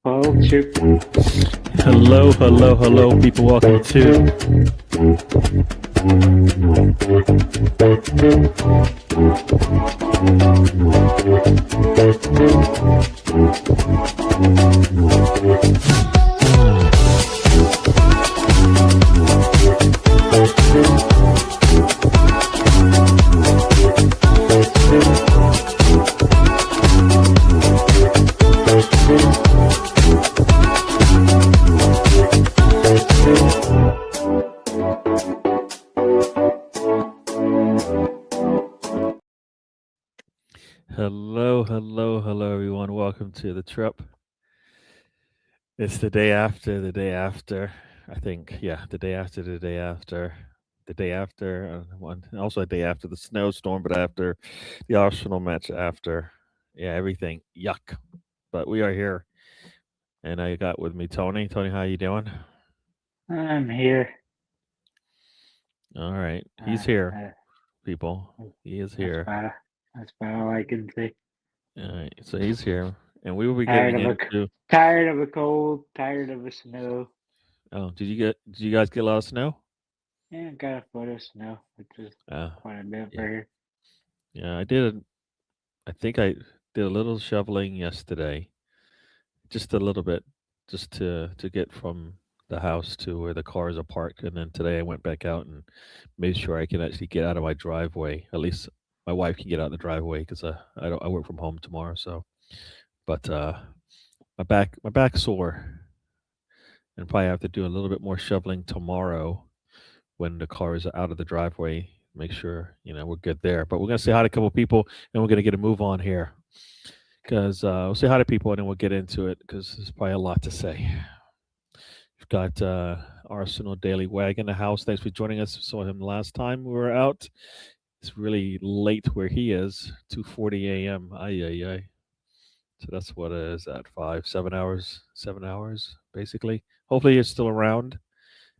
Culture. Hello, hello, hello, people. Welcome to hello, everyone. Welcome to the trip. It's the day after. I think, yeah, the day after, also a day after the snowstorm, but after the Arsenal match, after, yeah, everything. Yuck. But we are here, and I got with me Tony. Tony, how you doing? I'm here. All right, he's here, people. He is here. That's about all I can say. All right, so he's here, and we will be Tired getting of into. tired of a cold, tired of a snow. Oh, did you guys get a lot of snow? Yeah, got a foot of snow, which is quite a bit Yeah. for here. Yeah, I think I did a little shoveling yesterday, just a little bit, just to get from the house to where the cars are parked, and then today I went back out and made sure I can actually get out of my driveway. At least my wife can get out of the driveway because I work from home tomorrow. So, but my back's sore, and probably have to do a little bit more shoveling tomorrow when the car is out of the driveway. Make sure we're good there. But we're gonna say hi to a couple of people, and we're gonna get a move on here because we'll say hi to people and then we'll get into it because there's probably a lot to say. We've got Arsenal Daily Wag in the house. Thanks for joining us. Saw him last time we were out. It's really late where he is, 2:40 a.m. Ay. So that's what is that, 7 hours, basically. Hopefully you're still around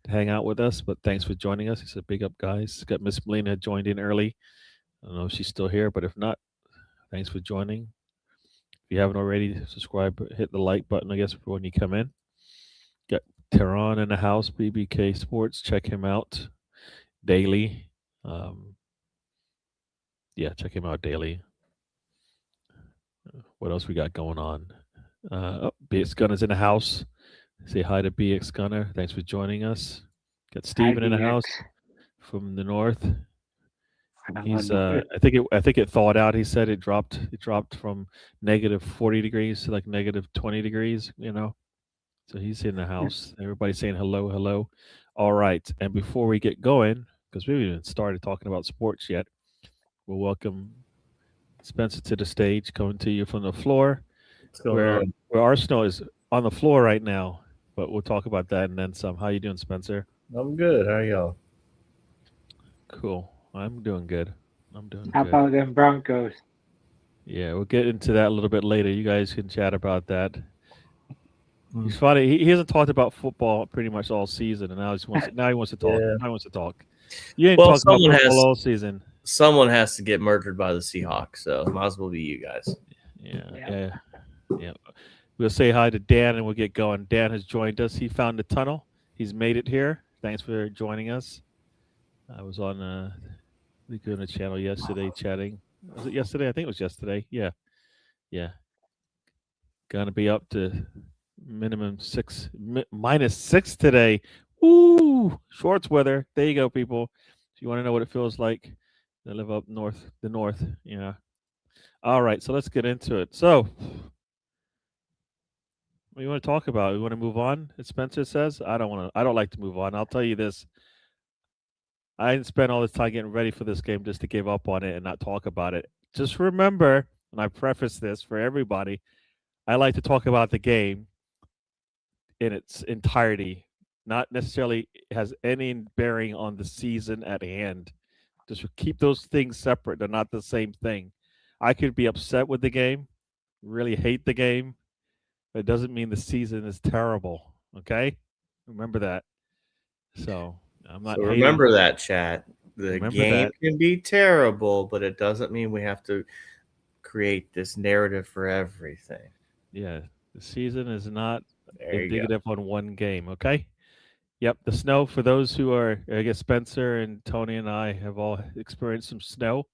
to hang out with us, but thanks for joining us. He said, big up, guys. Got Miss Melina joined in early. I don't know if she's still here, but if not, thanks for joining. If you haven't already, subscribe, hit the like button, I guess, when you come in. Got Tehran in the house, BBK Sports. Check him out daily. Check him out daily. What else we got going on? BX Gunner's in the house. Say hi to BX Gunner. Thanks for joining us. Got Steven in the house from the north. He's I think it thawed out. He said it dropped from negative 40 degrees to like negative 20 degrees, So he's in the house. Everybody's saying hello. All right. And before we get going, because we haven't even started talking about sports yet, we'll welcome Spencer to the stage, coming to you from the floor. Where Arsenal is on the floor right now. But we'll talk about that and then some. How you doing, Spencer? I'm good. How are y'all? Cool. I'm doing good. How about them Broncos? Yeah, we'll get into that a little bit later. You guys can chat about that. He's funny. He hasn't talked about football pretty much all season, and now he wants to talk. Yeah. Now he wants to talk. You ain't talked about football all season. Someone has to get murdered by the Seahawks, so might as well be you guys. Yeah. We'll say hi to Dan, and we'll get going. Dan has joined us. He found the tunnel. He's made it here. Thanks for joining us. I was on the channel yesterday chatting. Was it yesterday? I think it was yesterday. Yeah. Gonna be up to -6 today. Ooh, shorts weather. There you go, people. If you want to know what it feels like, I live up north, the north. Yeah. All right, so let's get into it. So, what do you want to talk about? We want to move on, as Spencer says. I don't like to move on. I'll tell you this. I didn't spend all this time getting ready for this game just to give up on it and not talk about it. Just remember, and I preface this for everybody, I like to talk about the game in its entirety, not necessarily has any bearing on the season at hand. Just keep those things separate. They're not the same thing. I could be upset with the game, really hate the game, but it doesn't mean the season is terrible. Okay? Remember that. So I'm not hating. Remember that, chat. The game can be terrible, but it doesn't mean we have to create this narrative for everything. Yeah. The season is not There you go. indicative on one game. Okay. Yep, the snow. For those who are, I guess Spencer and Tony and I have all experienced some snow.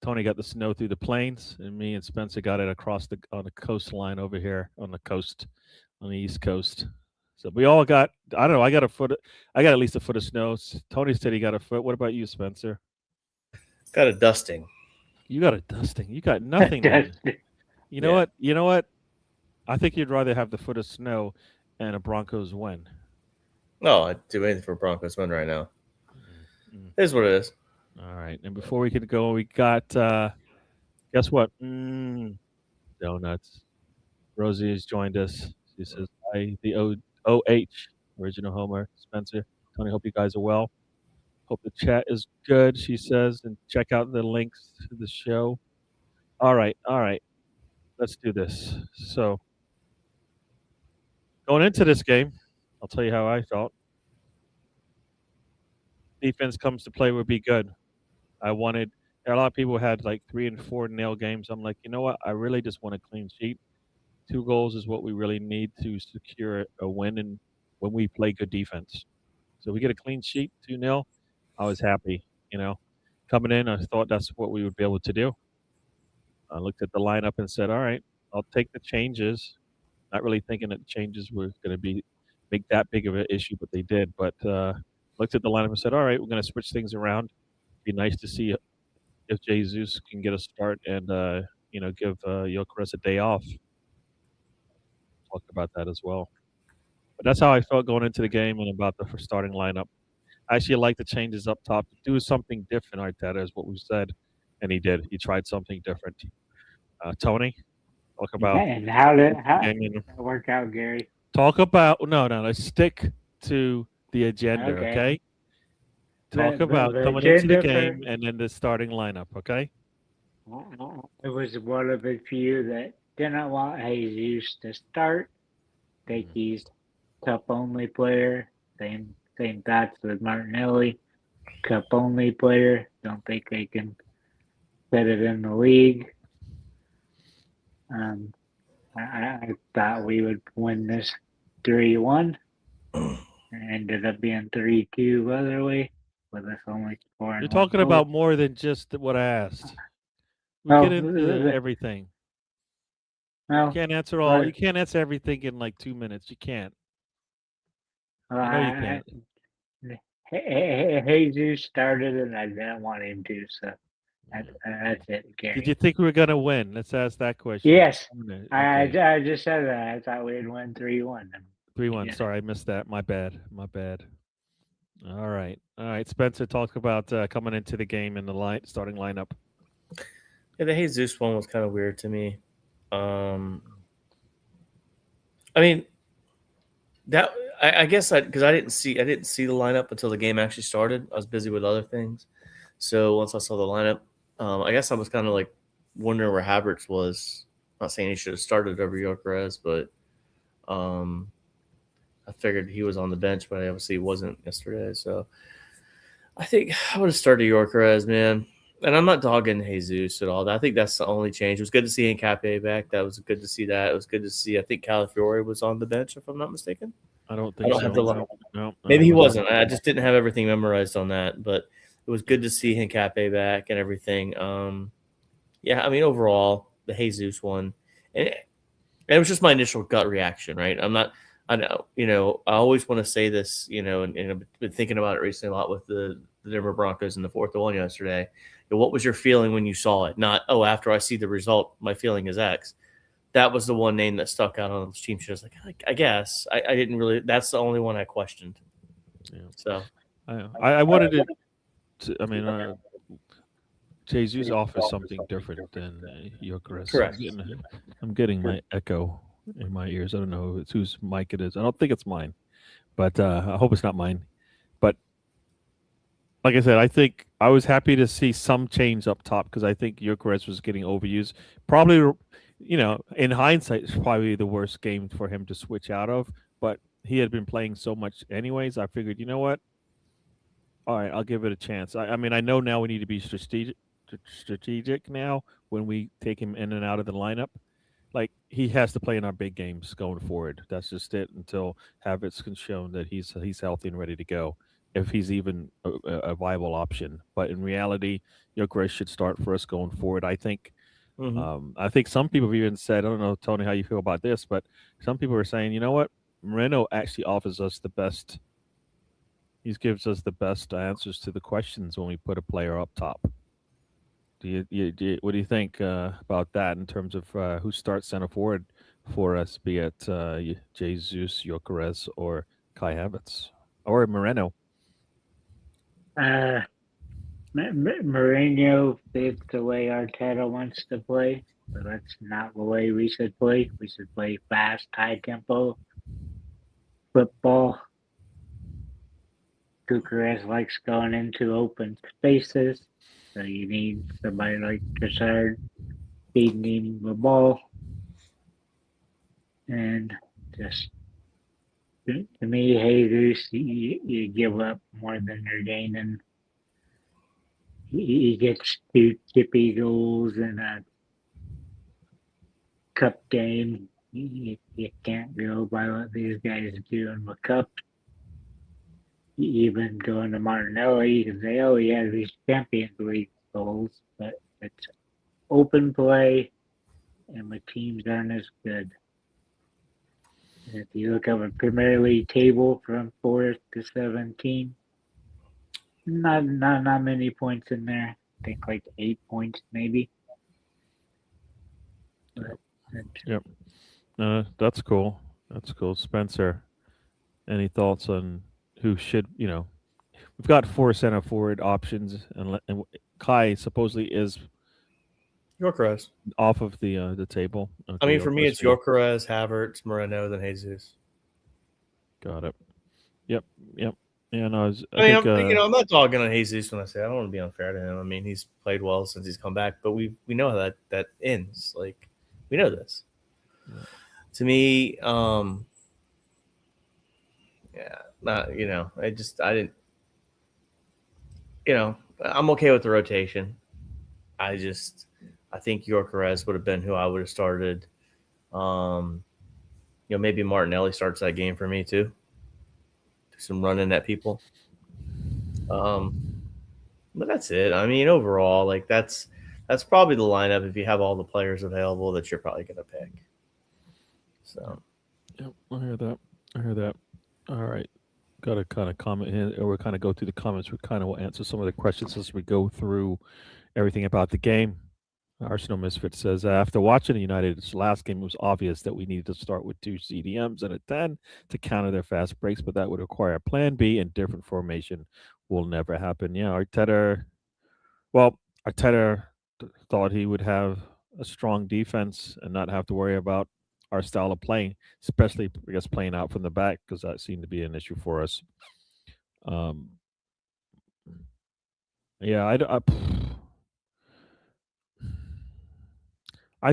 Tony got the snow through the plains, and me and Spencer got it across on the coastline over here on the coast, on the East Coast. So we all got. I don't know. I got at least a foot of snow. Tony said he got a foot. What about you, Spencer? Got a dusting. You got a dusting. You got nothing. You know what? You know what? I think you'd rather have the foot of snow and a Broncos win. No, I'd do anything for Broncos win right now. It is what it is. All right. And before we could go, we got, guess what? Donuts. Rosie has joined us. She says, hi, the OH, original Homer, Spencer. Tony, hope you guys are well. Hope the chat is good, she says, and check out the links to the show. All right. Let's do this. So, going into this game, I'll tell you how I felt. Defense comes to play would be good. A lot of people had like 3 and 4 nail games. I'm like, you know what? I really just want a clean sheet. 2 goals is what we really need to secure a win, and when we play good defense. So we get a clean sheet, 2-0. I was happy, Coming in, I thought that's what we would be able to do. I looked at the lineup and said, all right, I'll take the changes. Not really thinking that the changes were going to make that big of an issue, but they did. But looked at the lineup and said, all right, we're going to switch things around. Be nice to see if Jesus can get a start and give Gyökeres a day off. Talk about that as well. But that's how I felt going into the game and about the starting lineup. I actually like the changes up top. Do something different, Arteta, is what we said, and he did. He tried something different. Tony, talk about and how did it work out, Gary? Talk about no. Stick to the agenda, okay? Talk about coming into the game and then the starting lineup, okay? It was one of the few that didn't want Jesus to start. Think he's cup-only player. Same thoughts with Martinelli. Cup-only player. Don't think they can set it in the league. I thought we would win this 3-1. It ended up being 3-2 other way, with us only scoring. You're talking about more than just what I asked. We get into everything. You can't answer all. You can't answer everything in like 2 minutes. You can't. I know you can't. Jesus started, and I didn't want him to, so that's it, Gary. Did you think we were going to win? Let's ask that question. Yes. Okay. I just said that. I thought we'd win 3-1. 3-1. Sorry, I missed that. My bad. All right. Spencer, talk about coming into the game in the starting lineup. Yeah, the Jesus one was kind of weird to me. I mean, that I guess because I didn't see the lineup until the game actually started. I was busy with other things, so once I saw the lineup, I guess I was kind of like wondering where Havertz was. Not saying he should have started over Gyökeres, but I figured he was on the bench, but obviously he wasn't yesterday. So I think I would have started Gyökeres, man. And I'm not dogging Jesus at all. I think that's the only change. It was good to see Nkapé back. That was good to see that. It was good to see. I think Calafiore was on the bench, if I'm not mistaken. I don't think so. Have the no, maybe he wasn't. I just didn't have everything memorized on that. But it was good to see Nkapé back and everything. Yeah, I mean, overall, the Jesus one. And it was just my initial gut reaction, right? I know, I always want to say this, and I've been thinking about it recently a lot with the Denver Broncos in the 4-1 yesterday. What was your feeling when you saw it? Not, after I see the result, my feeling is X. That was the one name that stuck out on the team sheet. I was like, I guess. I didn't really – that's the only one I questioned. Yeah. So I wanted it to – Jesus offers something different than Gyökeres. Correct. I'm getting my echo in my ears. I don't know whose mic it is. I don't think it's mine, but I hope it's not mine. But like I said, I think I was happy to see some change up top because I think Gyökeres was getting overused. Probably, in hindsight, it's probably the worst game for him to switch out of. But he had been playing so much anyways. I figured, you know what? All right, I'll give it a chance. I mean, I know now we need to be strategic now when we take him in and out of the lineup. Like he has to play in our big games going forward. That's just it until Havertz can show that he's healthy and ready to go. If he's even a viable option, but in reality, Gyökeres should start for us going forward. I think. I think some people have even said, I don't know, Tony, how you feel about this, but some people are saying, you know what, Moreno actually offers us the best. He gives us the best answers to the questions when we put a player up top. What do you think about that in terms of who starts center forward for us, be it Jesus, Gyökeres, or Kai Havertz, or Moreno? Mourinho fits the way Arteta wants to play, but that's not the way we should play. We should play fast, high tempo football. Gyökeres likes going into open spaces, so you need somebody like Trossard feeding him the ball. And just to me, Jesus, you give up more than you're gaining. He gets 2 chippy goals in a cup game. You can't go by what these guys do in the cup. Even going to Martinelli, you can say, oh, he has these Champions League goals, but it's open play, and the teams aren't as good. And if you look at the Premier League table from 4th to 17, not many points in there. I think like 8 points maybe. But Yep. That's cool. That's cool. Spencer, any thoughts on who should, we've got 4 center forward options, and Kai supposedly is Gyökeres. off of the table. Okay, I mean, for me, it's Gyökeres, Havertz, Moreno, then Jesus. Got it. Yep. Yeah, no, I think, I'm not dogging on Jesus when I say I don't want to be unfair to him. I mean, he's played well since he's come back, but we know how that ends. Like, we know this. Yeah. To me, I didn't, I'm okay with the rotation. I think Gyökeres would have been who I would have started. Maybe Martinelli starts that game for me too. Do some running at people. But that's it. I mean, overall, like that's probably the lineup if you have all the players available that you're probably going to pick. So, yep, I hear that. All right, got to kind of comment here, or we kind of go through the comments. We kind of will answer some of the questions as we go through everything about the game. Arsenal Misfit says, after watching the United's last game, it was obvious that we needed to start with 2 CDMs and a 10 to counter their fast breaks, but that would require a plan B and different formation. Will never happen. Yeah, Arteta thought he would have a strong defense and not have to worry about our style of playing, especially, I guess, playing out from the back, because that seemed to be an issue for us. I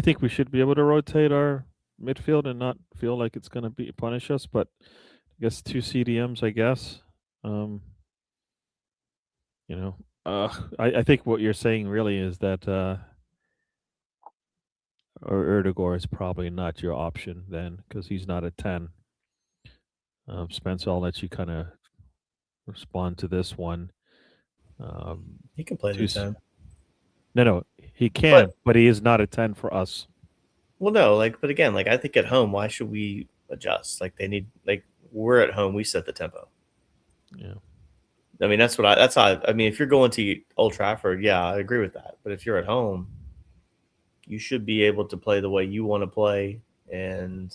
think we should be able to rotate our midfield and not feel like it's going to punish us, but I guess 2 CDMs, I guess. I think what you're saying really is that Erdegaard is probably not your option then, because he's not a 10. Spencer, I'll let you kind of respond to this one. He can play the 10. No, he can, but he is not a 10 for us. Well, no, but again, I think at home, why should we adjust? We're at home, we set the tempo. Yeah. I mean, that's how I mean, if you're going to Old Trafford, yeah, I agree with that. But if you're at home, you should be able to play the way you want to play. And,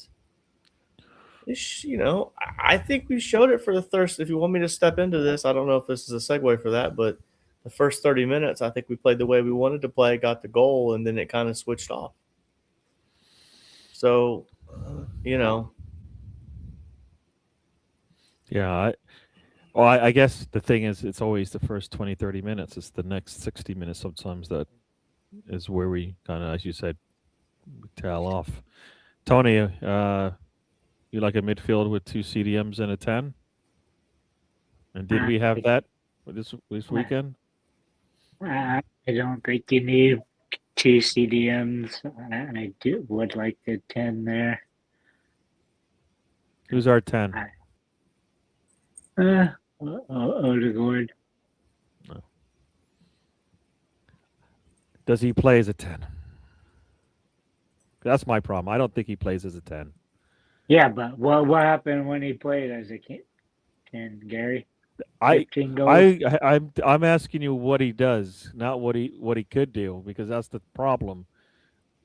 I think we showed it for the thirst. If you want me to step into this, I don't know if this is a segue for that, but the first 30 minutes, I think we played the way we wanted to play, got the goal, and then it kind of switched off. So, Yeah, I guess the thing is, it's always the first 20, 30 minutes. It's the next 60 minutes sometimes that is where we kind of, as you said, tail off. Tony, you like a midfield with 2 CDMs and a 10? And did we have that this weekend? I don't think you need 2 CDMs. I would like the 10 there. Who's our 10? Odegaard. No. Does he play as a 10? That's my problem. I don't think he plays as a 10. Yeah, but what happened when he played as a 10, Gary? I'm 15 goals? I'm asking you what he does, not what he could do, because that's the problem.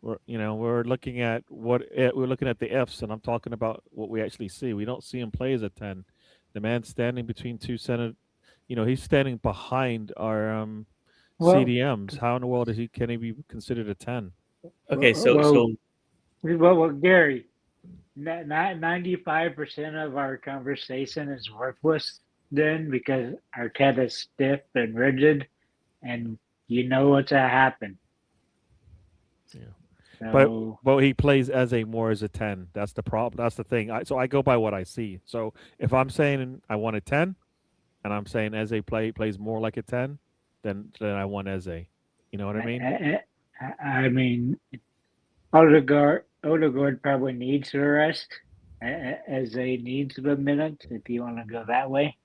We're looking at we're looking at the Fs, and I'm talking about what we actually see. We don't see him play as a 10. The man standing between two center, he's standing behind our CDMs. How in the world can he be considered a 10? Okay, so Gary, 95% of our conversation is worthless then, because our head is stiff and rigid, and you know what's to happen. Yeah. But he plays as a 10. That's the problem. That's the thing. So I go by what I see. So if I'm saying I want a 10, and I'm saying Eze plays more like a 10, then I want Eze. You know what I mean? I mean, Odegaard probably needs the rest. Eze needs the minutes, if you want to go that way.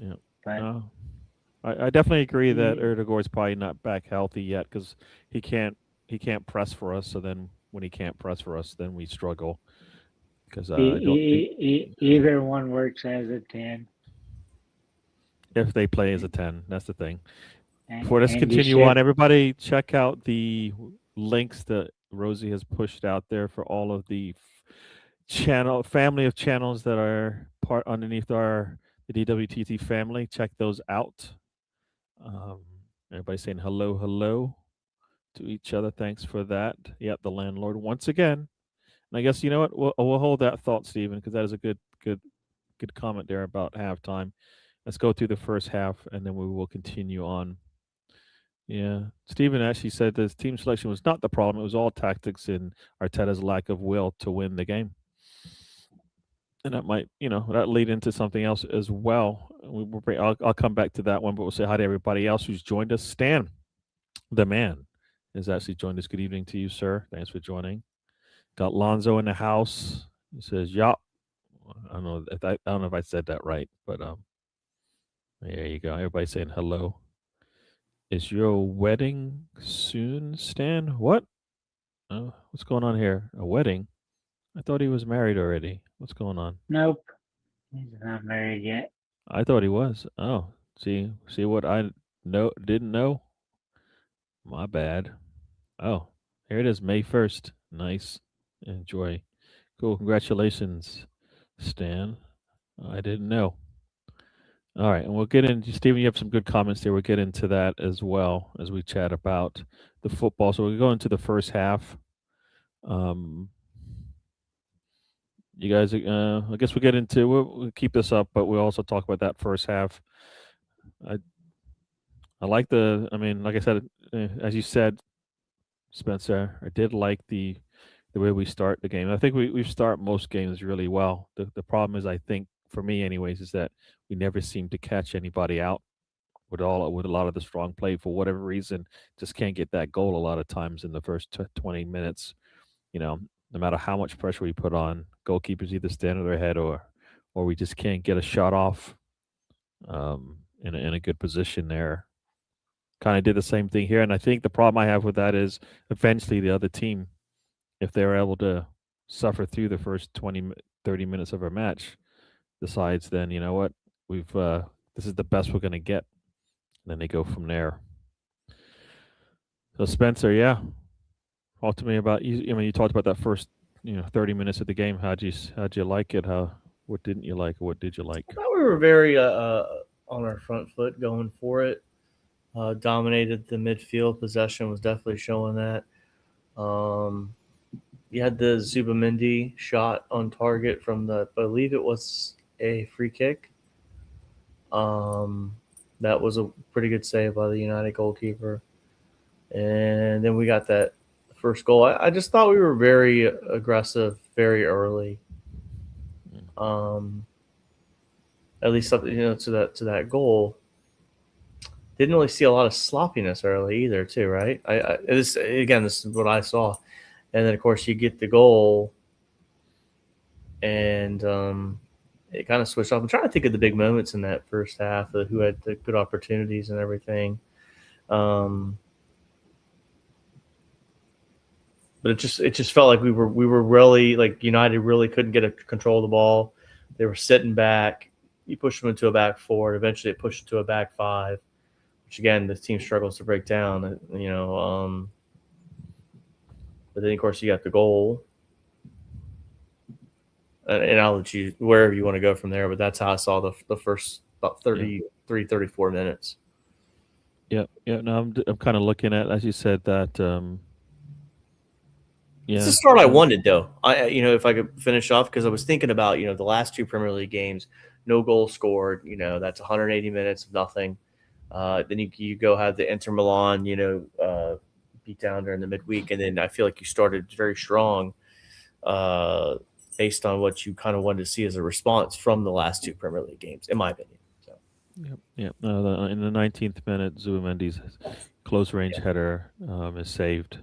Yeah. But no. I definitely agree that Odegaard's probably not back healthy yet, because he can't press for us. So then when he can't press for us, then we struggle. Because I don't think either one works as a 10. If they play as a 10, that's the thing. Before let's continue on, everybody check out the links that Rosie has pushed out there for all of the family of channels that are part underneath the DWTT family. Check those out. Everybody saying hello to each other. Thanks for that. Yep, the landlord once again. And I guess you know what, we'll hold that thought, Stephen, because that is a good comment there about halftime. Let's go through the first half, and then we will continue on. Yeah, Stephen actually said that team selection was not the problem. It was all tactics and Arteta's lack of will to win the game. And that might, that lead into something else as well. I'll come back to that one, but we'll say hi to everybody else who's joined us. Stan, the man, has actually joined us. Good evening to you, sir. Thanks for joining. Got Lonzo in the house. He says, "Yup." I don't know if I said that right, but there you go. Everybody saying hello. Is your wedding soon, Stan? What? What's going on here? A wedding? I thought he was married already. What's going on? Nope. He's not married yet. I thought he was. Oh, see what I didn't know? My bad. Oh, here it is, May 1st. Nice. Enjoy. Cool. Congratulations, Stan. I didn't know. All right, and we'll get into, Stephen, you have some good comments there. We'll get into that as well as we chat about the football. So we'll go into the first half. You guys, I guess we'll keep this up, but we'll also talk about that first half. I like like I said, as you said, Spencer, I did like the way we start the game. I think we start most games really well. The problem is, I think, for me anyways, is that we never seem to catch anybody out with a lot of the strong play. For whatever reason, just can't get that goal a lot of times in the first 20 minutes. No matter how much pressure we put on, goalkeepers either stand on their head or we just can't get a shot off in a good position there. Kind of did the same thing here, and I think the problem I have with that is eventually the other team, if they're able to suffer through the first 20, 30 minutes of a match, decides then, you know what, this is the best we're going to get. And then they go from there. So Spencer, yeah, talk to me about you talked about that first 30 minutes of the game. How'd you like it? What didn't you like? What did you like? I thought we were very on our front foot going for it. Dominated the midfield. Possession was definitely showing that. You had the Zubamendi shot on target from I believe it was a free kick. That was a pretty good save by the United goalkeeper. And then we got that first goal. I just thought we were very aggressive very early. At least up, to that goal. Didn't really see a lot of sloppiness early either, too, right? This is what I saw, and then of course you get the goal, and it kind of switched off. I'm trying to think of the big moments in that first half, who had the good opportunities and everything. But it just felt like we were really, like, United really couldn't get a control of the ball. They were sitting back. You push them into a back four, and eventually it pushed to a back five, which again the team struggles to break down. But then of course you got the goal, and I'll let you wherever you want to go from there. But that's how I saw the first about 34 minutes. Yeah. No, I'm kind of looking at, as you said, that. It's the start I wanted, though. If I could finish off, because I was thinking about, the last two Premier League games, no goal scored. That's 180 minutes of nothing. Then you go have the Inter Milan, beat down during the midweek, and then I feel like you started very strong, based on what you kind of wanted to see as a response from the last two Premier League games, in my opinion. So. Yep. In the 19th minute, Zubimendi's close range header is saved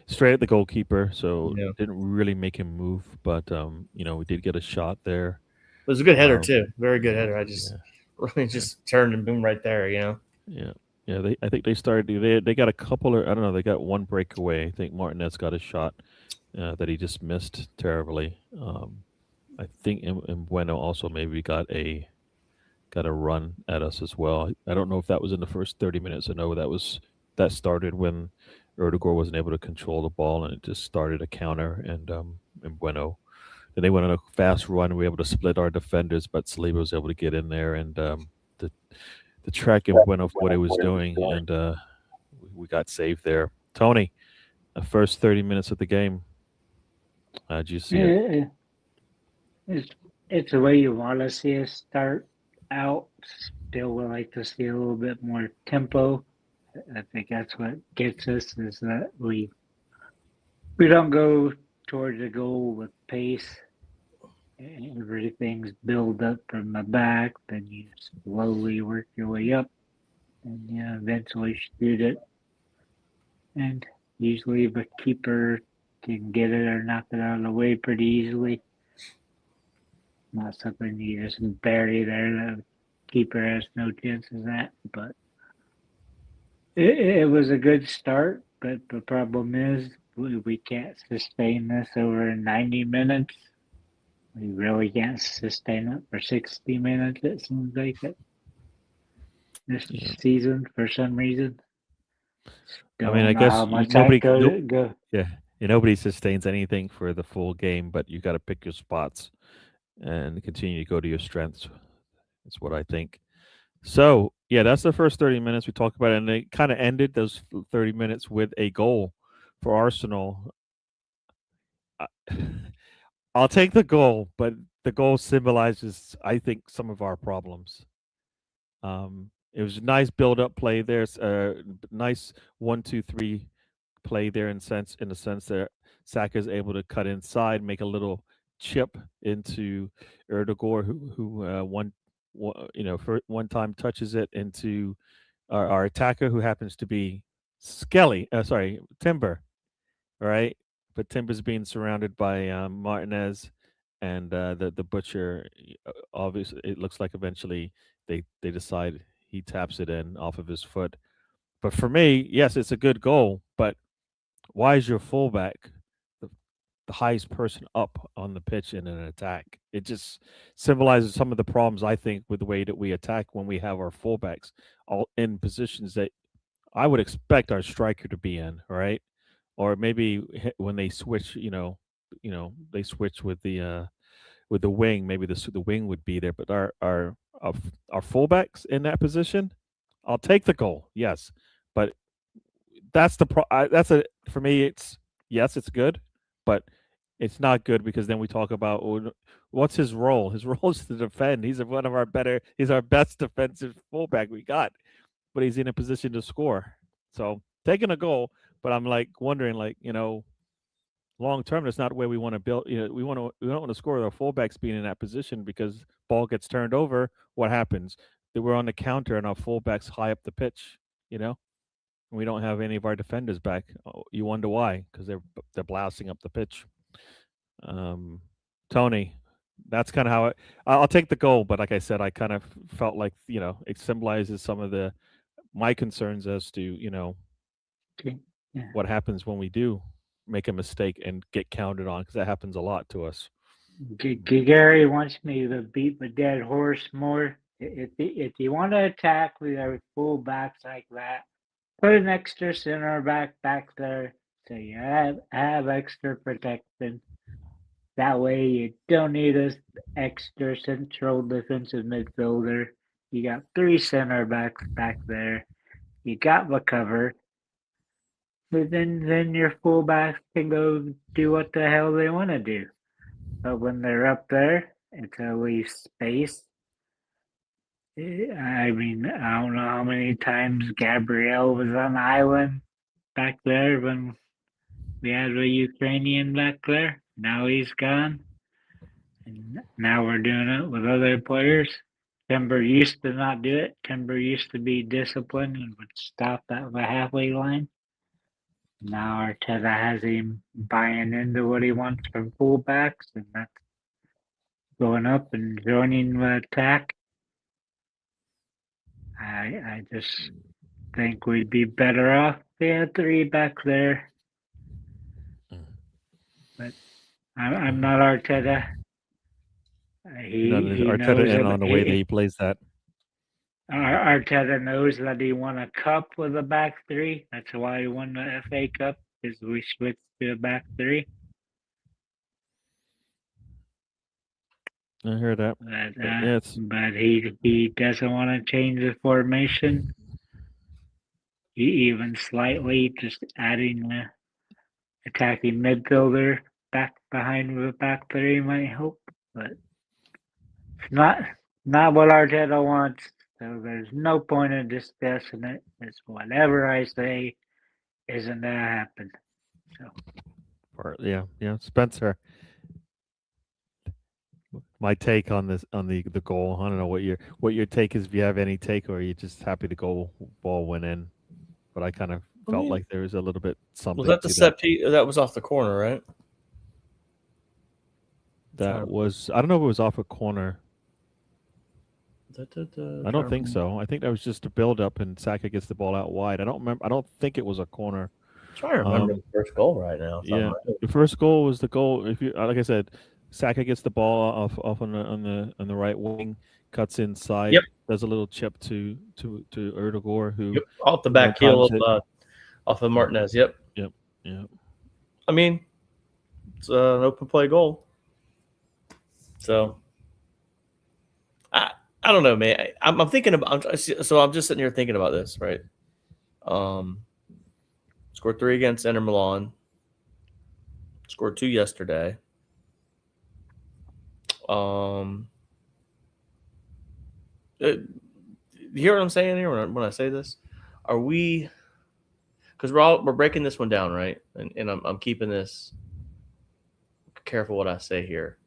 straight at the goalkeeper, so didn't really make him move, but we did get a shot there. It was a good header too, very good header. I just really just turned and boom right there, Yeah. I think they started. They got a couple, or I don't know. They got one breakaway. I think Martinez got a shot that he just missed terribly. I think Bueno also maybe got a run at us as well. I don't know if that was in the first 30 minutes. I know that started when Erdogan wasn't able to control the ball, and it just started a counter, and Bueno. Then they went on a fast run. We were able to split our defenders, but Saliba was able to get in there, and the track and Bueno of what he was doing, and we got saved there. Tony, the first 30 minutes of the game, how'd you see it? It's the way you want to see us start out. Still would like to see a little bit more tempo. I think that's what gets us, is that we don't go towards the goal with pace. Everything's built up from the back, then you slowly work your way up, and eventually shoot it. And usually the keeper can get it or knock it out of the way pretty easily. Not something you just bury there. The keeper has no chances at, but it was a good start. But the problem is we can't sustain this over 90 minutes. We really can't sustain it for 60 minutes, it seems like it. This season, for some reason. I guess nobody nobody sustains anything for the full game, but you got to pick your spots and continue to go to your strengths. That's what I think. So, that's the first 30 minutes we talked about, and they kind of ended those 30 minutes with a goal for Arsenal. I'll take the goal, but the goal symbolizes, I think, some of our problems. It was a nice build-up play there, nice 1-2-3 play there in the sense that Saka is able to cut inside, make a little chip into Erdogan, who for one time touches it into our attacker, who happens to be Timber, right? But Timber's being surrounded by Martinez and the butcher. Obviously, it looks like eventually they decide he taps it in off of his foot. But for me, yes, it's a good goal, but why is your fullback the highest person up on the pitch in an attack? It just symbolizes some of the problems, I think, with the way that we attack when we have our fullbacks all in positions that I would expect our striker to be in, right? Or maybe when they switch, they switch with the wing. Maybe the wing would be there, but our fullbacks in that position, I'll take the goal, yes, but that's for me. It's good, but it's not good because then we talk about what's his role. His role is to defend. He's our best defensive fullback we got, but he's in a position to score. So taking a goal, but I'm wondering, long term, that's not where we want to build. We don't want to score with our fullbacks being in that position, because ball gets turned over. What happens? we're on the counter and our fullbacks high up the pitch, you know, and we don't have any of our defenders back. You wonder why? Because they're blasting up the pitch. Tony, that's kind of how I'll take the goal, but like I said, I kind of felt like, you know, it symbolizes some of my concerns as to, you know, what happens when we do make a mistake and get counted on, because that happens a lot to us. Gary wants me to beat the dead horse more. If you want to attack with our full backs like that, put an extra center back there so you have extra protection. That way you don't need an extra central defensive midfielder. You got 3 center backs back there. You got the cover. But then your fullbacks can go do what the hell they want to do. But when they're up there, it's always space. I mean, I don't know how many times Gabriel was on the island back there when we had a Ukrainian back there. Now he's gone. And now we're doing it with other players. Timber used to not do it. Timber used to be disciplined and would stop at the halfway line. Now Arteta has him buying into what he wants from fullbacks, and that's going up and joining the attack. I just think we'd be better off if we had 3 back there. But I'm not Arteta. He Arteta in on the way that he plays that. Arteta knows that he won a cup with a back 3. That's why he won the FA Cup, is we switched to a back 3. I heard that. But he doesn't want to change the formation. Even slightly, just adding the attacking midfielder back behind the back 3 might help. But it's not what Arteta wants. So there's no point in discussing it. It's whatever I say isn't gonna happen. So yeah, Spencer. My take on this, on the goal. I don't know what your take is, if you have any take, or are you just happy the ball went in? But I kind of felt like there was a little bit something. Was that the set piece? That was off the corner, right? That was, I don't know if it was off a corner. I don't think so. I think that was just a build up and Saka gets the ball out wide. I don't remember. I don't think it was a corner. I'm trying to remember the first goal right now. Yeah, the first goal was the goal. If you, like I said, Saka gets the ball off on the right wing, cuts inside, does a little chip to Erdogan, who off the back heel off of Martinez. Yep. I mean, it's an open play goal. So I don't know, man. I'm thinking about. So I'm just sitting here thinking about this, right? Scored 3 against Inter Milan. Scored 2 yesterday. You hear what I'm saying here when I say this? Are we? Because we're breaking this one down, right? And I'm keeping this careful what I say here.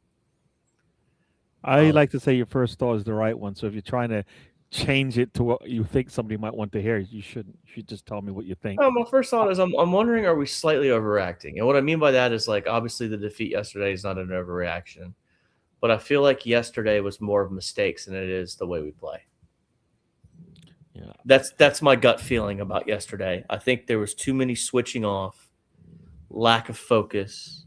I like to say your first thought is the right one. So if you're trying to change it to what you think somebody might want to hear, you shouldn't. You should just tell me what you think. Oh, my first thought is I'm wondering, are we slightly overreacting? And what I mean by that is, like, obviously the defeat yesterday is not an overreaction, but I feel like yesterday was more of mistakes than it is the way we play. Yeah, that's my gut feeling about yesterday. I think there was too many switching off, lack of focus.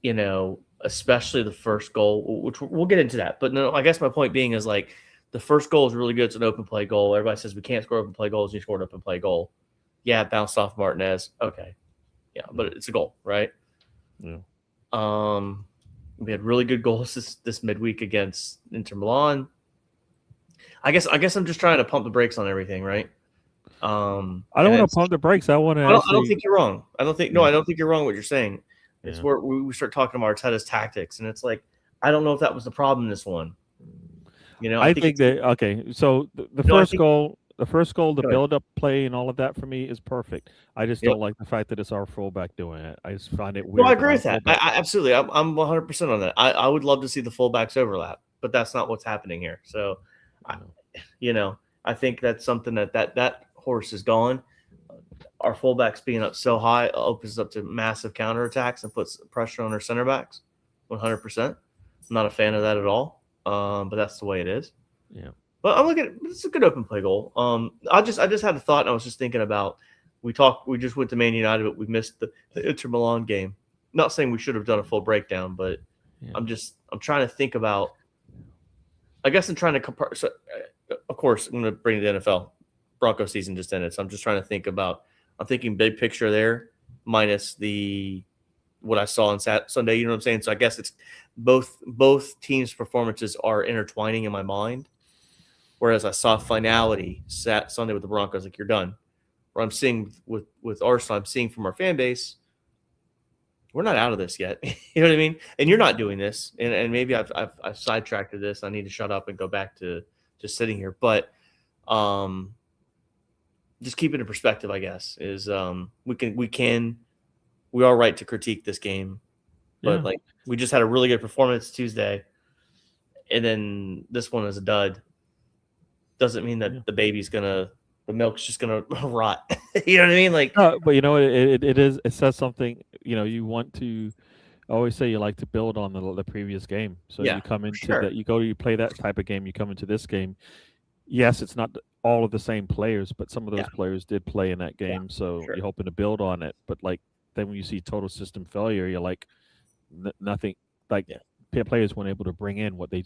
You know, especially the first goal, which we'll get into that. But no, I guess my point being is, like, the first goal is really good. It's an open play goal. Everybody says we can't score open play goals. You scored an open play goal. Yeah, it bounced off Martinez. Okay. Yeah, but it's a goal, right? Yeah. We had really good goals this midweek against Inter Milan. I guess I'm just trying to pump the brakes on everything, right? I don't want to pump the brakes. I want to. I don't think you're wrong. I don't think you're wrong what you're saying. It's where we start talking about Arteta's tactics, and it's like, I don't know if that was the problem in this one. You know, I think that okay. So the first goal, the build-up play, and all of that for me is perfect. I just don't like the fact that it's our fullback doing it. I just find it weird. No, I agree with that. I absolutely. I'm 100% on that. I would love to see the fullbacks overlap. but that's not what's happening here. So, I think that's something that horse is gone. Our fullbacks being up so high opens up to massive counterattacks and puts pressure on our center backs. 100%. I'm not a fan of that at all. But that's the way it is. Yeah. But I'm looking at it's a good open play goal. I just had a thought, and I was just thinking about we just went to Man United, but we missed the Inter Milan game. Not saying we should have done a full breakdown, but I'm trying to think about. I guess I'm trying to compare. So, of course, I'm going to bring the NFL. Broncos season just ended, so I'm just trying to think about. I'm thinking big picture there, minus what I saw on Sunday. You know what I'm saying? So I guess it's both teams' performances are intertwining in my mind. Whereas I saw finality Sunday with the Broncos, like you're done. Where I'm seeing with Arsenal, I'm seeing from our fan base, we're not out of this yet. You know what I mean? And you're not doing this, and maybe I've sidetracked to this. I need to shut up and go back to just sitting here. But just keep it in perspective, I guess, is we are right to critique this game, but like we just had a really good performance Tuesday, and then this one is a dud. Doesn't mean that the milk's just gonna rot. You know what I mean? Like, but it says something. You want to. I always say you like to build on the previous game. So you come into that, you play that type of game. You come into this game. Yes, it's not all of the same players, but some of those players did play in that game. So you're hoping to build on it. But like then when you see total system failure, you're like nothing. Like players weren't able to bring in what the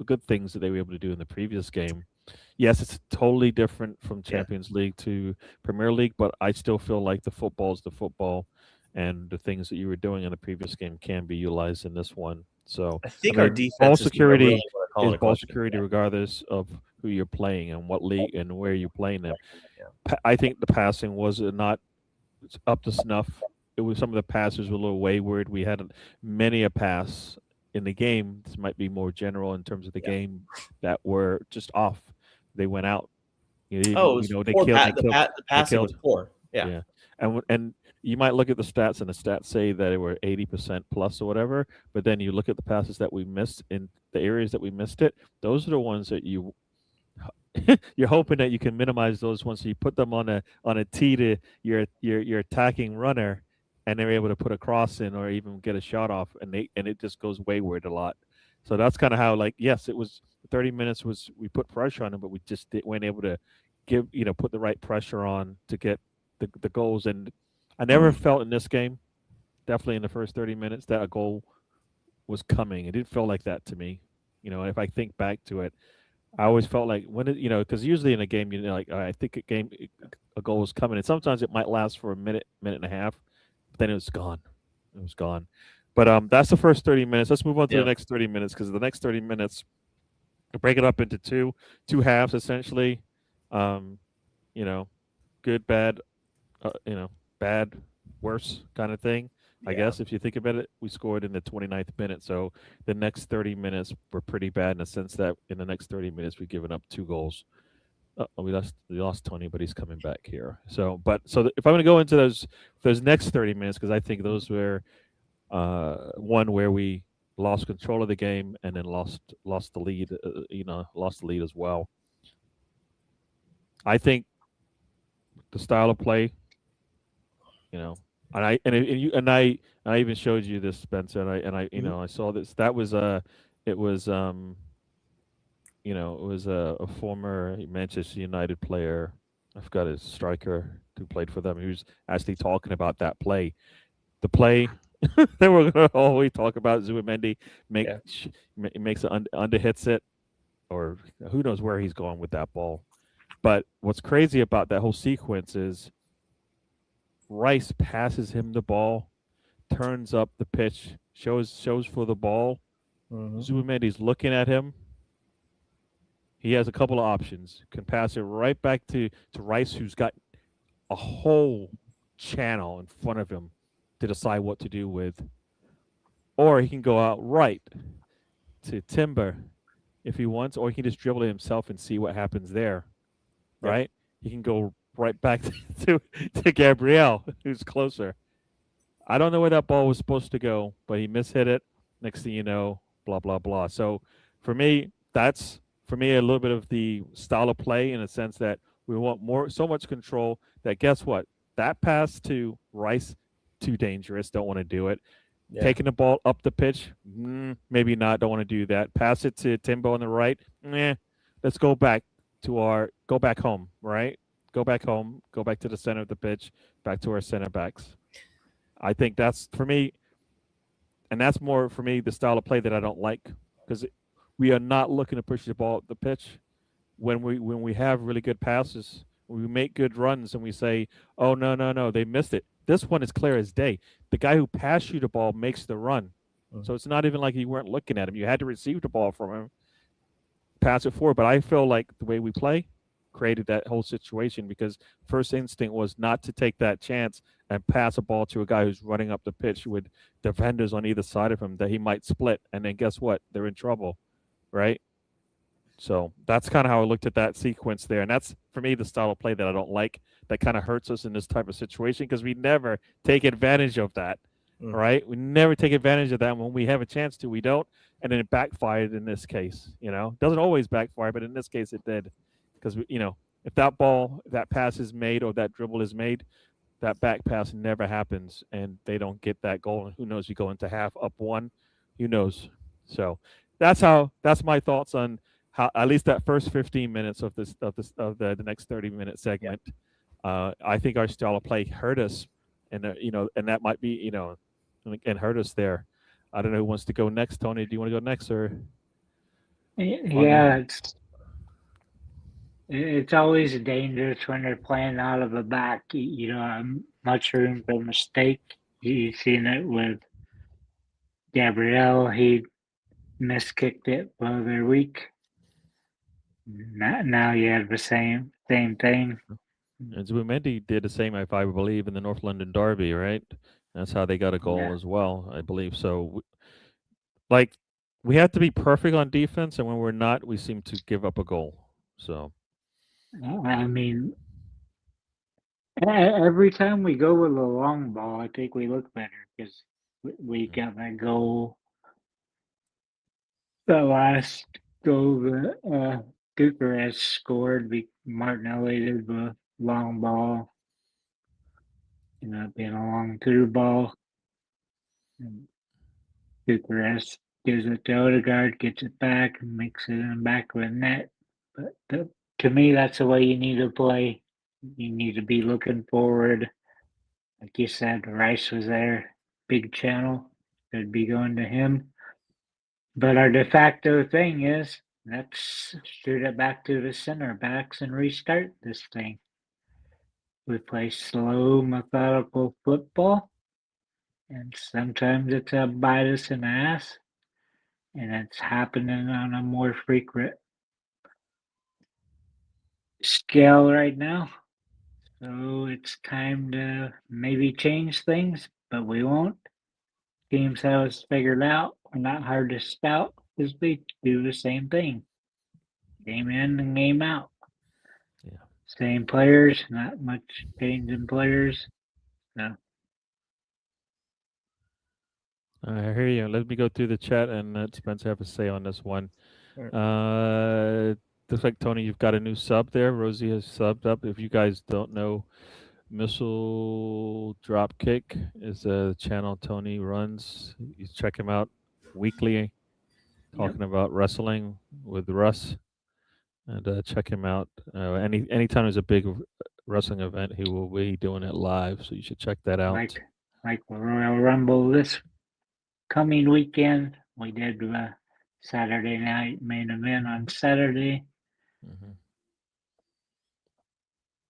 good things that they were able to do in the previous game. Yes, it's totally different from Champions League to Premier League, but I still feel like the football is the football, and the things that you were doing in the previous game can be utilized in this one. So I think our defense ball security is ball security regardless of who you're playing and what league and where you're playing them. I think the passing was not up to snuff. It was some of the passes were a little wayward. We had many a pass in the game. This might be more general in terms of the game that were just off. They went out. They killed. The passing was poor. Yeah. And you might look at the stats, and the stats say that it were 80% plus or whatever. But then you look at the passes that we missed in the areas that we missed it. Those are the ones that you're hoping that you can minimize those ones. So you put them on a tee to your attacking runner, and they're able to put a cross in or even get a shot off, and it just goes wayward a lot. So that's kind of how, like, yes, it was 30 minutes we put pressure on them, but we just weren't able to put the right pressure on to get the goals. And I never felt in this game, definitely in the first 30 minutes, that a goal was coming. It didn't feel like that to me. If I think back to it, I always felt like because usually in a game, I think a goal was coming, and sometimes it might last for a minute and a half, but then it was gone. It was gone. But that's the first 30 minutes. Let's move on to the next 30 minutes, because the next 30 minutes, we'll break it up into two halves essentially. Good, bad, bad, worse kind of thing. I guess if you think about it, we scored in the 29th minute. So the next 30 minutes were pretty bad in the sense that in the next 30 minutes we've given up 2 goals. We lost Tony, but he's coming back here. So if I'm going to go into those next 30 minutes, because I think those were one where we lost control of the game and then lost the lead. Lost the lead as well. I think the style of play, and I even showed you this, Spencer, and I saw this. That was it was a former Manchester United player. I forgot his striker who played for them. He was actually talking about that play. The play that we're going to always talk about. Zubimendi makes it under hits it, or who knows where he's going with that ball. But what's crazy about that whole sequence is Rice passes him the ball, turns up the pitch, shows for the ball. Zubimendi's looking at him. He has a couple of options. Can pass it right back to Rice, who's got a whole channel in front of him to decide what to do with. Or he can go out right to Timber if he wants, or he can just dribble it himself and see what happens there. Right? He can go right back to Gabriel, who's closer. I don't know where that ball was supposed to go, but he mishit it. Next thing you know, blah, blah, blah. So for me, that's a little bit of the style of play in a sense that we want so much control that guess what? That pass to Rice, too dangerous. Don't want to do it. Yeah. Taking the ball up the pitch, maybe not. Don't want to do that. Pass it to Timbo on the right. Let's go back home, right? Go back home. Go back to the center of the pitch. Back to our center backs. I think that's for me, and that's more for me the style of play that I don't like because we are not looking to push the ball up the pitch. When we have really good passes, we make good runs, and we say, "Oh no, they missed it." This one is clear as day. The guy who passed you the ball makes the run, so it's not even like you weren't looking at him. You had to receive the ball from him, pass it forward. But I feel like the way we play created that whole situation because first instinct was not to take that chance and pass a ball to a guy who's running up the pitch with defenders on either side of him that he might split, and then guess what? They're in trouble, right? So that's kind of how I looked at that sequence there. And that's, for me, the style of play that I don't like. That kind of hurts us in this type of situation because we never take advantage of that, right? We never take advantage of that. When we have a chance to, we don't. And then it backfired in this case, Doesn't always backfire, but in this case it did. Because, if that pass is made or that dribble is made, that back pass never happens and they don't get that goal. And who knows, you go into half up one, who knows? So that's my thoughts on how at least that first 15 minutes of the next 30-minute segment. I think our style of play hurt us, and and that might be and hurt us there. I don't know who wants to go next. Tony, do you want to go next or? Yeah, it's always dangerous when they're playing out of the back. Much room for mistake. You've seen it with Gabriel. He miskicked it the other week. Now you have the same thing. And Zubimendi did the same, if I believe, in the North London Derby, right? That's how they got a goal as well, I believe. So, we have to be perfect on defense, and when we're not, we seem to give up a goal. So, I mean, every time we go with a long ball, I think we look better because we got that goal. The last goal that Bucharest scored, Martinelli did the long ball, being a long through ball. And Bucharest gives it to Odegaard, gets it back, and makes it in the back of the net. But to me, that's the way you need to play. You need to be looking forward. Like you said, Rice was there, big channel, could be going to him. But our de facto thing is, let's shoot it back to the center backs and restart this thing. We play slow, methodical football, and sometimes it's a bite us in the ass, and it's happening on a more frequent scale right now. So it's time to maybe change things, but we won't. Teams have us figured out. We're not hard to scout because we do the same thing. Game in and game out. Yeah. Same players, not much change in players. No. I hear you. Let me go through the chat and let Spencer have a say on this one. Looks like, Tony, you've got a new sub there. Rosie has subbed up. If you guys don't know, Missile Dropkick is a channel Tony runs. You check him out weekly, talking about wrestling with Russ. And check him out. Anytime there's a big wrestling event, he will be doing it live. So you should check that out. Like the Royal Rumble this coming weekend. We did Saturday night main event on Saturday.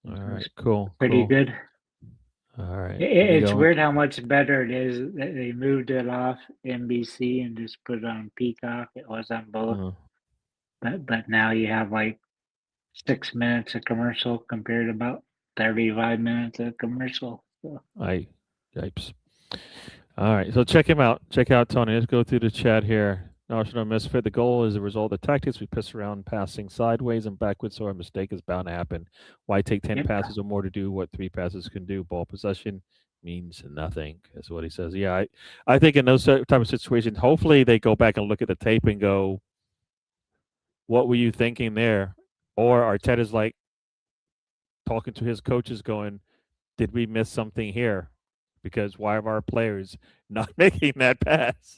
All right, cool. Pretty good. All right. It's weird how much better it is that they moved it off NBC and just put it on Peacock. It was on both. But now you have like 6 minutes of commercial compared to about 35 minutes of commercial. So. Yipes. All right, so check him out. Check out Tony. Let's go through the chat here. Arsenal misfit. The goal is a result of tactics. We piss around passing sideways and backwards, so our mistake is bound to happen. Why take 10 passes or more to do what 3 passes can do? Ball possession means nothing. That's what he says. Yeah, I think in those type of situations, hopefully they go back and look at the tape and go, what were you thinking there? Or Arteta's like talking to his coaches going, did we miss something here? Because why are our players not making that pass?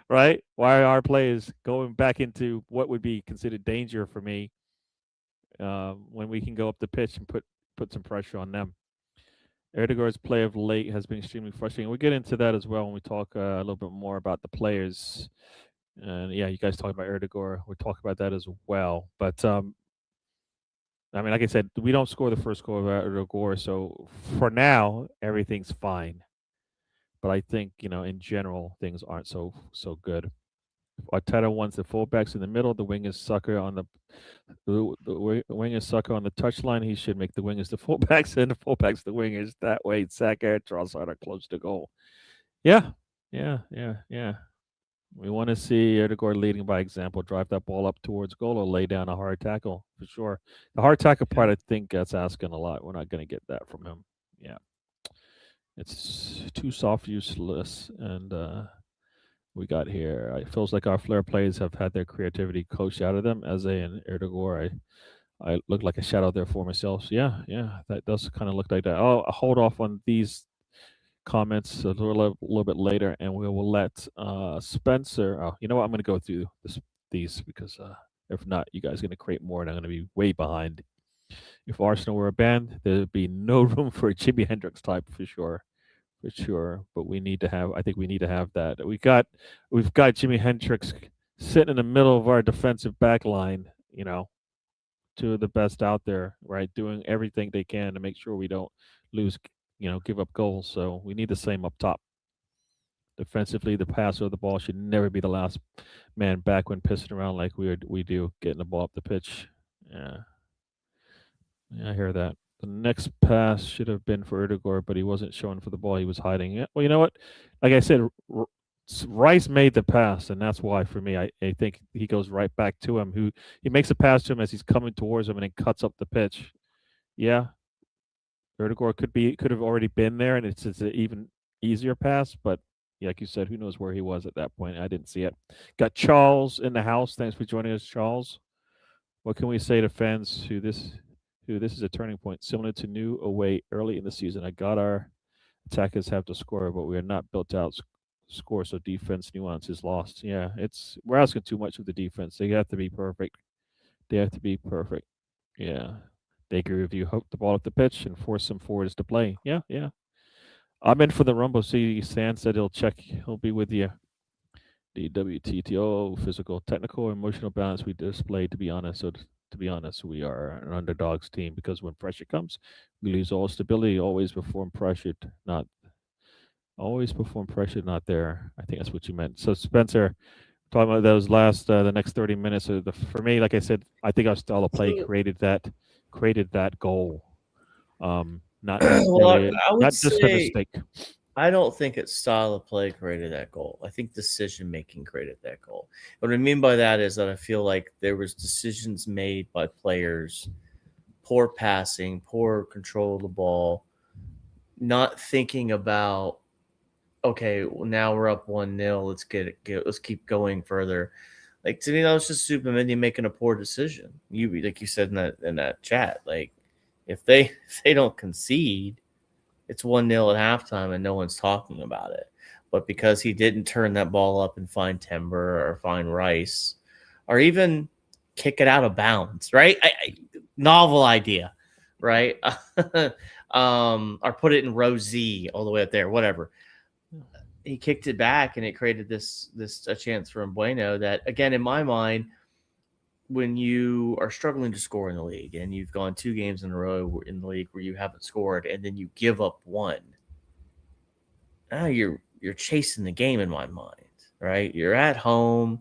Right? Why are our players going back into what would be considered danger for me when we can go up the pitch and put some pressure on them? Erdegaard's play of late has been extremely frustrating. We'll get into that as well when we talk a little bit more about the players. And yeah, you guys talk about Erdegaard. We'll talk about that as well. But I mean, like I said, we don't score the first goal of Erdegaard, so for now everything's fine. But I think in general things aren't so good. If Arteta wants the fullbacks in the middle, the wingers sucker on the wingers sucker on the touchline. He should make the wingers the fullbacks and the fullbacks the wingers. That way, Saka, Trossard are close to goal. Yeah. We want to see Erdegaard leading by example, drive that ball up towards goal, or lay down a hard tackle for sure. The hard tackle part, I think, that's asking a lot. We're not going to get that from him. Yeah, it's too soft, useless, and we got here. It feels like our flair players have had their creativity coached out of them. Eze and Erdegaard, I look like a shadow there for myself. So yeah, that does kind of look like that. I'll hold off on these comments a little bit later, and we will let Spencer. Oh, you know what? I'm going to go through these because if not, you guys are going to create more, and I'm going to be way behind. If Arsenal were a band, there'd be no room for a Jimi Hendrix type for sure. But we need to have. I think we need to have that. We've got Jimi Hendrix sitting in the middle of our defensive back line. Two of the best out there, right? Doing everything they can to make sure we don't lose. Give up goals. So we need the same up top. Defensively, the passer of the ball should never be the last man back when pissing around like we do, getting the ball up the pitch. Yeah, I hear that. The next pass should have been for Erdegaard, but he wasn't showing for the ball. He was hiding it. Well, you know what? Like I said, Rice made the pass, and that's why for me, I think he goes right back to him. He makes a pass to him as he's coming towards him and then cuts up the pitch. Yeah, Erdegaard could have already been there, and it's an even easier pass. But like you said, who knows where he was at that point? I didn't see it. Got Charles in the house. Thanks for joining us, Charles. What can we say to fans who this is a turning point, similar to new away early in the season? I got our attackers have to score, but we are not built out score, so defense nuance is lost. Yeah, we're asking too much of the defense. They have to be perfect. Yeah. They agree with you. Hook the ball at the pitch and force some forwards to play. Yeah. I'm in for the rumble. See, Sand said he'll be with you. DWTT, physical, technical, emotional balance we displayed, to be honest. So to be honest, we are an underdogs team because when pressure comes, we lose all stability, always perform pressure, not there. I think that's what you meant. So Spencer, talking about those the next 30 minutes, for me, like I said, I think our style of play created that goal. Not necessarily, not just a mistake. I don't think it's style of play created that goal. I think decision making created that goal. What I mean by that is that I feel like there was decisions made by players, poor passing, poor control of the ball, not thinking about, okay, well, now we're up 1-0. Let's keep going further. Like, to me, that was just Zubimendi making a poor decision. Like you said in that chat, like if they don't concede, it's 1-0 at halftime and no one's talking about it. But because he didn't turn that ball up and find Timber or find Rice, or even kick it out of bounds, right? Novel idea, right? Or put it in row Z all the way up there, whatever. He kicked it back and it created a chance for Mbueno that, again, in my mind, when you are struggling to score in the league and you've gone 2 games in a row in the league where you haven't scored and then you give up one, now you're chasing the game in my mind, right? You're at home,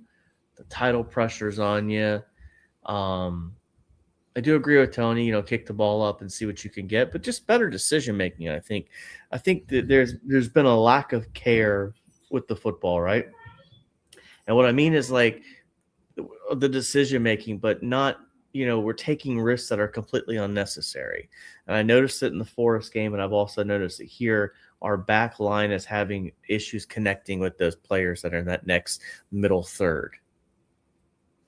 the title pressure's on you. I do agree with Tony, kick the ball up and see what you can get, but just better decision making. I think that there's been a lack of care with the football, right? And what I mean is like the decision making, but not, we're taking risks that are completely unnecessary. And I noticed it in the Forest game, and I've also noticed it here. Our back line is having issues connecting with those players that are in that next middle third.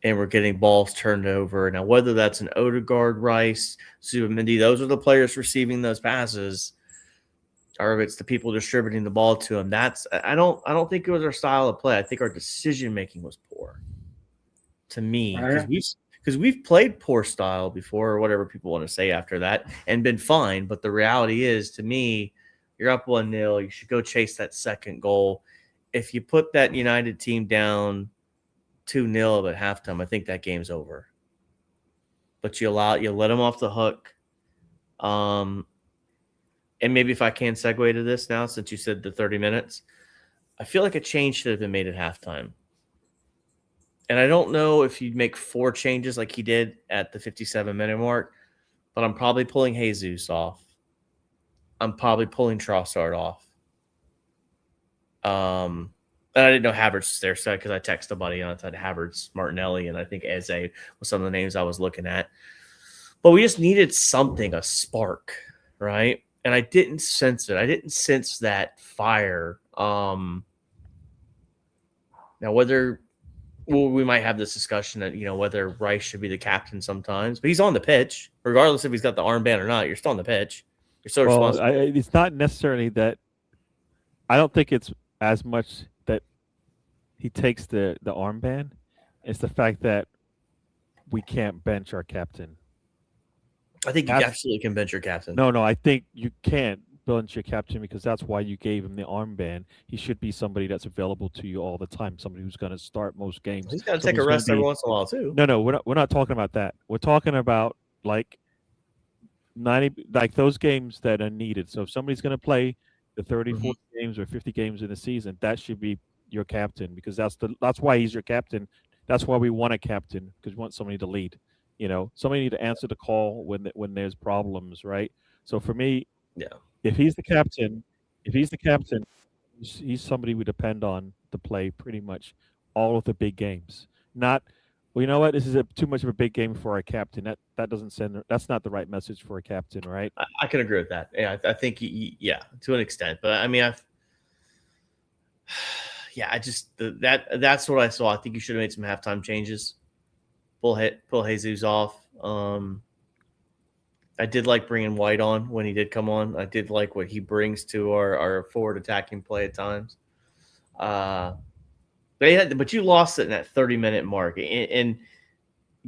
and we're getting balls turned over. Now, whether that's an Odegaard, Rice, Zubamendi, those are the players receiving those passes, or if it's the people distributing the ball to them. I don't think it was our style of play. I think our decision making was poor, to me, because we've played poor style before, or whatever people want to say after that, and been fine. But the reality is, to me, you're up 1-0. You should go chase that second goal. If you put that United team down 2-0 at halftime, I think that game's over. But you let them off the hook. And maybe if I can segue to this now, since you said the 30 minutes, I feel like a change should have been made at halftime. And I don't know if you'd make 4 changes like he did at the 57-minute mark, but I'm probably pulling Jesus off. I'm probably pulling Trossard off. And I didn't know Havertz was there, so because I texted a buddy and I said Havertz, Martinelli, and I think Eze was some of the names I was looking at. But we just needed something, a spark, right? And I didn't sense it. I didn't sense that fire. Now, whether we might have this discussion that, whether Rice should be the captain sometimes, but he's on the pitch, regardless if he's got the armband or not. You're still on the pitch. You're so responsible. It's not necessarily that. I don't think it's as much that he takes the armband. It's the fact that we can't bench our captain. I think you absolutely can bench your captain. No, I think you can't bench your captain because that's why you gave him the armband. He should be somebody that's available to you all the time, somebody who's going to start most games. He's got to take a rest every once in a while too. No, we're not talking about that. We're talking about like 90, like those games that are needed. So if somebody's going to play the 30, 40 games or 50 games in the season, that should be your captain because that's why he's your captain. That's why we want a captain, because we want somebody to lead. Somebody need to answer the call when there's problems, right? So for me, if he's the captain, he's somebody we depend on to play pretty much all of the big games. Not, well, you know what? This is too much of a big game for our captain. That doesn't send. That's not the right message for a captain, right? I can agree with that. Yeah, I think to an extent. But I mean, that's what I saw. I think you should have made some halftime changes. Pull Jesus off. I did like bringing White on when he did come on. I did like what he brings to our forward attacking play at times. But you lost it in that 30-minute mark, and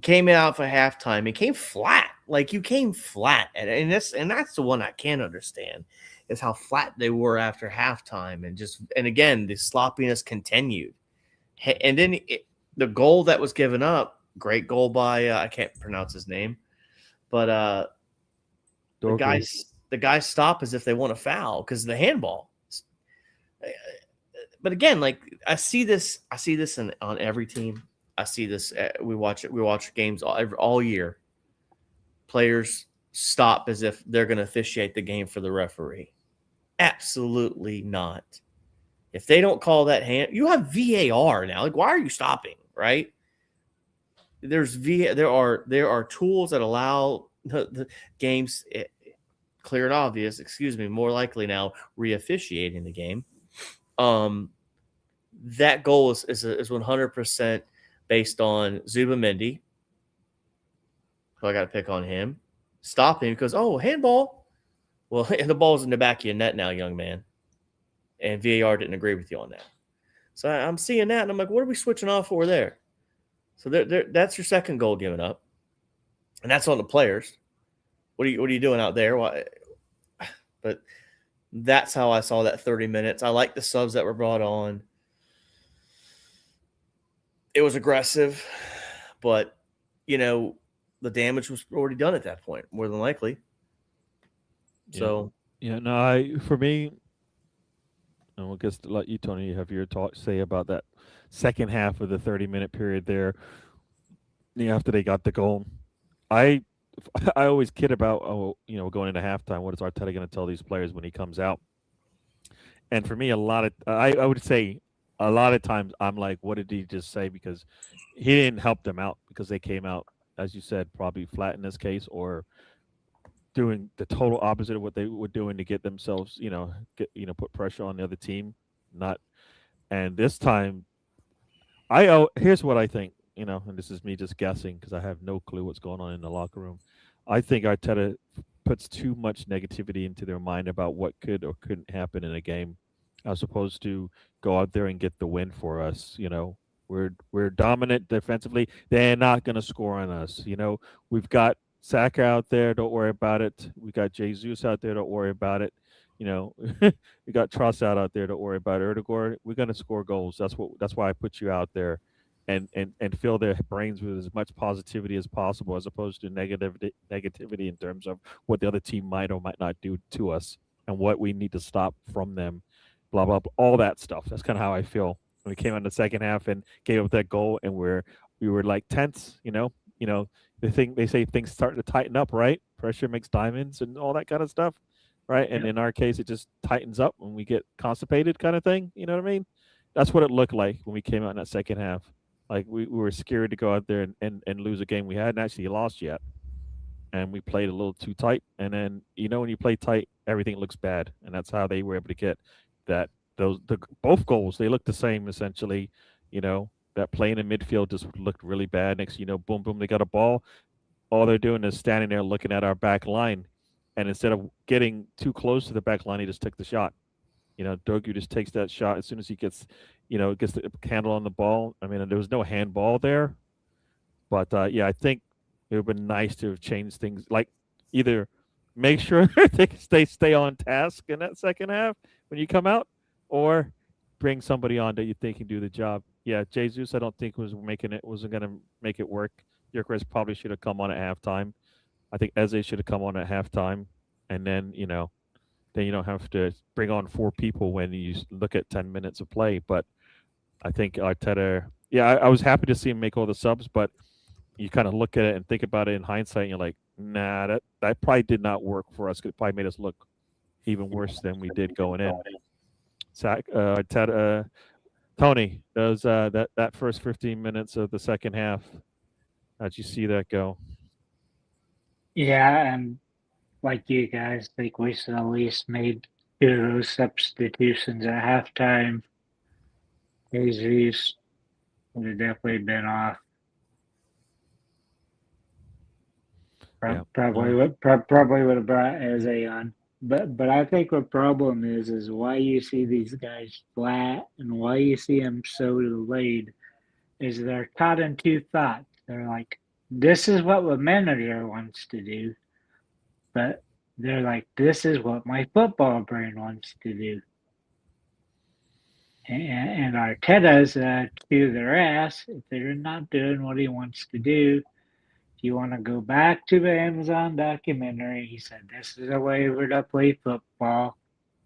came out for halftime. It came flat. Like you came flat, and that's the one I can't understand is how flat they were after halftime, and again the sloppiness continued, and then the goal that was given up. Great goal by I can't pronounce his name, but the guys stop as if they want to foul because of the handball. But again, like I see this on every team. I see this. We watch games all year. Players stop as if they're going to officiate the game for the referee. Absolutely not. If they don't call that hand, you have VAR now. Like, why are you stopping? Right? There are tools that allow the games clear and obvious. More likely now re-officiating the game. That goal is 100% based on Zubamendi. So I got to pick on him. Stopping because handball. Well, the ball's in the back of your net now, young man. And VAR didn't agree with you on that. So I'm seeing that, and I'm like, what are we switching off for there? So that's your second goal given up, and that's on the players. What are you doing out there? Why? But that's how I saw that 30 minutes. I like the subs that were brought on. It was aggressive, but the damage was already done at that point, more than likely. So for me, and I guess to let you, Tony, have your say about that second half of the 30-minute period there. After they got the goal, I always kid about going into halftime. What is Arteta going to tell these players when he comes out? And for me, I would say a lot of times I'm like, what did he just say? Because he didn't help them out because they came out, as you said, probably flat in this case, or doing the total opposite of what they were doing to get themselves, put pressure on the other team. And this time, here's what I think. and this is me just guessing because I have no clue what's going on in the locker room. I think Arteta puts too much negativity into their mind about what could or couldn't happen in a game, as opposed to go out there and get the win for us. We're dominant defensively. They're not going to score on us. We've got Saka out there. Don't worry about it. We got Jesus out there. Don't worry about it. We got Trossard out there. Don't worry about it. Erdegaard, we're going to score goals. That's why I put you out there, and fill their brains with as much positivity as possible, as opposed to negativity in terms of what the other team might or might not do to us and what we need to stop from them. Blah blah blah. All that stuff. That's kind of how I feel when we came out in the second half and gave up that goal, and we were like tense. They say things start to tighten up, right? Pressure makes diamonds and all that kind of stuff, right? And in our case, it just tightens up when we get constipated, kind of thing. You know what I mean? That's what it looked like when we came out in that second half. Like we were scared to go out there and lose a game we hadn't actually lost yet, and we played a little too tight. And then when you play tight, everything looks bad, and that's how they were able to get that. Both goals, they looked the same essentially. That play in the midfield just looked really bad. Next, boom, boom, they got a ball. All they're doing is standing there looking at our back line. And instead of getting too close to the back line, he just took the shot. Dogu just takes that shot as soon as he gets the handle on the ball. I mean, there was no handball there. But, I think it would have been nice to have changed things. Like, either make sure they stay on task in that second half when you come out, or bring somebody on that you think can do the job. Yeah, Jesus, I don't think wasn't going to make it work. Gyökeres probably should have come on at halftime. I think Eze should have come on at halftime, and then you don't have to bring on 4 people when you look at 10 minutes of play. But I think Arteta, I was happy to see him make all the subs, but you kind of look at it and think about it in hindsight, and you're like, nah, that probably did not work for us. It probably made us look even worse than we did going in. Arteta. Tony, those that first 15 minutes of the second half, how'd you see that go? Yeah, and like you guys, I think we should at least made 2 of those substitutions at halftime. Jesus would have definitely been off. Probably would have brought Eze on. But I think the problem is why you see these guys flat and why you see them so delayed is they're caught in 2 thoughts. They're like, this is what the manager wants to do, but they're like, this is what my football brain wants to do. And Arteta's to their ass if they're not doing what he wants to do. If you want to go back to the Amazon documentary, he said, this is a way we're to play football.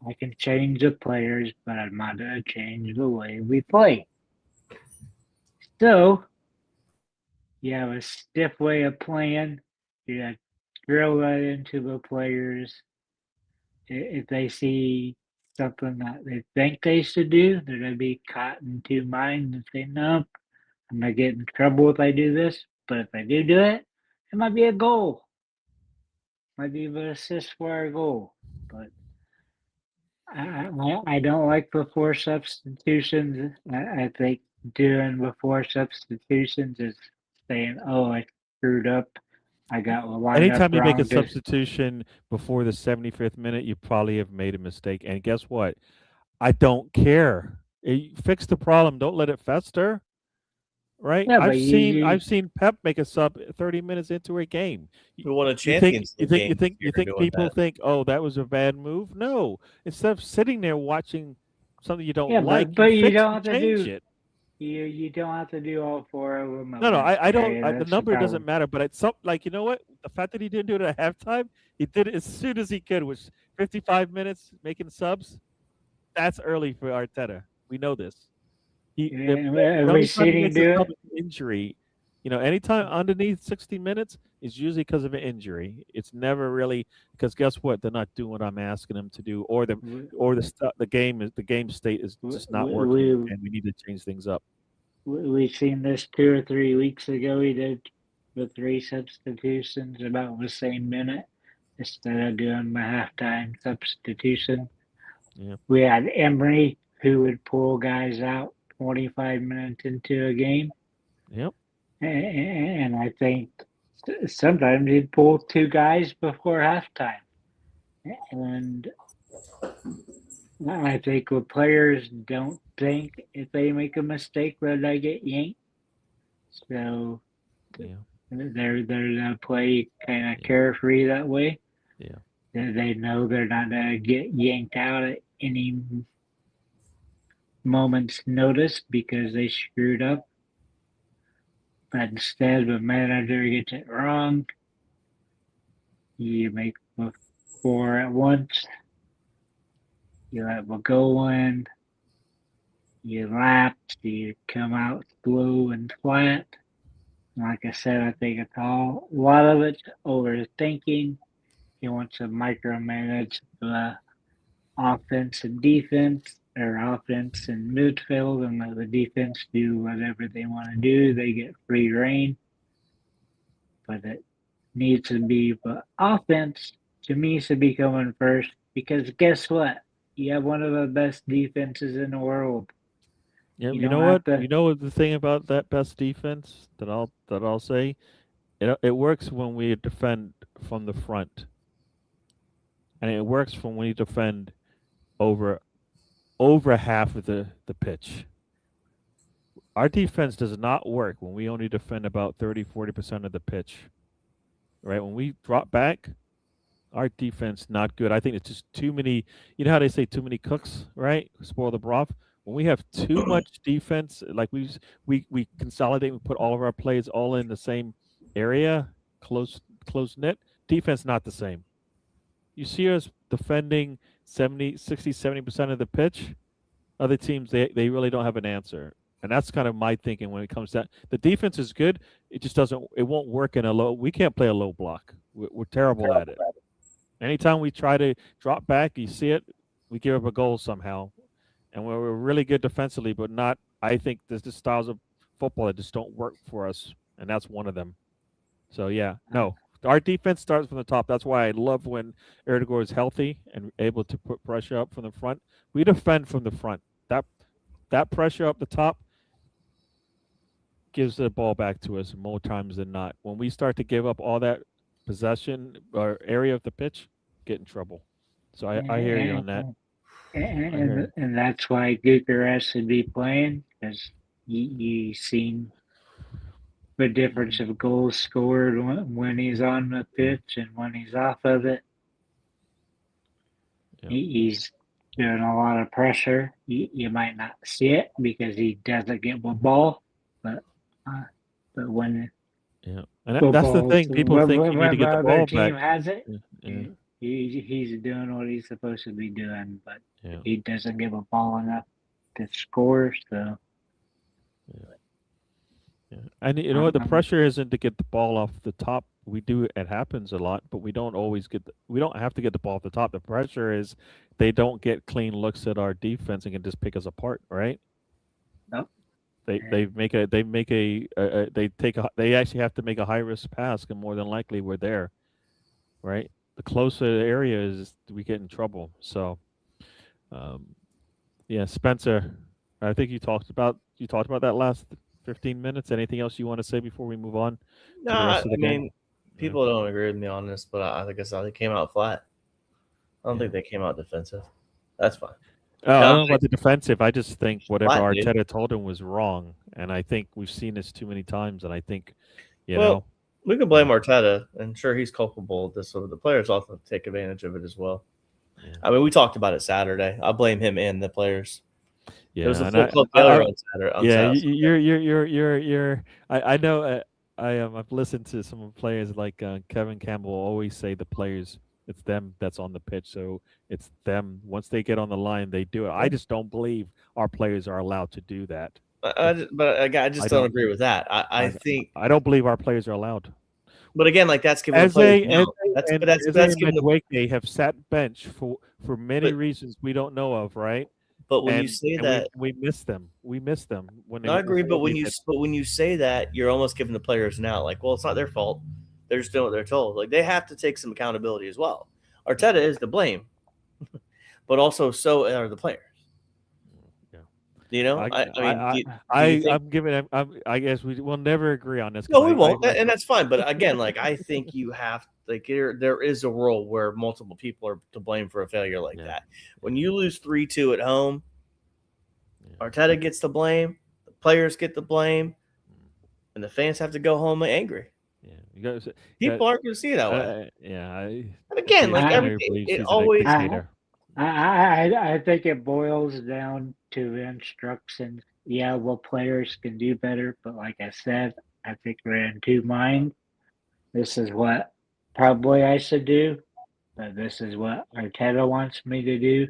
I can change the players, but I'm not going to change the way we play. So, you have a stiff way of playing. You got to drill that into the players. If they see something that they think they should do, they're going to be caught in 2 minds and say, no, I'm going to get in trouble if I do this. But if I do it, it might be a goal. Might be an assist for a goal. But I don't like the 4 substitutions. I think doing the 4 substitutions is saying, oh, I screwed up. I got lined Anytime up you make a wrong. substitution before the 75th minute, you probably have made a mistake. And guess what? I don't care. Fix the problem. Don't let it fester. Right? Yeah, I've seen Pep make a sub 30 minutes into a game. We won a Champions League game. You think people think, oh, that was a bad move? No. Instead of sitting there watching something you don't like, but you don't have to change do it. You don't have to do all 4 of them. No, I don't. The number doesn't matter. But it's something like, you know what? The fact that he didn't do it at halftime, he did it as soon as he could, which 55 minutes making subs. That's early for Arteta. We know this. We seen him do it. Injury, anytime underneath 60 minutes is usually because of an injury. It's never really because guess what? They're not doing what I'm asking them to do, or the game state is just not working, and we need to change things up. We've seen this 2 or 3 weeks ago. He did the 3 substitutions about the same minute instead of doing the halftime substitution. Yeah. We had Emery who would pull guys out 25 minutes into a game. Yep. And I think sometimes he'd pull 2 guys before halftime. And I think what players don't think if they make a mistake that they get yanked. So Yeah. they're gonna play kind of carefree that way. Yeah. They know they're not gonna get yanked out at any moment's notice because they screwed up. But instead, the manager gets it wrong. You make 4 at once. You let them go in. You lapse. You come out slow and flat. Like I said, I think it's a lot of it's overthinking. He wants to micromanage the offense and defense, or offense and midfield, and let the defense do whatever they want to do. They get free reign. But it needs to be, but offense to me should be coming first because guess what? You have one of the best defenses in the world. Yeah, You you don't know have what? to. You know what the thing about that best defense that I'll say, it works when we defend from the front, and it works when we defend over half of the pitch. Our defense does not work when we only defend about 30-40% of the pitch. Right? When we drop back, our defense not good. I think it's just too many. You know how they say too many cooks, right? Spoil the broth. When we have too much defense, like we consolidate, we put all of our plays all in the same area, close knit. Defense not the same. You see us defending 70, 60, 70% of the pitch. Other teams they really don't have an answer. And that's kind of my thinking when it comes to that. The defense is good. It just doesn't. It won't work in a low. We can't play a low block. We're terrible at it. Anytime we try to drop back, you see it, we give up a goal somehow. And we're really good defensively, but not. I think there's just styles of football that just don't work for us, and that's one of them. So yeah, no, our defense starts from the top. That's why I love when Erdogan is healthy and able to put pressure up from the front. We defend from the front. That pressure up the top gives the ball back to us more times than not. When we start to give up all that possession or area of the pitch, get in trouble. So I hear you on that. And that's why Guterres should be playing because you seen the difference of goals scored when he's on the pitch and when he's off of it. Yeah. He's doing a lot of pressure. You might not see it because he doesn't get the ball, but when yeah, and that's the thing. People think you need to get the ball back. Team has it. Yeah. He's doing what he's supposed to be doing, but Yeah. he doesn't give a ball enough to score. So, yeah. And you know what? The pressure isn't to get the ball off the top. We do it happens a lot, but we don't always get. We don't have to get the ball off the top. The pressure is they don't get clean looks at our defense and can just pick us apart, right? Nope. They actually have to make a high risk pass, and more than likely we're there, right? The closer the area is, we get in trouble. So, yeah, Spencer, I think you talked about that last 15 minutes. Anything else you want to say before we move on? No, I mean, people don't agree with me on this, but I think they came out flat. I don't think they came out defensive. That's fine. Oh, I don't know about the defensive. I just think whatever Arteta told him was wrong, and I think we've seen this too many times. And I think, you know, we can blame Arteta, and sure he's culpable of this. So the players also take advantage of it as well. Yeah. I mean, we talked about it Saturday. I blame him and the players. Yeah, it was a full club failure on Saturday. Yeah, you're. I know. I've listened to some players like Kevin Campbell always say the players. It's them that's on the pitch, so it's them. Once they get on the line, they do it. I just don't believe our players are allowed to do that. I just don't agree with that. I think I don't believe our players are allowed. But again, like that's giving that's giving the have sat bench for many reasons we don't know of, right? But when you say that, we miss them. We miss them when I agree. But when you say that, you're almost giving the players an out. Like, well, it's not their fault. They're just doing what they're told. Like, they have to take some accountability as well. Arteta is to blame, but also so are the players. Yeah. You know, I mean, do you think? I'm giving. I guess we will never agree on this. No, we won't, and that's fine. But again, like I think you have like there is a role where multiple people are to blame for a failure like that. When you lose 3-2 at home, Arteta gets the blame, the players get the blame, and the fans have to go home angry. Yeah, you guys, people aren't going to see it that way. And again, like everything, it always. I think it boils down to instructions. Yeah, well, players can do better, but like I said, I think we're in two minds. This is what probably I should do, but this is what Arteta wants me to do.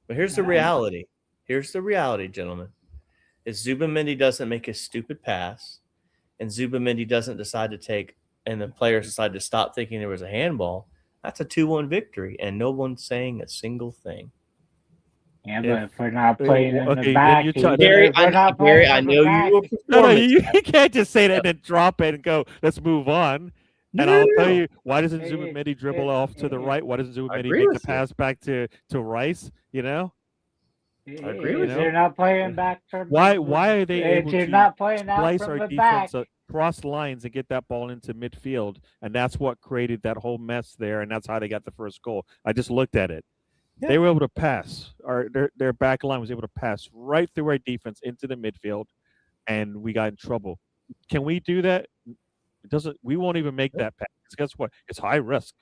But here's the reality. Here's the reality, gentlemen. If Zubimendi doesn't make a stupid pass, and Zubimendi doesn't decide to take, and the players decide to stop thinking there was a handball, that's a 2-1 victory, and no one's saying a single thing. Yeah, but if we're not playing in the back, Gary, I know you were performance. No, you can't just say that and then drop it and go, let's move on. And I'll tell you, why doesn't Zubimendi dribble off to the right? Why doesn't Zubimendi make the pass back to Rice? You know? I agree with you. They're not playing back from why are they able to not playing out splice from our the defense back? Cross lines and get that ball into midfield? And that's what created that whole mess there, and that's how they got the first goal. I just looked at it. Yeah. They were able to pass. Their back line was able to pass right through our defense into the midfield, and we got in trouble. Can we do that? We won't even make that pass. Guess what? It's high risk,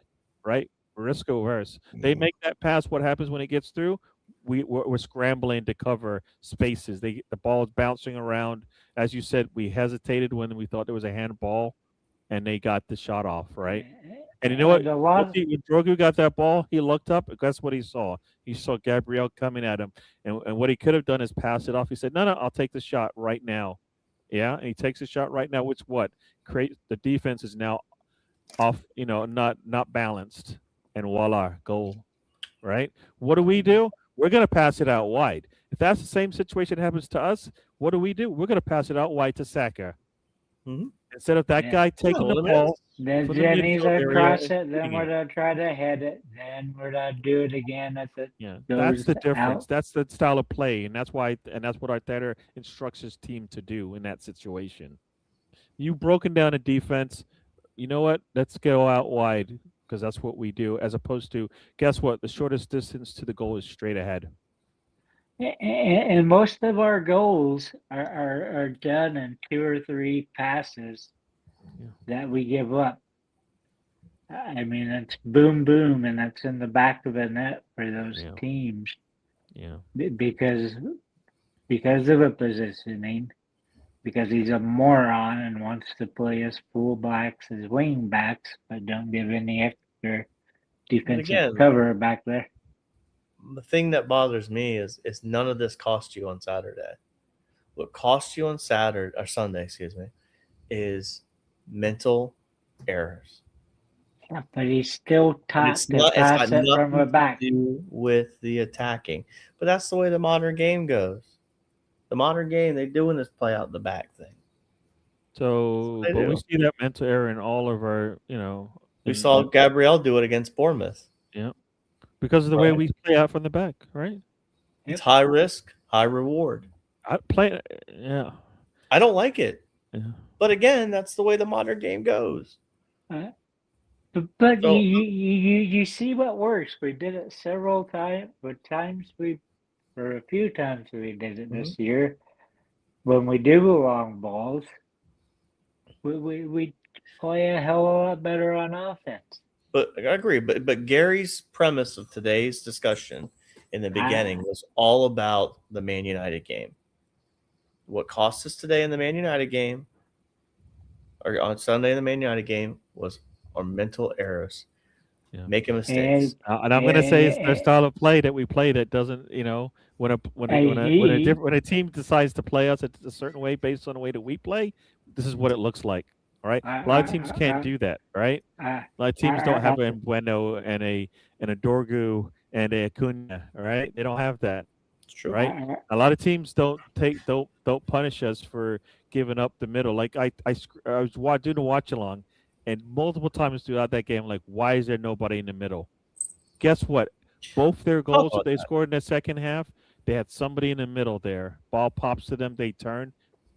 right? Risk averse. They make that pass. What happens when it gets through? We're scrambling to cover spaces. The ball is bouncing around. As you said, we hesitated when we thought there was a handball, and they got the shot off, right? And you know what? When Drogu got that ball, he looked up. Guess what he saw? He saw Gabriel coming at him. And what he could have done is pass it off. He said, no, I'll take the shot right now. Yeah, and he takes the shot right now, which create the defense is now off, not balanced. And voila, goal, right? What do? We're going to pass it out wide. If that's the same situation that happens to us, what do? We're going to pass it out wide to Saka. Mm-hmm. Instead of that guy taking the ball. Then Jenny's going to cross it, then we're going to try to head it, then we're going to do it again. That's the difference. That's the style of play, and that's what Arteta instructs his team to do in that situation. You've broken down a defense. You know what? Let's go out wide, because that's what we do, as opposed to, guess what? The shortest distance to the goal is straight ahead. And most of our goals are done in 2 or 3 passes that we give up. I mean, it's boom, boom, and that's in the back of the net for those teams. Yeah. Because of a positioning, because he's a moron and wants to play as fullbacks, as wing backs, but don't give any extra defensive cover back there. The thing that bothers me is none of this cost you on Saturday. What cost you on Sunday, is mental errors. Yeah, but he's still taught to pass it from the back. To do with the attacking, but that's the way the modern game goes. The modern game, they're doing this play out the back thing. So, but we see that mental error in all of our, We saw Gabriel do it against Bournemouth. Yeah. Because of the way we play out from the back, right? It's high risk, high reward. I don't like it. Yeah. But again, that's the way the modern game goes. But you see what works. We did it several times. A few times we did it this year. When we do the long balls, we play a hell of a lot better on offense. But I agree. But Gary's premise of today's discussion in the beginning was all about the Man United game. What cost us today in the Man United game, or on Sunday in the Man United game, was our mental errors, making mistakes. And I'm going to say it's their style of play that we play that doesn't, when a team decides to play us a certain way based on the way that we play, this is what it looks like. All right, a lot of teams can't do that, right? A lot of teams don't have a Bueno and a Dorgu and a Acuna, all right? They don't have that. It's true, right? A lot of teams don't punish us for giving up the middle. Like I was doing a watch along, and multiple times throughout that game, like, why is there nobody in the middle? Guess what? Both their goals that they scored in the second half, They had somebody in the middle there. Ball pops to them. They turn,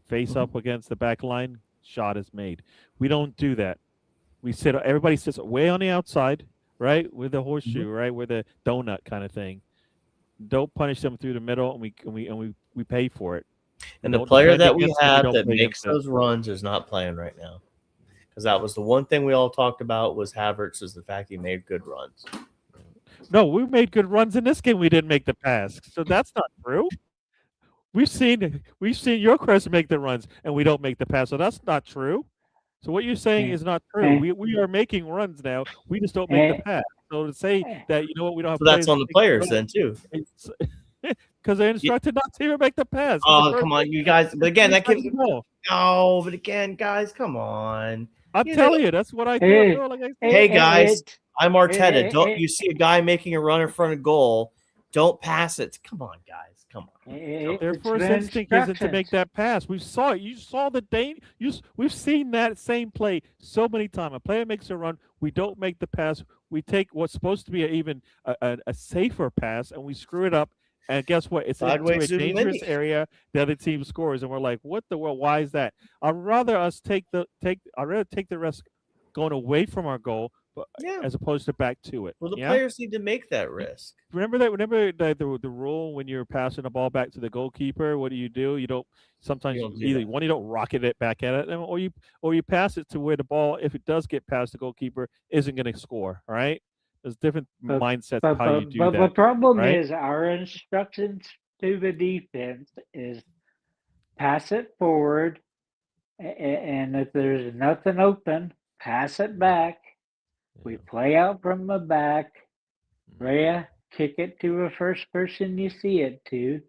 face up against the back line. Shot is made. We don't do that. We sit. Everybody sits way on the outside, right, with the horseshoe, right, with the donut kind of thing. Don't punish them through the middle, and we pay for it. And the player that we have that makes those runs is not playing right now, because that was the one thing we all talked about was Havertz, is the fact he made good runs. No, we made good runs in this game. We didn't make the pass, so that's not true. We've seen your Chris make the runs, and we don't make the pass, so that's not true. So what you're saying is not true. We are making runs now. We just don't make the pass. So to say that, you know what, we don't have. So that's on the players then too. Because they're instructed not to even make the pass. Oh, come on, you guys! But again, that gives no. But again, guys, come on. I'm telling you, that's what I do. Hey guys, I'm Arteta. Don't you see a guy making a run in front of goal? Don't pass it. Come on, guys. Come on. Their first instinct isn't to make that pass. We saw it. You saw the danger. We've seen that same play so many times. A player makes a run. We don't make the pass. We take what's supposed to be a safer pass, and we screw it up. And guess what? It's into a dangerous area. The other team scores, and we're like, "What the world? Why is that?" I'd rather take the risk going away from our goal, as opposed to back to it. Well, the players need to make that risk. Remember the rule when you're passing the ball back to the goalkeeper? What do? You don't. Sometimes you don't rocket it back at it, or you pass it to where the ball, if it does get past the goalkeeper, isn't going to score. All right. There's different mindsets how you do that. But the problem is our instructions to the defense is pass it forward, and if there's nothing open, pass it back. We play out from the back. Rhea, kick it to the first person you see it to.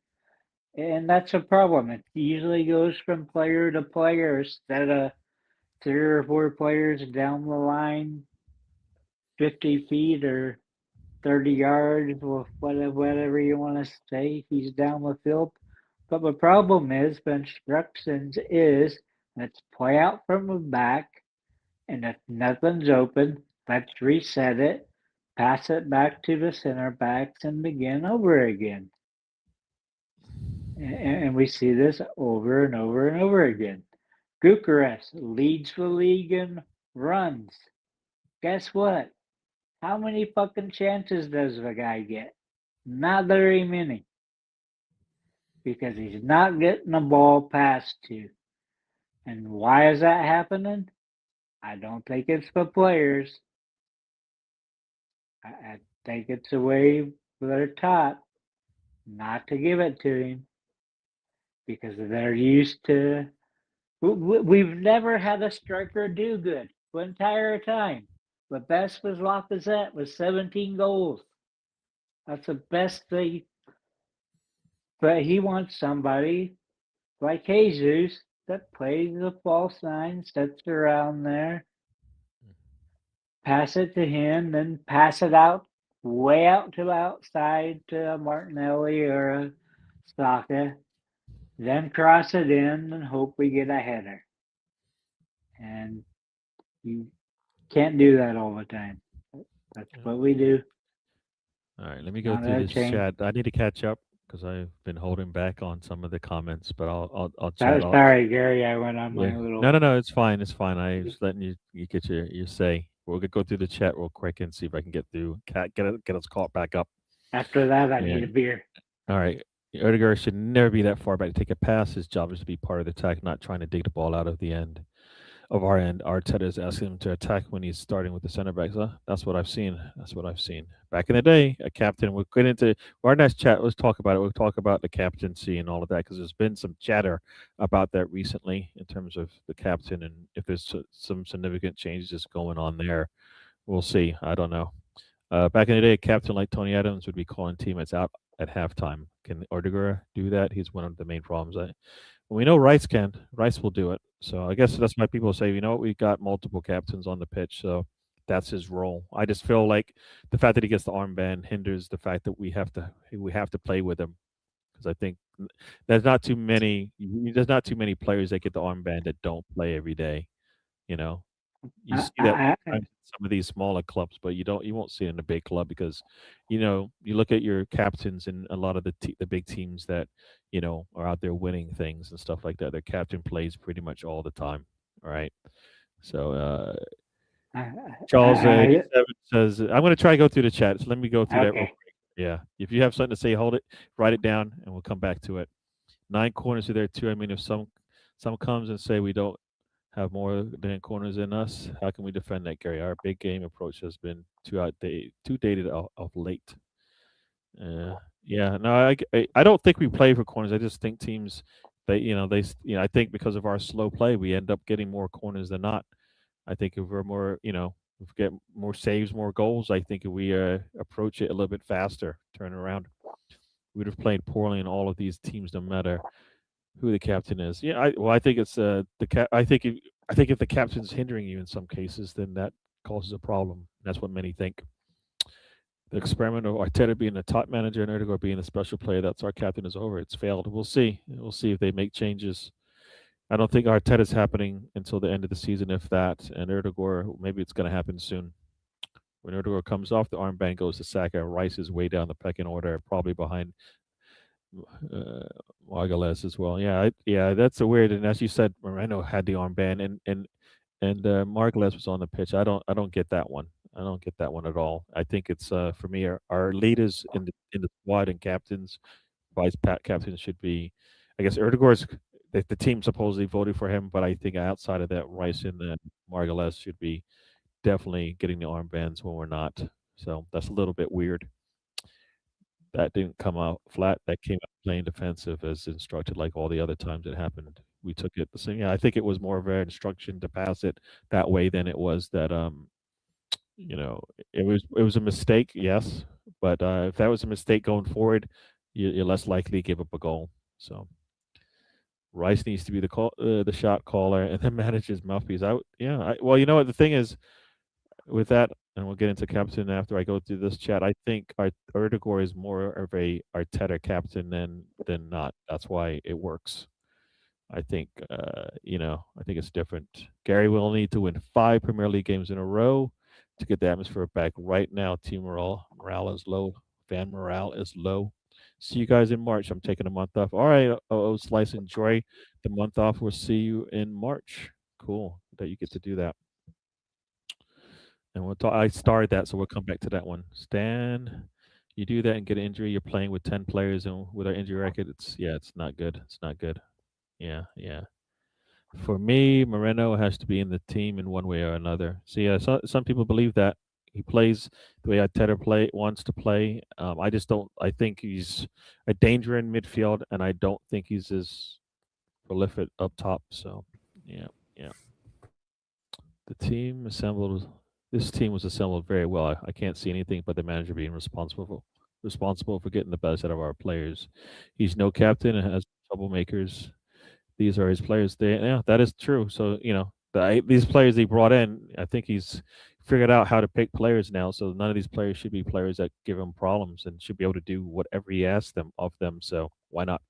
And that's a problem. It usually goes from player to player instead of 3 or 4 players down the line, 50 feet or 30 yards, or whatever you want to say. He's down the field. But the problem is, the instructions is, let's play out from the back, and if nothing's open, let's reset it, pass it back to the center backs, and begin over again. And we see this over and over and over again. Bucharest leads the league in runs. Guess what? How many fucking chances does the guy get? Not very many. Because he's not getting the ball passed to. And why is that happening? I don't think it's the players. I think it's the way they're taught not to give it to him. Because they're used to... We've never had a striker do good the entire time. The best was Lacazette with 17 goals. That's the best thing. But he wants somebody like Jesus that plays the false nine, sits around there, pass it to him, then pass it out, way out to outside to a Martinelli or a Saka, then cross it in and hope we get a header. And you can't do that all the time. That's what we do. All right, let me go through this chat. I need to catch up because I've been holding back on some of the comments, but I'll chat. Sorry, Gary, I went on my little... No, it's fine. It's fine. I was letting you get your say. We're gonna go through the chat real quick and see if I can get through. Get us caught back up. After that, I need a beer. All right. Odegaard should never be that far back to take a pass. His job is to be part of the attack, not trying to dig the ball out of the end. Of our end, Arteta is asking him to attack when he's starting with the center backs. That's what I've seen. Back in the day, a captain. We'll get into our next chat. Let's talk about it. We'll talk about the captaincy and all of that because there's been some chatter about that recently in terms of the captain and if there's some significant changes going on there. We'll see. I don't know. Back in the day, a captain like Tony Adams would be calling teammates out at halftime. Can Odegaard do that? He's one of the main problems. We know Rice can. Rice will do it. So I guess that's why people say, we got multiple captains on the pitch, so that's his role. I just feel like the fact that he gets the armband hinders the fact that we have to play with him, because I think there's not too many players that get the armband that don't play every day. You see that from time to some of these smaller clubs, but you won't see it in a big club because, you look at your captains and a lot of the big teams that are out there winning things and stuff like that. Their captain plays pretty much all the time. All right, so Charles I, 87 says, "I'm going to try to go through the chat. So let me go through that real okay. quick. Yeah, if you have something to say, hold it, write it down, and we'll come back to it. 9 corners are there too. I mean, if some comes and say we don't have more than corners in us, how can we defend that, Gary? Our big game approach has been too dated of late. Yeah, no, I don't think we play for corners. I just think teams, I think because of our slow play, we end up getting more corners than not. I think if we're more, if we get more saves, more goals, I think if we approach it a little bit faster, turn around, we'd have played poorly in all of these teams, no matter who the captain is. Yeah, I think it's I think if the captain's hindering you in some cases, then that causes a problem. That's what many think. The experiment of Arteta being the top manager and Erdogan being the special player that's our captain is over. It's failed. We'll see. We'll see if they make changes. I don't think Arteta's happening until the end of the season, if that. And Erdogan, maybe it's going to happen soon. When Erdogan comes off, the armband goes to Saka. Rice is way down the pecking order, probably behind Margules as well. Yeah, that's a weird. And as you said, Moreno had the armband, and Margules was on the pitch. I don't get that one. I don't get that one at all. I think it's for me our leaders in the squad and captains, vice captains should be. I guess Erdogan's the team supposedly voted for him, but I think outside of that, Rice and Margules should be definitely getting the armbands when we're not. So that's a little bit weird. That didn't come out flat. That came out playing defensive as instructed, like all the other times it happened. We took it the same. Yeah, I think it was more of an instruction to pass it that way than it was that it was a mistake, yes, but if that was a mistake going forward, you're less likely to give up a goal. So Rice needs to be the shot caller and then manage his mouthpiece. Well, you know what the thing is with that, and we'll get into captain after I go through this chat. I think Erdogan is more of a Arteta captain than not. That's why it works. I think I think it's different. Gary will need to win 5 Premier League games in a row to get the atmosphere back. Right now, team morale is low. Fan morale is low. See you guys in March. I'm taking a month off. All right, Slice, enjoy the month off. We'll see you in March. Cool that you get to do that. And we'll talk. I started that, so we'll come back to that one. Stan, you do that and get an injury. You're playing with 10 players, and with our injury record, it's not good. It's not good. Yeah. For me, Moreno has to be in the team in one way or another. See, some people believe that he plays the way Arteta wants to play. I just don't. I think he's a danger in midfield, and I don't think he's as prolific up top. So, yeah. The team assembled. This team was assembled very well. I can't see anything but the manager being responsible for getting the best out of our players. He's no captain and has troublemakers. These are his players. That is true. So these players he brought in, I think he's figured out how to pick players now. So none of these players should be players that give him problems and should be able to do whatever he asks of them. So why not?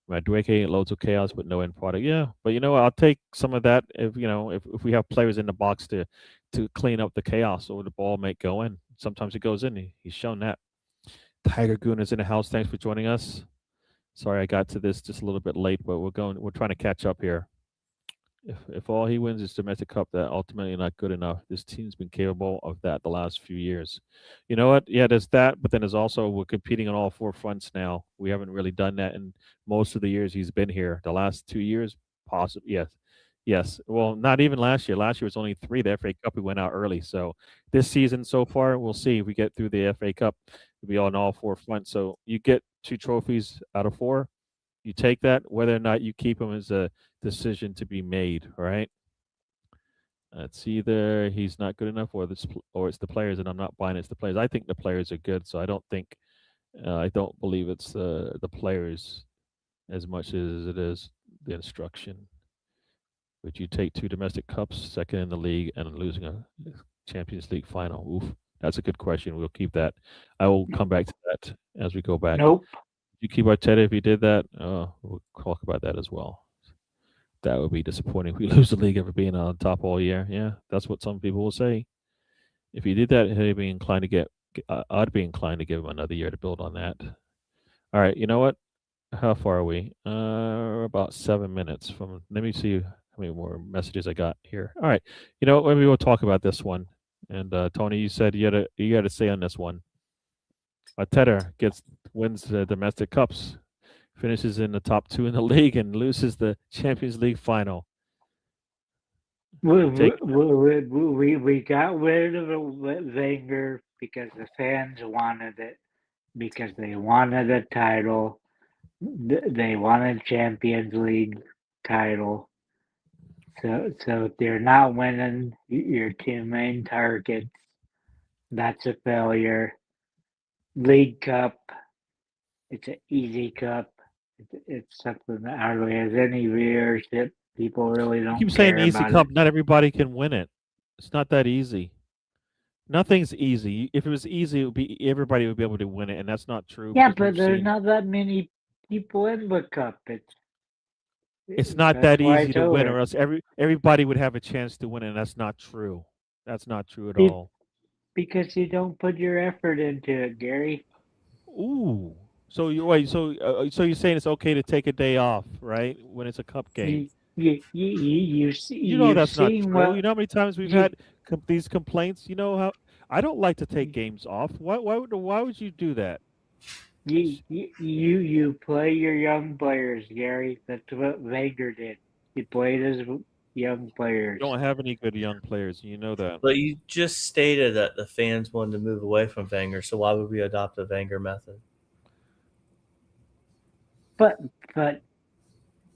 Madueke, loads of chaos but no end product. Yeah, but I'll take some of that if if we have players in the box to clean up the chaos or the ball might go in. Sometimes it goes in. He's shown that. Tiger Goon is in the house. Thanks for joining us. Sorry I got to this just a little bit late, but we're trying to catch up here. If all he wins is domestic cup, that ultimately not good enough. This team's been capable of that the last few years. You know what? Yeah, there's that, but then there's also we're competing on all 4 fronts now. We haven't really done that in most of the years he's been here. The last 2 years, possibly, yes. Well, not even last year. Last year was only 3. The FA Cup we went out early. So this season so far, we'll see if we get through the FA Cup. We'll be on all 4 fronts. So you get 2 trophies out of 4. You take that. Whether or not you keep them is a decision to be made. All right. It's either he's not good enough, or it's the players, and I'm not buying it's the players. I think the players are good, so I don't believe it's the players as much as it is the instruction. Would you take 2 domestic cups, second in the league, and losing a Champions League final? Oof, that's a good question. We'll keep that. I will come back to that as we go back. Nope. You keep Arteta if he did that. We'll talk about that as well. that would be disappointing. If we lose the league after being on top all year, yeah, that's what some people will say. If you did that, I'd be inclined to I'd be inclined to give him another year to build on that. All right, you know what? How far are we? We're about 7 minutes from. Let me see how many more messages I got here. All right, you know, maybe we'll talk about this one. And Tony, you said you had to say on this one. Tedder wins the domestic cups, finishes in the top 2 in the league, and loses the Champions League final. We got rid of Wenger because the fans wanted it, because they wanted a title. They wanted Champions League title. So if they're not winning your 2 main targets, that's a failure. League Cup, it's an easy cup. It's something that hardly has any viewership. People really don't You keep saying care easy about cup. it. Not everybody can win it. It's not that easy. Nothing's easy. If it was easy, it would be everybody would be able to win it, and that's not true. Yeah, because but we've there's seen not that many people in the cup. it's not That's that why easy it's to win, or over. else everybody would have a chance to win, and that's not true. That's not true at all. Because you don't put your effort into it, Gary. Ooh. So you wait. So you're saying it's okay to take a day off, right? When it's a cup game. You You know you've that's not seen true. You what know how many times we've you had these complaints. You know how I don't like to take games off. Why would you do that? you play your young players, Gary. That's what Wenger did. He played his young You players. don't have any good young players. You know that. But you just stated that the fans wanted to move away from Wenger, so why would we adopt the Wenger method? But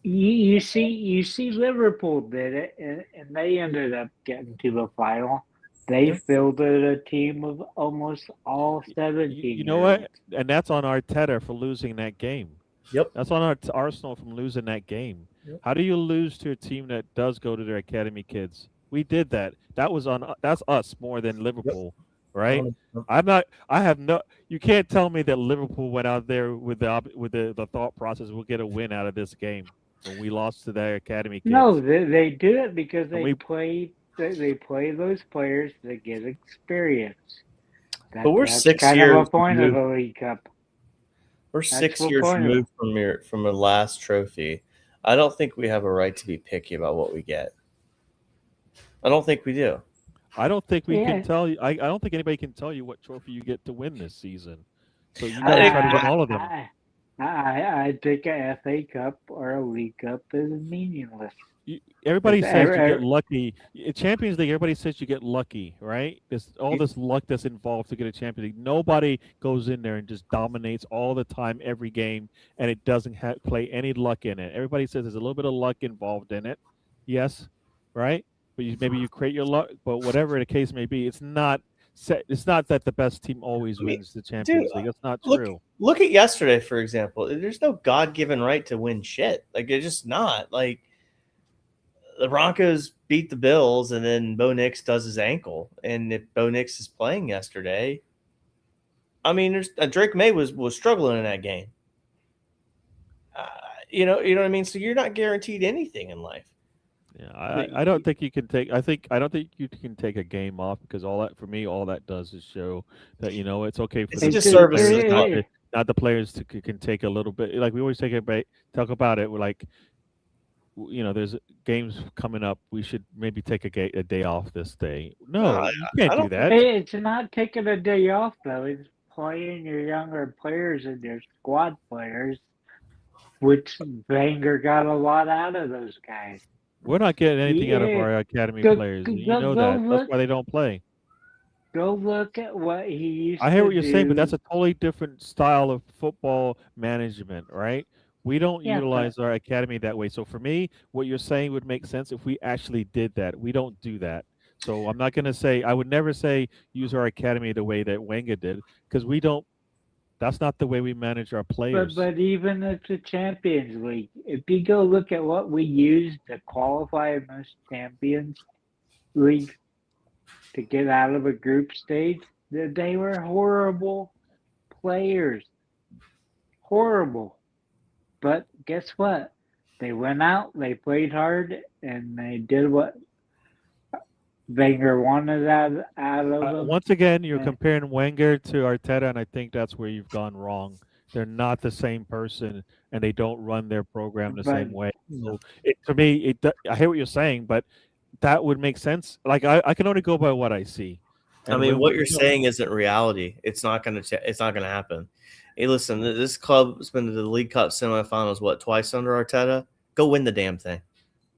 you see Liverpool did it, and they ended up getting to the final. They Yep. fielded a team of almost all 17 You know what? And that's on Arteta for losing that game. Yep. That's on our Arsenal from losing that game. Yep. How do you lose to a team that does go to their academy kids? We did that. That's us more than Liverpool, right? I have no. You can't tell me that Liverpool went out there with the thought process we'll get a win out of this game when we lost to their academy kids. No, they do it because And they play those players that get experience. But we're That's 6 kind years of a point of removed. the League Cup. We're That's 6 the years point of it. removed from the last trophy. I don't think we have a right to be picky about what we get. I don't think we do. I don't think we Yeah. can tell you. I don't think anybody can tell you what trophy you get to win this season. So you got to try to win all of them. I think a FA Cup or a League Cup is meaningless. Everybody says you get lucky. Champions League, everybody says you get lucky, right? There's all this luck that's involved to get a Champions League. Nobody goes in there and just dominates all the time, every game, and it doesn't play any luck in it. Everybody says there's a little bit of luck involved in it. Yes, right? But maybe you create your luck, but whatever the case may be, it's not that the best team always wins the Champions League. That's not true. Look at yesterday, for example. There's no God-given right to win shit. Like, it's just not. Like, the Broncos beat the Bills, and then Bo Nix does his ankle. And if Bo Nix is playing yesterday, I mean, Drake May was struggling in that game. You know what I mean? So you're not guaranteed anything in life. Yeah, I don't think you can take. I don't think you can take a game off, because all that does is show that it's okay for it's a disservice. Not the players can take a little bit. Like we always talk about it. We're like, there's games coming up. We should maybe take a day off this day. No, you can't do that. It's not taking a day off though. It's playing your younger players and your squad players, which Wenger got a lot out of those guys. We're not getting anything out of our academy players. You know that. That's why they don't play. Go look at what he used to do. I hear what you're saying, but that's a totally different style of football management, right? We don't utilize our academy that way. So for me, what you're saying would make sense if we actually did that. We don't do that. So I'm not going to say, I would never say use our academy the way that Wenger did, because we don't. That's not the way we manage our players. But even at the Champions League, if you go look at what we used to qualify in this Champions League to get out of a group stage, they were horrible players. Horrible. But guess what? They went out, they played hard, and they did what Wenger wanted out of them. Once again, you're Yeah. comparing Wenger to Arteta, and I think that's where you've gone wrong. They're not the same person, and they don't run their program the But same way. So to me, I hear what you're saying, but that would make sense. Like I can only go by what I see. I mean, what you're saying isn't reality. It's not going to happen. Hey, listen, this club has been to the League Cup semifinals, what, twice under Arteta? Go win the damn thing.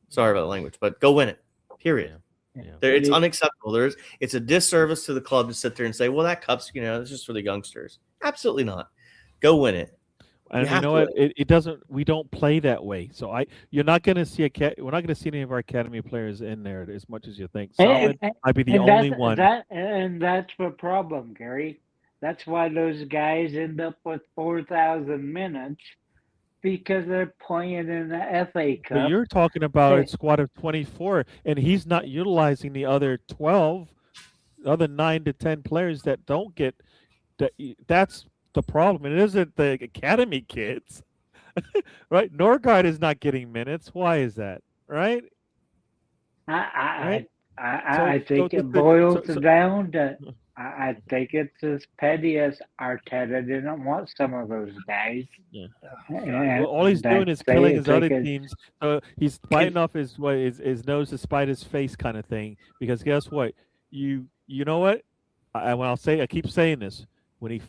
Sorry about the language, but go win it. Period. Yeah. It's unacceptable. It's a disservice to the club to sit there and say, well, that cup's, it's just for the youngsters. Absolutely not. Go win it. And you know what? It doesn't. We don't play that way. So you're not going to see we're not going to see any of our academy players in there as much as you think. Solid might be the only one. And that's the problem, Gary. That's why those guys end up with 4,000 minutes because they're playing in the FA Cup. But you're talking about a squad of 24, and he's not utilizing the other 12, other 9 to 10 players that don't get. That's the problem. It isn't the academy kids, right? Norgard is not getting minutes. Why is that? Right? I think it boils down to. I think it's as petty as Arteta didn't want some of those guys. Yeah. Well, all he's doing is killing his other teams. So he's biting off his nose to spite his face, kind of thing. Because guess what? You know what? I keep saying this. When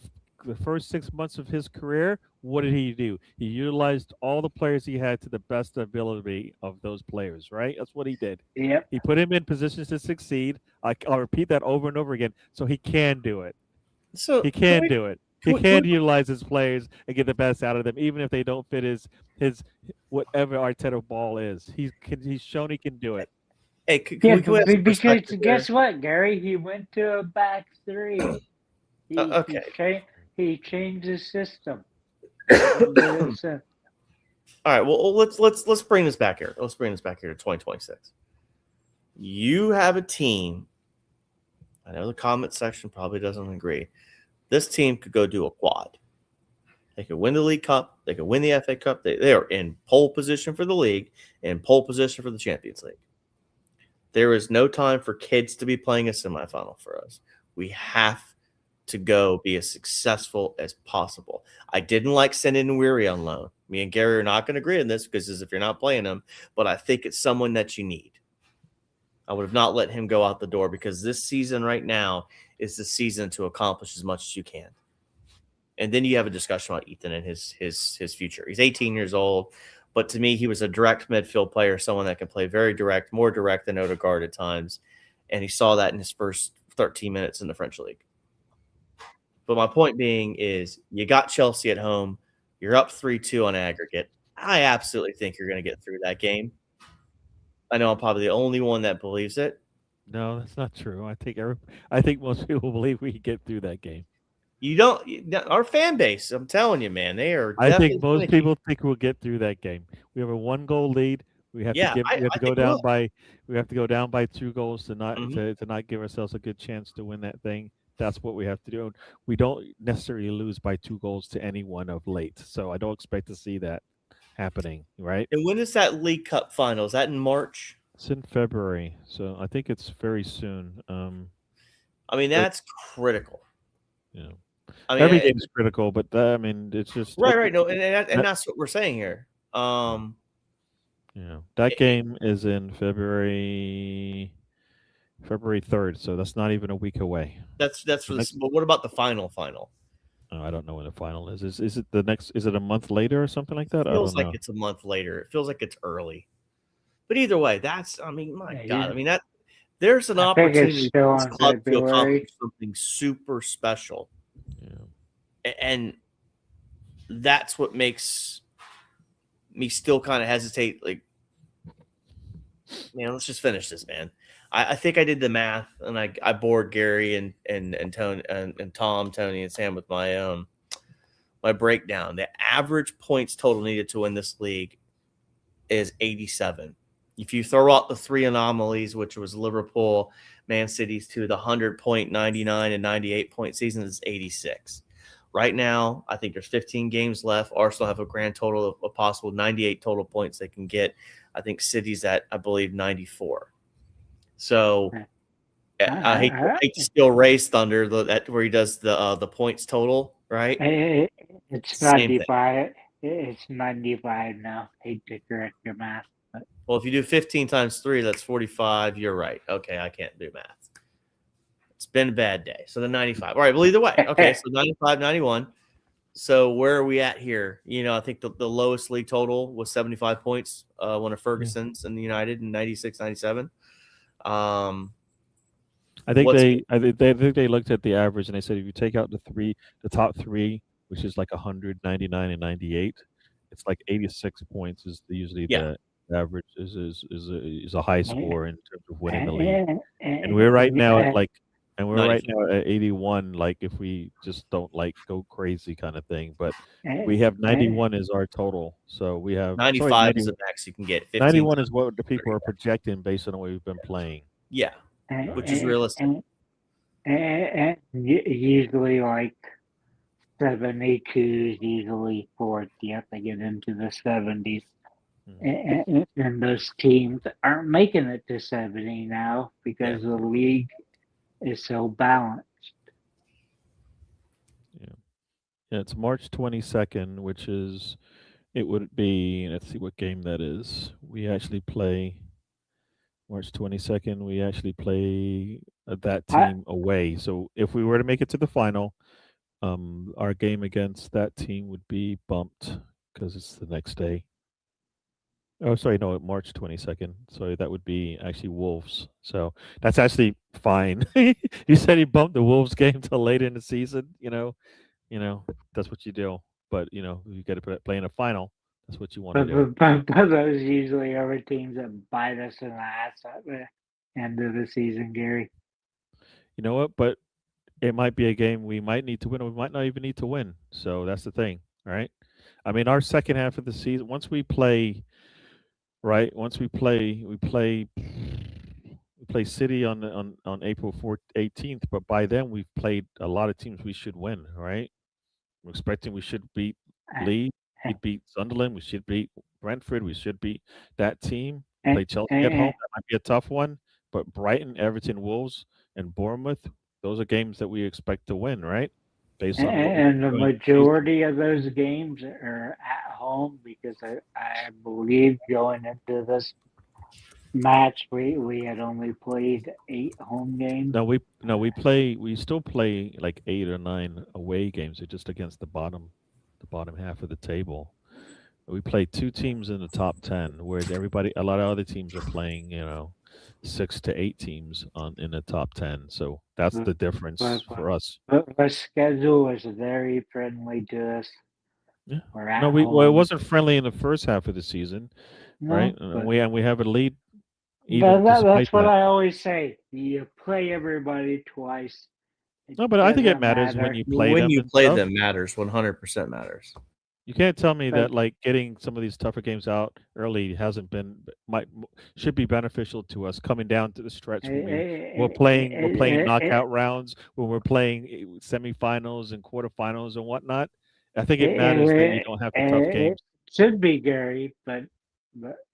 the first 6 months of his career, what did he do? He utilized all the players he had to the best ability of those players, right? That's what he did. Yep. He put him in positions to succeed. I'll repeat that over and over again. So he can do it. So he can do it. He can utilize his players and get the best out of them, even if they don't fit his whatever Arteta ball is. He's shown he can do it. Hey, because guess what, Gary? He went to a back three. Okay. He changed his system. All right. Well, let's bring this back here. Let's bring this back here to 2026. You have a team. I know the comment section probably doesn't agree. This team could go do a quad. They could win the League Cup. They could win the FA Cup. They are in pole position for the league and pole position for the Champions League. There is no time for kids to be playing a semifinal for us. We have to go be as successful as possible. I didn't like sending Weary on loan. Me and Gary are not going to agree on this because if you're not playing him, but I think it's someone that you need. I would have not let him go out the door because this season right now is the season to accomplish as much as you can. And then you have a discussion about Ethan and his future. He's 18 years old, but to me, he was a direct midfield player, someone that can play very direct, more direct than Odegaard at times. And he saw that in his first 13 minutes in the French league. But my point being is you got Chelsea at home. You're up 3-2 on aggregate. I absolutely think you're going to get through that game. I know I'm probably the only one that believes it. No, that's not true. I think most people believe we can get through that game. You don't. Our fan base, I'm telling you, man, they are. I think most people think we'll get through that game. We have a 1-goal lead. We have to go down by 2 goals to not give ourselves a good chance to win that thing. That's what we have to do. We don't necessarily lose by 2 goals to anyone of late, so I don't expect to see that happening, right? And when is that League Cup final? Is that in March? It's in February, so I think it's very soon. I mean, that's critical. Yeah, I mean, every game is critical, but I mean, it's just right. No, and that's what we're saying here. That game is in February 3rd, so that's not even a week away. That's for this. But what about the final? Oh, I don't know when the final is. Is it the next? Is it a month later or something like that? It feels like it's a month later. It feels like it's early. But either way, that's. I mean, my God. I mean that there's an opportunity for this club to accomplish something super special. Yeah. And that's what makes me still kind of hesitate. Like, man, let's just finish this, man. I think I did the math, and I bored Gary and Tony and Tom, Tony, and Sam with my breakdown. The average points total needed to win this league is 87. If you throw out the 3 anomalies, which was Liverpool, Man City's to the 100-point, 99 and 98-point seasons, is 86. Right now, I think there's 15 games left. Arsenal have a grand total of a possible 98 total points they can get. I think City's at, I believe, 94. So I hate to steal Ray's thunder where he does the points total, right? It's 95. It's 95 now. Hate to correct your math. But. Well, if you do 15 times 3, that's 45. You're right. Okay, I can't do math. It's been a bad day. So the 95. All right, well, either way. Okay, so 95, 91. So where are we at here? You know, I think the lowest league total was 75 points, one of Ferguson's in the United in 96, 97. I think they looked at the average and they said if you take out the top three, which is like 100, 99, and 98, it's like 86 points is usually the average is a high score in terms of winning the league. And we're right now at like. And we're 94. Right now at 81, like if we just don't like go crazy kind of thing. But we have 91 is our total. So we have 95 is the max you can get. 91 is what the people are projecting based on the way we've been playing. Yeah, which is realistic. And usually like 72 is usually fourth. You have to get into the 70s. Mm-hmm. And those teams aren't making it to 70 now because the league is so balanced. Yeah, it's March 22nd, which is, it would be, let's see what game that is. We actually play March 22nd. We actually play that team away. So if we were to make it to the final, our game against that team would be bumped because it's the next day. Oh, sorry, no, March 22nd. Sorry, that would be actually Wolves. So that's actually fine. You said he bumped the Wolves game till later in the season. You know, that's what you do. But you got to play in a final. That's what you want to do. But those usually are teams that bite us in the ass at the end of the season, Gary. You know what? But it might be a game we might need to win, or we might not even need to win. So that's the thing, right? I mean, our second half of the season, once we play. Right. Once we play City on April 18th, but by then we've played a lot of teams we should win. Right. We're expecting we should beat Leeds, we beat Sunderland, we should beat Brentford, we should beat that team. Play Chelsea at home. That might be a tough one, but Brighton, Everton, Wolves, and Bournemouth, those are games that we expect to win. Right. Based on and the majority of those games are at home because I believe going into this match we had only played 8 home games. We still play like 8 or 9 away games. They're just against the bottom half of the table. We play 2 teams in the top 10, whereas a lot of other teams are playing 6 to 8 teams in the top 10. So that's the difference for us. But the schedule was very friendly to us. Yeah. It wasn't friendly in the first half of the season, right? And we have a lead. That's what I always say. You play everybody twice. No, but I think it matters when you play them. When you play them matters. 100% matters. You can't tell me that like getting some of these tougher games out early should be beneficial to us coming down to the stretch when we're playing knockout rounds, when we're playing semifinals and quarterfinals and whatnot. I think it matters that you don't have the tough games. It should be, Gary, but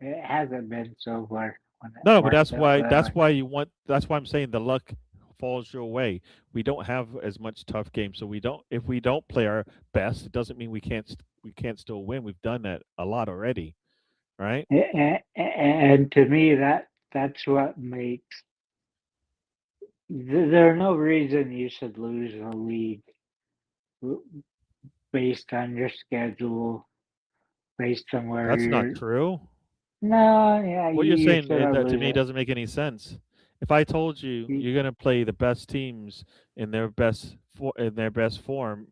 it hasn't been so far. No, but that's why I'm saying the luck falls your way. We don't have as much tough games, so if we don't play our best, it doesn't mean we can't still win. We've done that a lot already, right? And to me, that's what makes. There's no reason you should lose a league based on your schedule, based on where that's not true. No, yeah. What you're saying that to me doesn't make any sense. If I told you you're going to play the best teams in their best form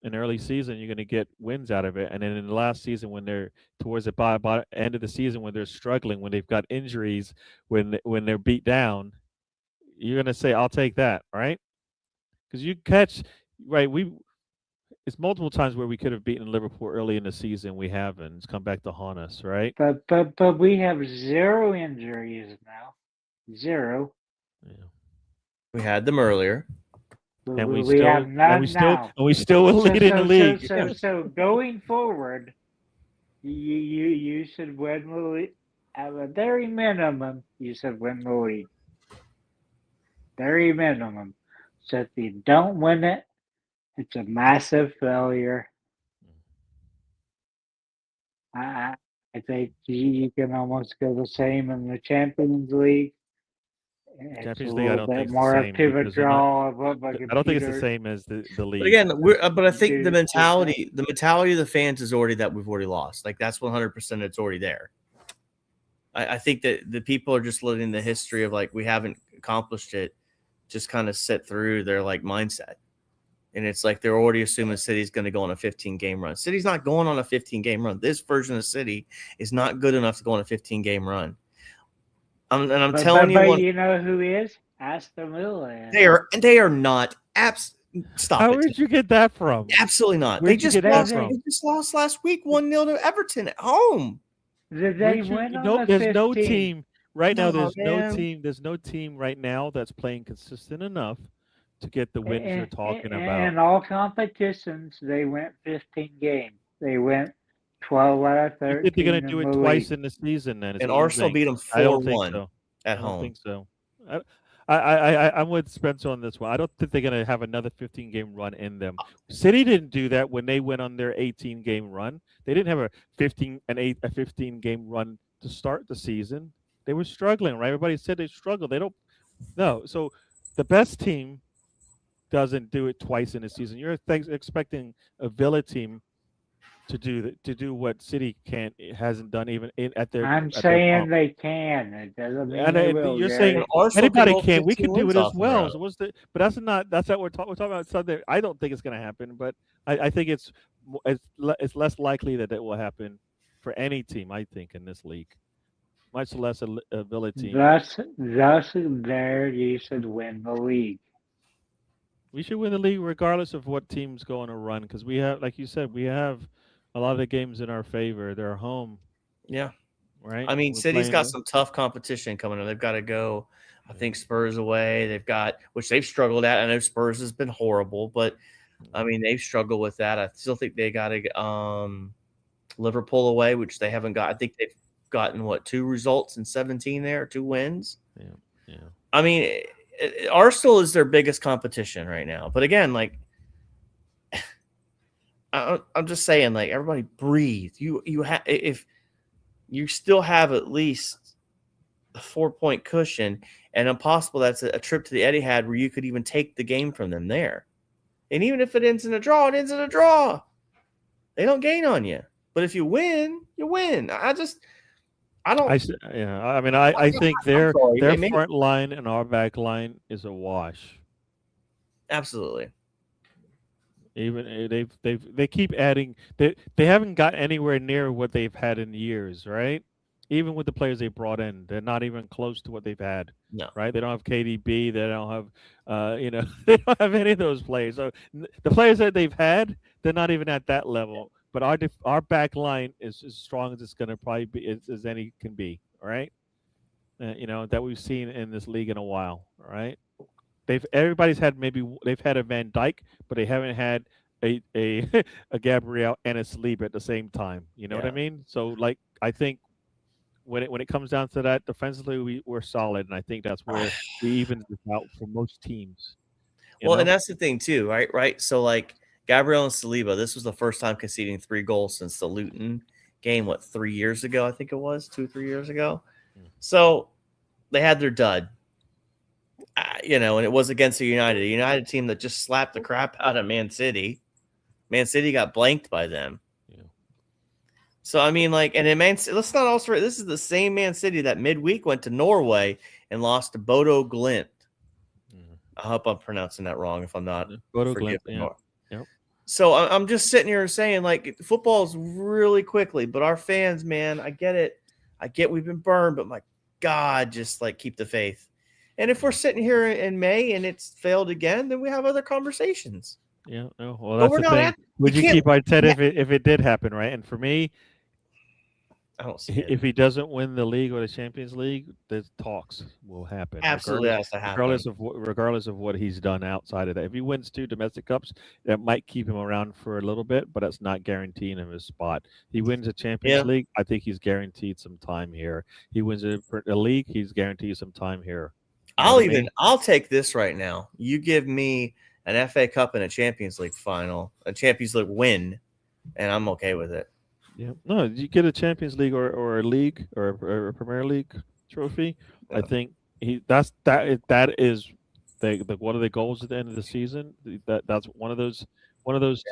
in early season, you're going to get wins out of it, and then in the last season, when they're towards the end of the season, when they're struggling, when they've got injuries, when they're beat down, you're going to say, "I'll take that," right? Because you catch right. It's multiple times where we could have beaten Liverpool early in the season. We haven't. It's come back to haunt us, right? But we have 0 injuries now. 0. Yeah. We had them earlier. And we we have none now. We still will lead in the league. So going forward, you should win the league. At a very minimum, you should win the league. Very minimum. So if you don't win it, it's a massive failure. I think you can almost go the same in the Champions League. Champions League, I don't think more it's the same. active draw. I don't think it's the same as the league. But again, but I think the mentality of the fans is already that we've already lost. Like that's 100%. It's already there. I think that the people are just letting the history of like we haven't accomplished it just kind of sit through their like mindset. And it's like they're already assuming City's going to go on a 15-game run. City's not going on a 15-game run. This version of City is not good enough to go on a 15-game run. I'm telling you, you know who is? Aston Villa. They are not. Stop How it. did you get that from? Absolutely not. Where'd They just lost last week 1-0 to Everton at home. Did they win on there's 15? no team right now. There's man. no team. There's no team right now that's playing consistent enough to get the wins you're talking about. In all competitions, they went 15 games. They went 12 out of 13. You think they're going to do it twice in the season then? And Arsenal beat them 4-1 at home. I don't think so. I'm with Spencer on this one. I don't think they're going to have another 15-game run in them. City didn't do that when they went on their 18-game run. They didn't have a 15-game run to start the season. They were struggling, right? Everybody said they struggled. They don't. No. So the best team doesn't do it twice in a season. You're expecting a Villa team to do what City hasn't done even at their. I'm saying they can. It doesn't mean they will. You're saying anybody can. We can do it as well. So but that's not what we're talking about Sunday. I don't think it's going to happen, but I think it's less likely that it will happen for any team. I think in this league, much less a Villa team. Thus, there you should win the league. We should win the league regardless of what team's going to run because we have, like you said, we have a lot of the games in our favor. They're home. Yeah. Right. I mean, City's got some tough competition coming up. They've got to go, I think, Spurs away. They've got, which they've struggled at. I know Spurs has been horrible, but I mean, they've struggled with that. I still think they got to Liverpool away, which they haven't got. I think they've gotten 2 results in 17 there, 2 wins. Yeah. I mean, Arsenal is their biggest competition right now. But again, like, I'm just saying, like, everybody breathe. If you still have at least a 4-point cushion, and impossible that's a trip to the Etihad where you could even take the game from them there. And even if it ends in a draw, it ends in a draw. They don't gain on you. But if you win, you win. I think their front line and our back line is a wash. Absolutely. Even they keep adding. They haven't got anywhere near what they've had in years, right? Even with the players they brought in, they're not even close to what they've had. No, right? They don't have KDB. They don't have, they don't have any of those players. So the players that they've had, they're not even at that level. But our back line is as strong as it's going to probably be as any can be. All right, that we've seen in this league in a while. All right. Everybody's had they've had a Van Dijk, but they haven't had a Gabriel and a Saliba at the same time. You know what I mean? So like I think when it comes down to that, defensively we're solid, and I think that's where we even out for most teams. Well, and that's the thing too, right? Right. So like Gabriel and Saliba, this was the first time conceding 3 goals since the Luton game. 3 years ago? I think it was 2 or 3 years ago. So they had their dud. And it was against a United team that just slapped the crap out of Man City. Man City got blanked by them. Yeah. So, I mean, like, and in let's not also, this is the same Man City that midweek went to Norway and lost to Bodo Glimt. I hope I'm pronouncing that wrong. If I'm not, Bodo Glimt. Yeah. Yep. So I'm just sitting here saying, like, football's really quickly, but our fans, man, I get it. I get we've been burned, but my God, just like keep the faith. And if we're sitting here in May and it's failed again, then we have other conversations. Yeah. Well, that's the thing. Would you keep Arteta if it did happen, right? And for me, I don't see it. If he doesn't win the league or the Champions League, the talks will happen. Absolutely has to happen. Regardless of what he's done outside of that. If he wins 2 domestic cups, that might keep him around for a little bit, but that's not guaranteeing him his spot. He wins a Champions League, I think he's guaranteed some time here. He wins a league, he's guaranteed some time here. I'll take this right now. You give me an FA Cup and a Champions League final, a Champions League win, and I'm okay with it. Yeah, no, you get a Champions League or a league or a Premier League trophy. Yeah. I think that is the one of the goals at the end of the season. That's one of those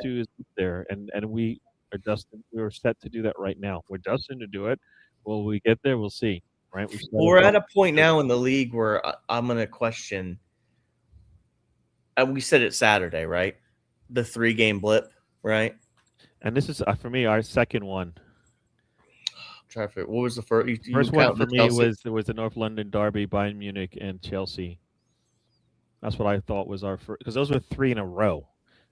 two is there, and we are set to do that right now. We're destined to do it. Will we get there? We'll see. Right? We're at a point now in the league where I'm going to question. We said it Saturday, right? The 3-game blip, right? And this is for me our second one. I'm trying to figure, what was the first? First one for me was the North London derby, Bayern Munich and Chelsea. That's what I thought was our first, because those were 3 in a row,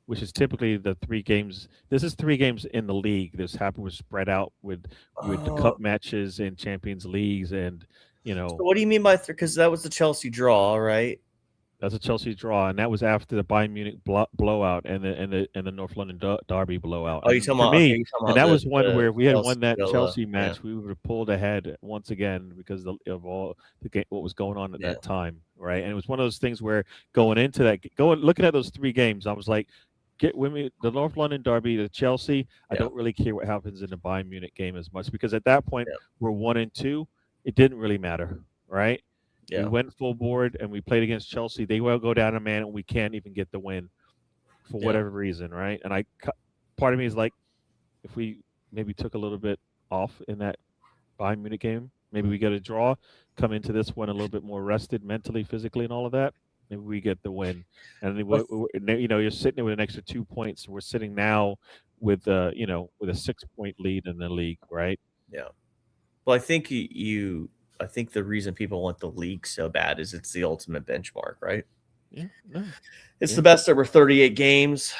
which is typically the 3 games. This is 3 games in the league. This happened was spread out with the cup matches and Champions Leagues, and So what do you mean by 3? Because that was the Chelsea draw, right? That's a Chelsea draw, and that was after the Bayern Munich blowout and the North London derby blowout. Oh, you talking about me? And that was one where we had won that Chelsea match. We would have pulled ahead once again because of all what was going on at that time, right? And it was one of those things where going into that, looking at those 3 games, I was like, get with me the North London derby, the Chelsea. I don't really care what happens in the Bayern Munich game as much, because at that point we're 1 and 2. It didn't really matter, right? We went full board and we played against Chelsea. They will go down a man and we can't even get the win for whatever reason, right? And part of me is like, if we maybe took a little bit off in that Bayern Munich game, maybe we get a draw, come into this one a little bit more rested mentally, physically, and all of that. Maybe we get the win. And you're sitting there with an extra 2 points. We're sitting now with with a 6-point lead in the league, right? Yeah. Well, I think I think the reason people want the league so bad is it's the ultimate benchmark, right? Yeah, no. It's the best over 38 games.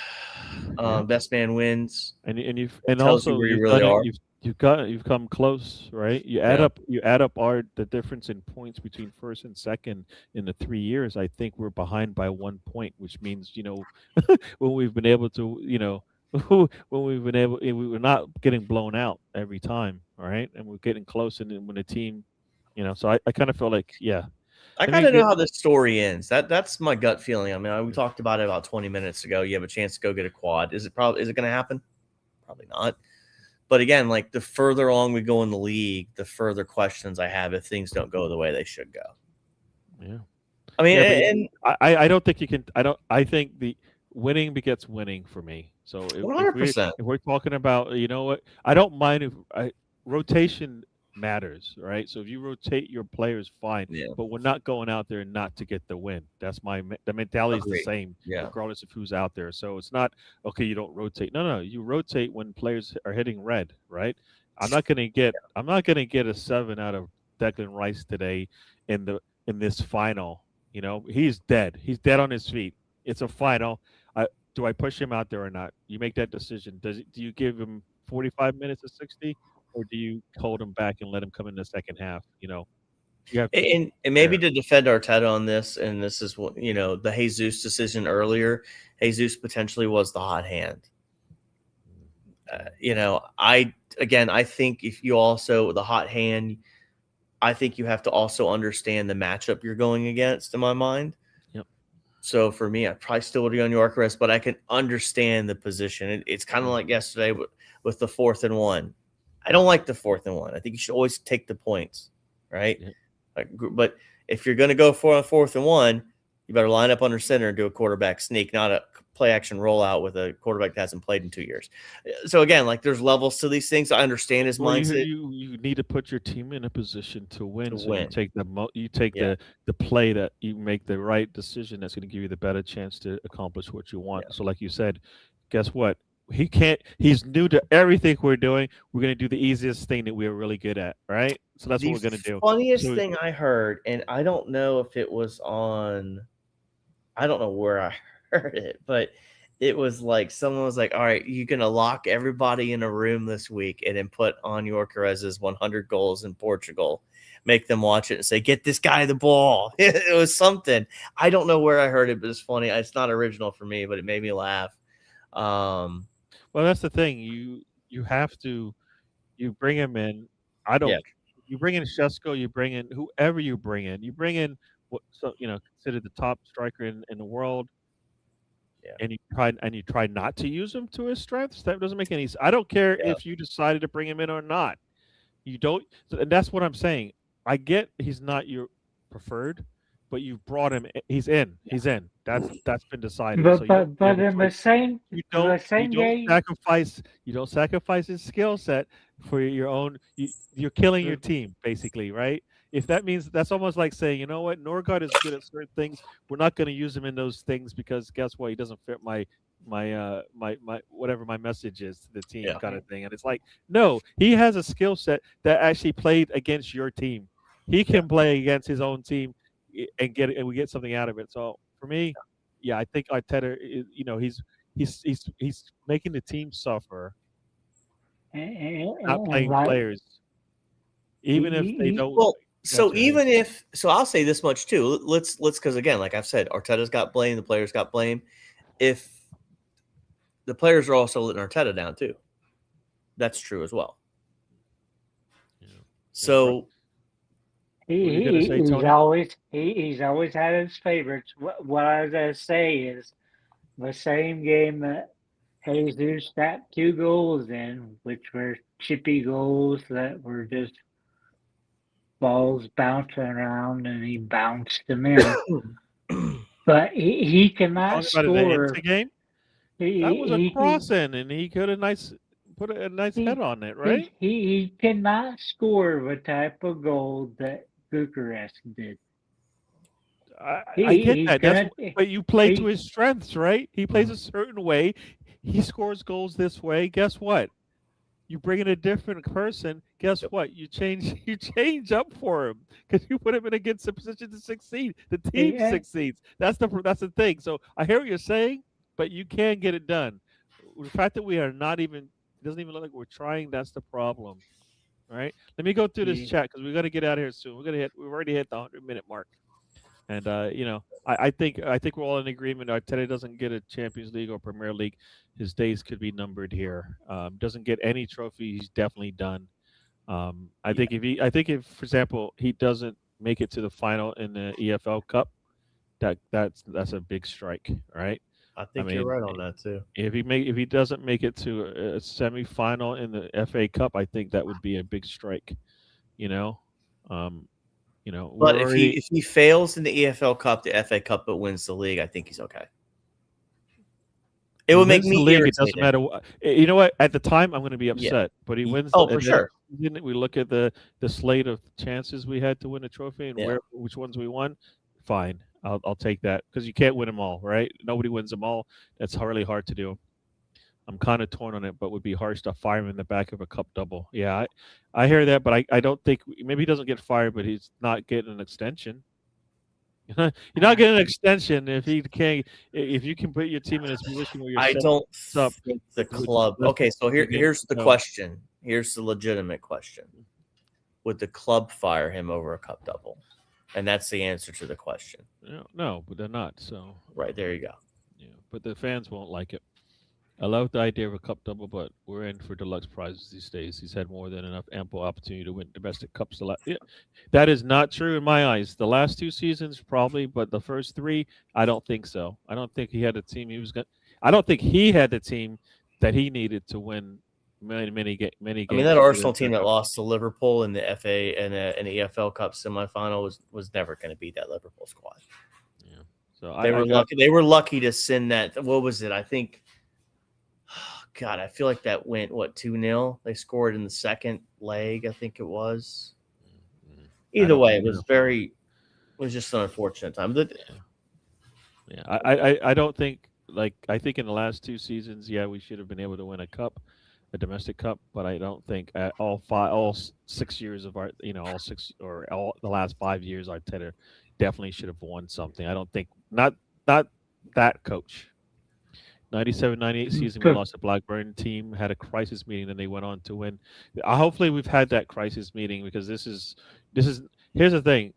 Best man wins, and also where you really are. You've come close, right? You add up the difference in points between first and second in the 3 years. I think we're behind by 1 point, which means when we've been able to we were not getting blown out every time, all right? And we're getting close, and when a team. So I kind of feel like, I kind of know how this story ends. That's my gut feeling. I mean, we talked about it about 20 minutes ago. You have a chance to go get a quad. Is it going to happen? Probably not. But again, like the further along we go in the league, the further questions I have if things don't go the way they should go. Yeah. I mean, I don't think you can. I think the winning begets winning for me. So 100%. If we're talking about, I don't mind if rotation matters, right? So if you rotate your players, fine. But we're not going out there not to get the win. That's the mentality is the same, regardless of who's out there. So it's not okay. You don't rotate. No, you rotate when players are hitting red, right? I'm not gonna get a 7 out of Declan Rice today in this final. He's dead. He's dead on his feet. It's a final. Do I push him out there or not? You make that decision. Do you give him 45 minutes of 60? Or do you hold him back and let him come in the second half? You have to, and maybe to defend Arteta on this, and this is what the Jesus decision earlier. Jesus potentially was the hot hand. I think if you also the hot hand, I think you have to also understand the matchup you're going against. In my mind, So for me, I probably still would be on York, but I can understand the position. It's kind of like yesterday with the 4th and 1. I don't like the 4th and 1. I think you should always take the points, right? Yeah. But if you're going to go for a 4th and 1, you better line up under center and do a quarterback sneak, not a play action rollout with a quarterback that hasn't played in 2 years. So again, like there's levels to these things. I understand his mindset. You need to put your team in a position to win. You take the play that you make the right decision that's going to give you the better chance to accomplish what you want. So like you said, guess what? He's new to everything we're doing. We're going to do the easiest thing that we're really good at, right? So that's what we're going to do. The funniest thing I heard, and I don't know if it was I don't know where I heard it, but it was like someone was like, all right, you're going to lock everybody in a room this week and then put on Yorkerez's 100 goals in Portugal, make them watch it and say, get this guy the ball. It was something. I don't know where I heard it, but it's funny. It's not original for me, but it made me laugh. Well, that's the thing. You have to, you bring him in. I don't. Yeah. You bring in Shesko, you bring in whoever you bring in. You bring in what considered the top striker in the world. Yeah. And you try not to use him to his strengths. That doesn't make any sense. I don't care if you decided to bring him in or not. You don't, and that's what I'm saying. I get he's not your preferred, but you brought him. He's in. He's in. That's been decided. But So but in the same game, you don't sacrifice his skill set for your own. You're killing your team basically, right? If that means, that's almost like saying, you know what, Norgard is good at certain things. We're not going to use him in those things because guess what? He doesn't fit my whatever my message is to the team kind of thing. And it's like, no, he has a skill set that actually played against your team. He can play against his own team and we get something out of it. So for me, I think Arteta, he's making the team suffer, not playing players, even if they don't. Well, so I'll say this much too. Let's because again, like I've said, Arteta's got blame, the players got blame. If the players are also letting Arteta down too, that's true as well. Yeah. So he's always had his favorites. What I was gonna say is the same game that Jesus got 2 goals in, which were chippy goals that were just balls bouncing around, and he bounced them in. But he cannot score. The game? That was a crossing, and he could have put a nice head on it, right? He cannot score the type of goal that Bucharest did. I get that. But you play to his strengths, right? He plays a certain way. He scores goals this way. Guess what? You bring in a different person. Guess what? You change up for him because you put him in a good position to succeed. The team succeeds. That's the thing. So I hear what you're saying, but you can get it done. The fact that we are not even, it doesn't even look like we're trying. That's the problem. All right. Let me go through this chat because we got to get out of here soon. We've already hit the 100-minute mark. And I think we're all in agreement. Arteta doesn't get a Champions League or Premier League, his days could be numbered here. Doesn't get any trophy, he's definitely done. I think if for example he doesn't make it to the final in the EFL Cup, that's a big strike, right? I think you're right on that too. If he doesn't make it to a semi-final in the FA Cup, I think that would be a big strike. But if he fails in the EFL Cup, the FA Cup, but wins the league, I think he's okay. It would make me irritated. It doesn't matter. You know what? At the time, I'm going to be upset. But he wins. Oh, for sure. We look at the slate of chances we had to win a trophy and which ones we won. Fine, I'll take that because you can't win them all, right? Nobody wins them all. That's really hard to do. I'm kind of torn on it, but would be harsh to fire him in the back of a cup double. Yeah, I hear that, but I don't think maybe he doesn't get fired, but he's not getting an extension. You're not getting an extension if you can put your team in a position where you're. I don't think the club. Okay, so here's the question. Here's the legitimate question: would the club fire him over a cup double? And that's the answer to the question. No, but they're not. So right there, you go. Yeah, but the fans won't like it. I love the idea of a cup double, but we're in for deluxe prizes these days. He's had more than enough ample opportunity to win domestic cups. That is not true in my eyes. The last 2 seasons, probably, but the first 3, I don't think so. I don't think he had a team I don't think he had the team that he needed to win many games. I mean, that Arsenal team that lost to Liverpool in the FA and an EFL Cup semifinal was never going to beat that Liverpool squad. Yeah, so they were lucky to send that. What was it? I think. God, I feel like that went 2-0. They scored in the second leg, I think it was. Either way, it was just an unfortunate time. I don't think I think in the last 2 seasons, we should have been able to win a domestic cup, but I don't think all 6 years of all the last 5 years, Arteta definitely should have won something. I don't think not that coach. 97, 98 season, we lost the Blackburn team, had a crisis meeting, then they went on to win. Hopefully we've had that crisis meeting, because this is here's the thing.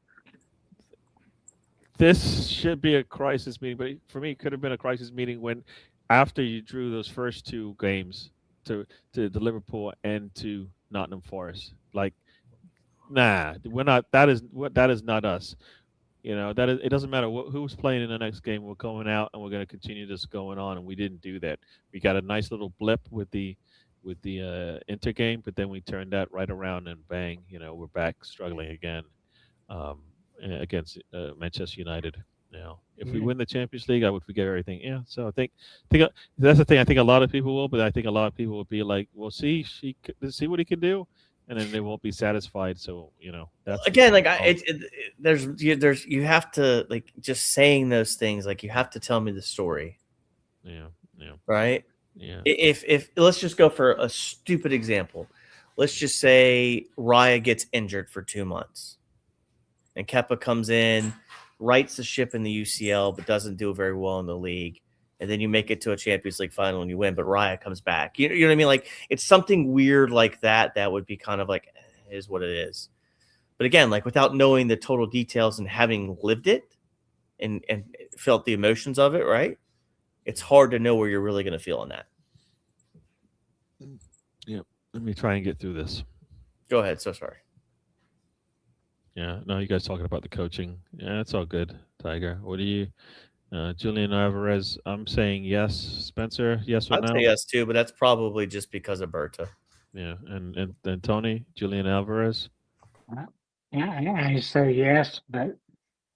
This should be a crisis meeting, but for me, it could have been a crisis meeting when, after you drew those first two games to the Liverpool and to Nottingham Forest. Like, nah, we're not. That is not us. That is. It doesn't matter who's playing in the next game. We're going out and we're going to continue this going on, and we didn't do that. We got a nice little blip with the Inter game, but then we turned that right around and bang, we're back struggling again. Against Manchester United. If we win the Champions League, I would forget everything. Yeah, so I think that's the thing. I think a lot of people will, but I think a lot of people will be like, "Well, see what he can do," and then they won't be satisfied. So that's again, like there's you have to, like, just saying those things, like, you have to tell me the story. Yeah. Right. Yeah. If let's just go for a stupid example. Let's just say Raya gets injured for 2 months. And Kepa comes in, rights the ship in the UCL, but doesn't do very well in the league. And then you make it to a Champions League final and you win, but Raya comes back. You know what I mean? Like, it's something weird like that would be kind of like, it is what it is. But again, like, without knowing the total details and having lived it and felt the emotions of it, right? It's hard to know where you're really going to feel on that. Yeah. Let me try and get through this. Go ahead. So sorry. Yeah, no, you guys talking about the coaching. Yeah, it's all good, Tiger. What do you, Julian Alvarez? I'm saying yes. Spencer, yes or no? I'd say yes too, but that's probably just because of Berta. Yeah, and Tony, Julian Alvarez. Yeah, I say yes, but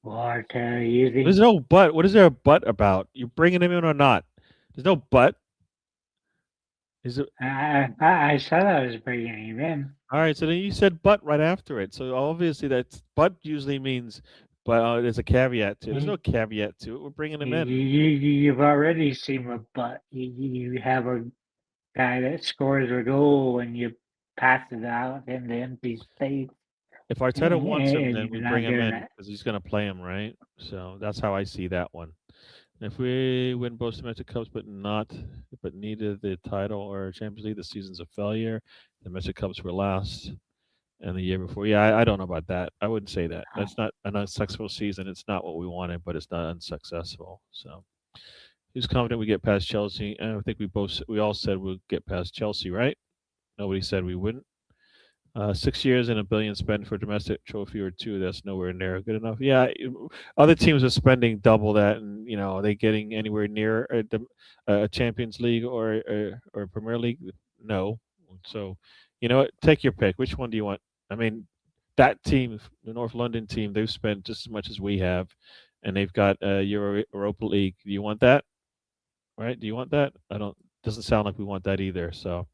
what using? There's no but. What is there a but about? You bringing him in or not? There's no but. Is it? I said I was bringing him in. All right, so then you said but right after it. So obviously that's but usually means, but there's a caveat to it. There's no caveat to it. We're bringing him in. You've already seen a but. You have a guy that scores a goal and you pass it out in the empty space. If Arteta wants him, then we bring him in because he's going to play him, right? So that's how I see that one. If we win both domestic cups, but neither the title or Champions League, the season's a failure. The domestic cups were last, and the year before, yeah, I don't know about that. I wouldn't say that. That's not an unsuccessful season. It's not what we wanted, but it's not unsuccessful. So, who's confident we get past Chelsea? And I think we all said we'll get past Chelsea, right? Nobody said we wouldn't. 6 years and $1 billion spent for a domestic trophy or two. That's nowhere near good enough. Yeah, other teams are spending double that, and are they getting anywhere near a Champions League or Premier League? No. So, take your pick. Which one do you want? I mean, that team, the North London team, they've spent just as much as we have, and they've got Europa League. Do you want that? Right? Do you want that? Doesn't sound like we want that either. So.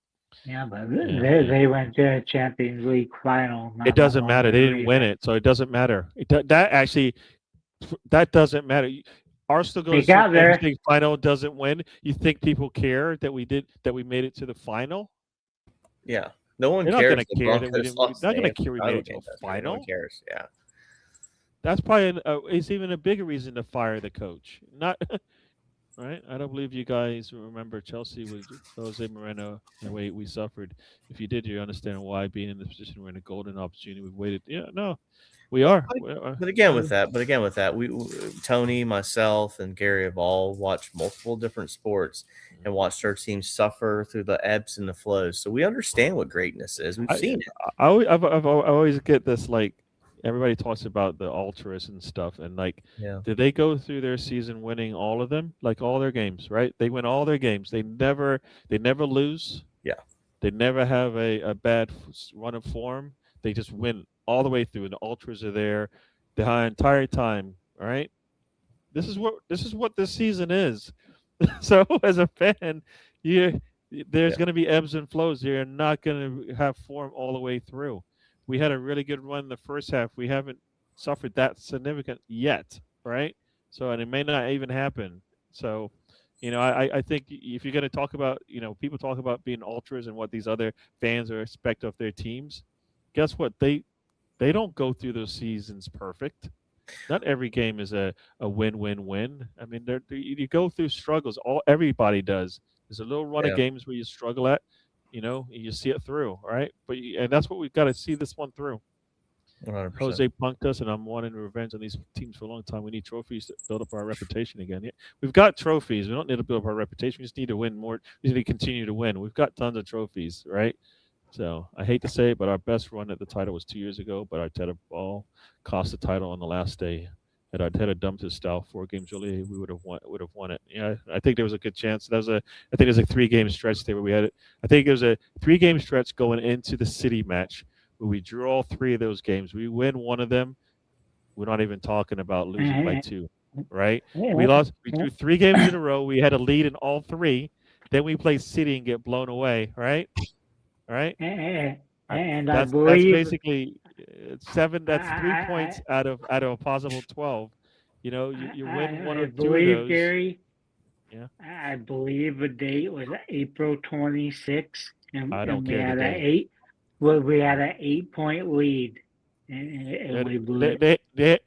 Yeah, but they went to a Champions League final. It doesn't matter. They didn't win it, so it doesn't matter. That doesn't matter. Arsenal goes to the Champions League final, doesn't win. You think people care that we made it to the final? Yeah, no one cares. Not going to care that we didn't. Not going to care we made it to a final. No one cares. Yeah, that's probably it's even a bigger reason to fire the coach. Not. Right, I don't believe you guys remember Chelsea with Jose Moreno and the way we suffered. If you did, you understand why being in this position, we're in a golden opportunity. We've waited. Yeah, no, we are. But again, with that, we Tony, myself, and Gary have all watched multiple different sports and watched our team suffer through the ebbs and the flows. So we understand what greatness is. We've seen it. I always get this, like, everybody talks about the ultras and stuff, and did they go through their season winning all of them, like all their games, right? They win all their games. They never lose. Yeah. They never have a bad run of form. They just win all the way through, and the ultras are there the entire time. All right. This is what this season is. So as a fan, there's going to be ebbs and flows. You're not going to have form all the way through. We had a really good run in the first half. We haven't suffered that significant yet, right? So, and it may not even happen. So, I think if you're going to talk about, people talk about being ultras and what these other fans expect of their teams, guess what? They don't go through those seasons perfect. Not every game is a win-win-win. I mean, you go through struggles. Everybody does. There's a little run of Yeah. games where you struggle at, and you see it through, right? And that's what we've got to see this one through. 100%. Jose punked us, and I'm wanting revenge on these teams for a long time. We need trophies to build up our reputation again. Yeah, we've got trophies. We don't need to build up our reputation. We just need to win more. We need to continue to win. We've got tons of trophies, right? So I hate to say it, but our best run at the title was 2 years ago. But Arteta ball cost the title on the last day. Had Arteta dumped his style 4 games early, we would have won it. Yeah, I think there was a good chance. I think there's a 3-game stretch there where we had it. I think it was a 3-game stretch going into the City match where we drew all 3 of those games. We win one of them. We're not even talking about losing by 2, right? We drew 3 games in a row. We had a lead in all 3. Then we play City and get blown away, right? All right. And that's basically 7. That's 3 points out of a possible 12. You win 1 or 2 of those. Gary, yeah. I believe the date was April 26th, and I don't we care had the date. we had an 8-point lead, and we blew it.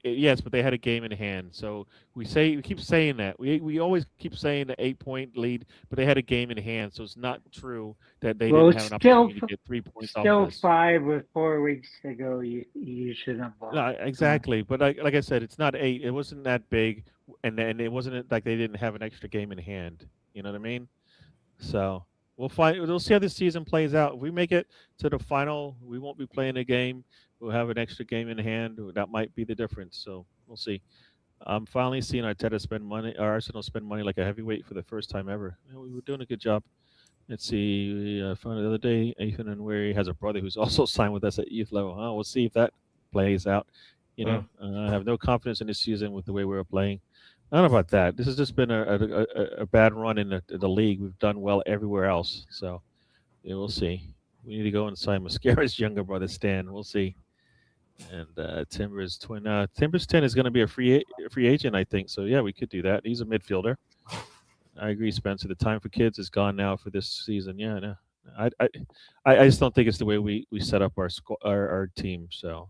Yes, but they had a game in hand. So we keep saying that. We always keep saying the 8-point lead, but they had a game in hand. So it's not true that they didn't have an opportunity to get 3 points off of this. 5 with 4 weeks to go. You shouldn't have bought. No, exactly. But like I said, it's not 8. It wasn't that big, and it wasn't like they didn't have an extra game in hand. You know what I mean? So we'll see how this season plays out. If we make it to the final, we won't be playing a game. We'll have an extra game in hand. That might be the difference. So we'll see. I'm finally seeing Arteta spend money, or Arsenal spend money like a heavyweight for the first time ever. We were doing a good job. Let's see. I found the other day, Ethan and Wary has a brother who's also signed with us at youth level. We'll see if that plays out. I have no confidence in this season with the way we're playing. I don't know about that. This has just been a bad run in the league. We've done well everywhere else. So we'll see. We need to go and sign Mascara's younger brother, Stan. We'll see. And Timbers 10 is going to be a free agent, I think. So yeah, we could do that. He's a midfielder. I agree, Spencer. The time for kids is gone now for this season. Yeah, no. I just don't think it's the way we set up our team. So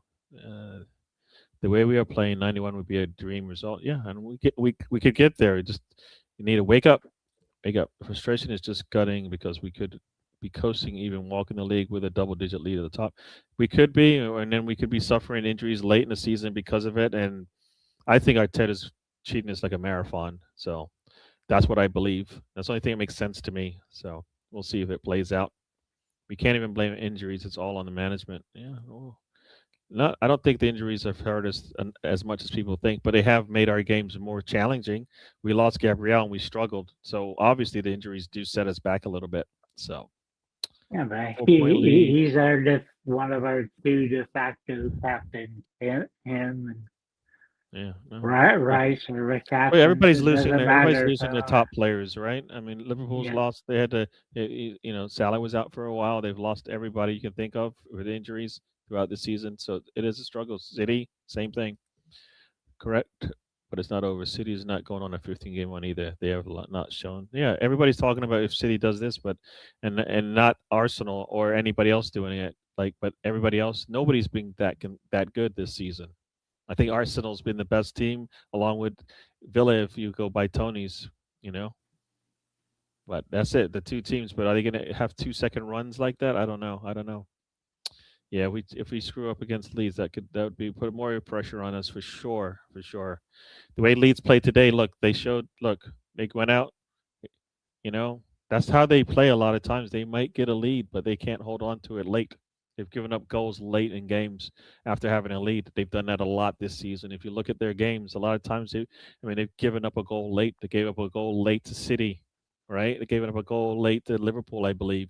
the way we are playing, 91 would be a dream result. Yeah, and we could get there. You need to wake up. Frustration is just gutting because we could be coasting, even walking the league with a double-digit lead at the top. We could be, and then we could be suffering injuries late in the season because of it. And I think Arteta's cheating is like a marathon. So that's what I believe. That's the only thing that makes sense to me. So we'll see if it plays out. We can't even blame injuries. It's all on the management. Yeah. I don't think the injuries have hurt us as much as people think, but they have made our games more challenging. We lost Gabriel and we struggled. So obviously the injuries do set us back a little bit. So yeah, but he's one of our 2 de facto captains. Him and Rice or Rick Captain. Well, everybody's losing. Everybody's losing the top players, right? I mean, Liverpool's lost. They had to, Salah was out for a while. They've lost everybody you can think of with injuries throughout the season. So it is a struggle. City, same thing. Correct. But it's not over. City is not going on a 15-game run either. They have not shown. Yeah, everybody's talking about if City does this, but and not Arsenal or anybody else doing it. But everybody else, nobody's been that good this season. I think Arsenal's been the best team, along with Villa. If you go by Tony's, But that's it. The 2 teams. But are they going to have 2 second runs like that? I don't know. Yeah, if we screw up against Leeds, that would be put more pressure on us for sure. The way Leeds played today, they went out. That's how they play a lot of times. They might get a lead, but they can't hold on to it late. They've given up goals late in games after having a lead. They've done that a lot this season. If you look at their games, a lot of times they've given up a goal late. They gave up a goal late to City, right? They gave up a goal late to Liverpool, I believe.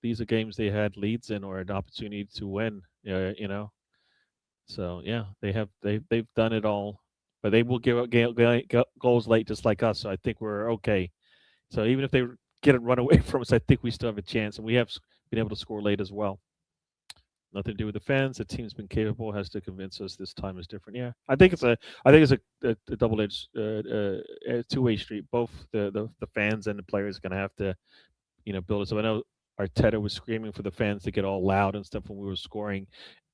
These are games they had leads in or an opportunity to win. So yeah, they've done it all, but they will give up goals late just like us. So I think we're okay. So even if they get it run away from us, I think we still have a chance, and we have been able to score late as well. Nothing to do with the fans. The team's been capable. Has to convince us this time is different. Yeah, I think it's a double-edged, two-way street. Both the fans and the players are going to have to, build it. So I know Arteta was screaming for the fans to get all loud and stuff when we were scoring,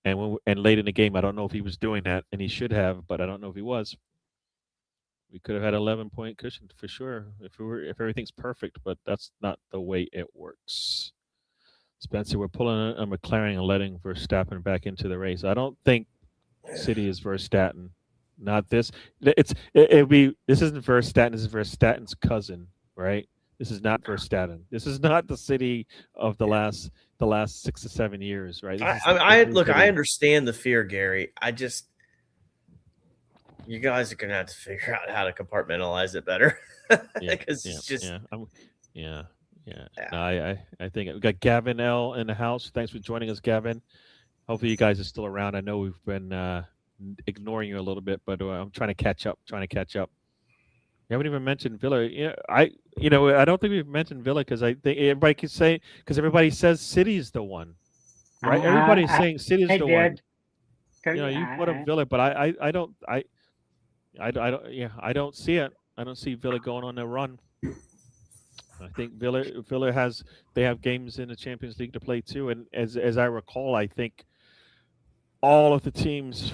and late in the game, I don't know if he was doing that, and he should have, but I don't know if he was. We could have had 11-point cushion for sure if everything's perfect, but that's not the way it works. Spencer, we're pulling a McLaren and letting Verstappen back into the race. I don't think City is Verstappen. Not this. It'd be. This isn't Verstappen. This is Verstappen's cousin, right? This is not Verstappen. This is not the City of the last 6 to 7 years, right? Look. I understand the fear, Gary. You guys are gonna have to figure out how to compartmentalize it better because it's just yeah. No, I think we got Gavin L in the house. Thanks for joining us, Gavin. Hopefully you guys are still around. I know we've been ignoring you a little bit, but I'm trying to catch up. You haven't even mentioned Villa. Yeah, I don't think we've mentioned Villa because I think everybody can say because everybody says City's the one, right? Everybody's saying City's the one. You put up Villa, but I don't see it. I don't see Villa going on a run. I think Villa they have games in the Champions League to play too, and as I recall, I think all of the teams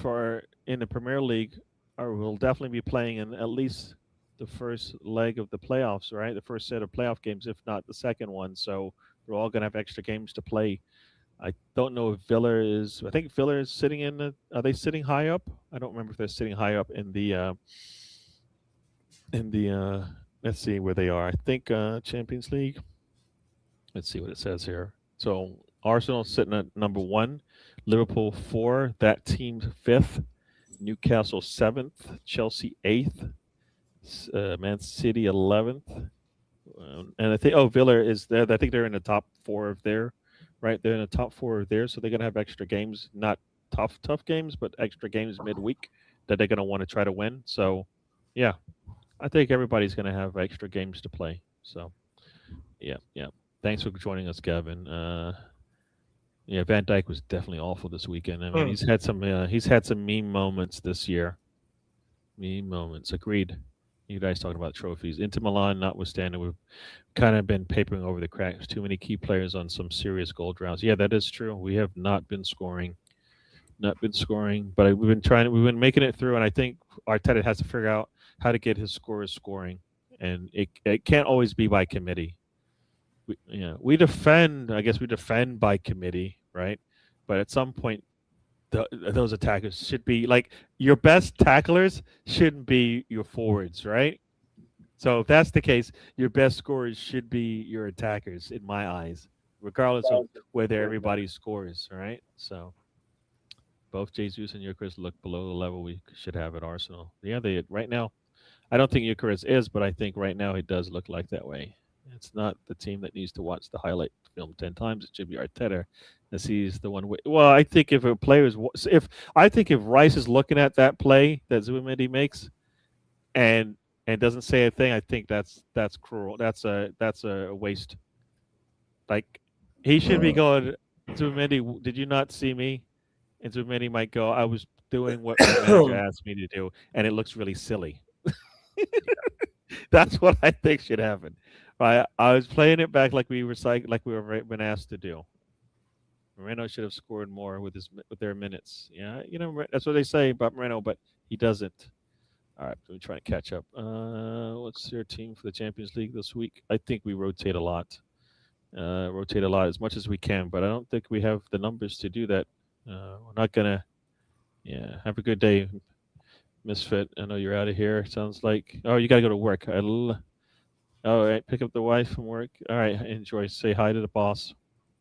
in the Premier League will definitely be playing in at least the first leg of the playoffs, right? The first set of playoff games, if not the second one. So they're all going to have extra games to play. I don't know if Villa is. I think Villa is sitting in the. Are they sitting high up? I don't remember if they're sitting high up in the. Let's see where they are. I think Champions League. Let's see what it says here. So Arsenal sitting at number 1, Liverpool 4, that team 5th, Newcastle 7th, Chelsea 8th, Man City 11th, and I think Villa is there. I think they're in the top 4 of there, right? They're in the top 4 of there, so they're gonna have extra games, not tough games, but extra games midweek that they're gonna want to try to win. So, yeah. I think everybody's going to have extra games to play. So, yeah. Thanks for joining us, Gavin. Van Dijk was definitely awful this weekend. I mean, he's had some meme moments this year. Meme moments, agreed. You guys talking about trophies. Inter Milan, notwithstanding, we've kind of been papering over the cracks. Too many key players on some serious goal droughts. Yeah, that is true. We have not been scoring. But we've been making it through, and I think Arteta has to figure out how to get his scorers scoring, and it can't always be by committee. We defend. I guess we defend by committee, right? But at some point, those attackers should be like your best tacklers shouldn't be your forwards, right? So if that's the case, your best scorers should be your attackers, in my eyes, regardless of whether everybody scores, right? So. Both Jesus and Eucharist look below the level we should have at Arsenal. Yeah, right now. I don't think Eucharist is, but I think right now it does look like that way. It's not the team that needs to watch the highlight film 10 times. It should be Arteta, as he's the one. Well, I think if if Rice is looking at that play that Zubimendi makes, and doesn't say a thing, I think that's cruel. That's a waste. Like he should be going. Zubimendi, did you not see me? And so many might go, I was doing what my manager asked me to do, and it looks really silly. That's what I think should happen. Right? I was playing it back like we were been asked to do. Moreno should have scored more with their minutes. Yeah, that's what they say about Moreno, but he doesn't. All right, let me try to catch up. What's their team for the Champions League this week? I think we rotate a lot. As much as we can, but I don't think we have the numbers to do that. We're not gonna. Yeah, have a good day, Misfit. I know you're out of here. Sounds like. Oh, you gotta go to work. All right, pick up the wife from work. All right, enjoy. Say hi to the boss.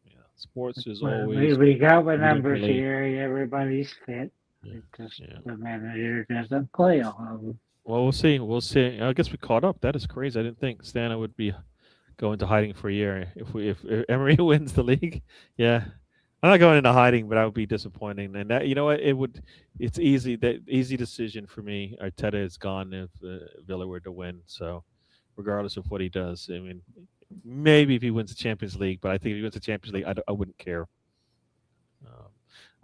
Yeah, sports is always. We got the numbers here. Everybody's fit. The manager doesn't play all of them. Well, we'll see. I guess we caught up. That is crazy. I didn't think Stana would be going to hiding for a year if Emery wins the league. Yeah. I'm not going into hiding, but I would be disappointing. And that, it's easy. That easy decision for me. Arteta is gone if Villa were to win. So, regardless of what he does, I mean, maybe if he wins the Champions League, but I think if he wins the Champions League, I wouldn't care.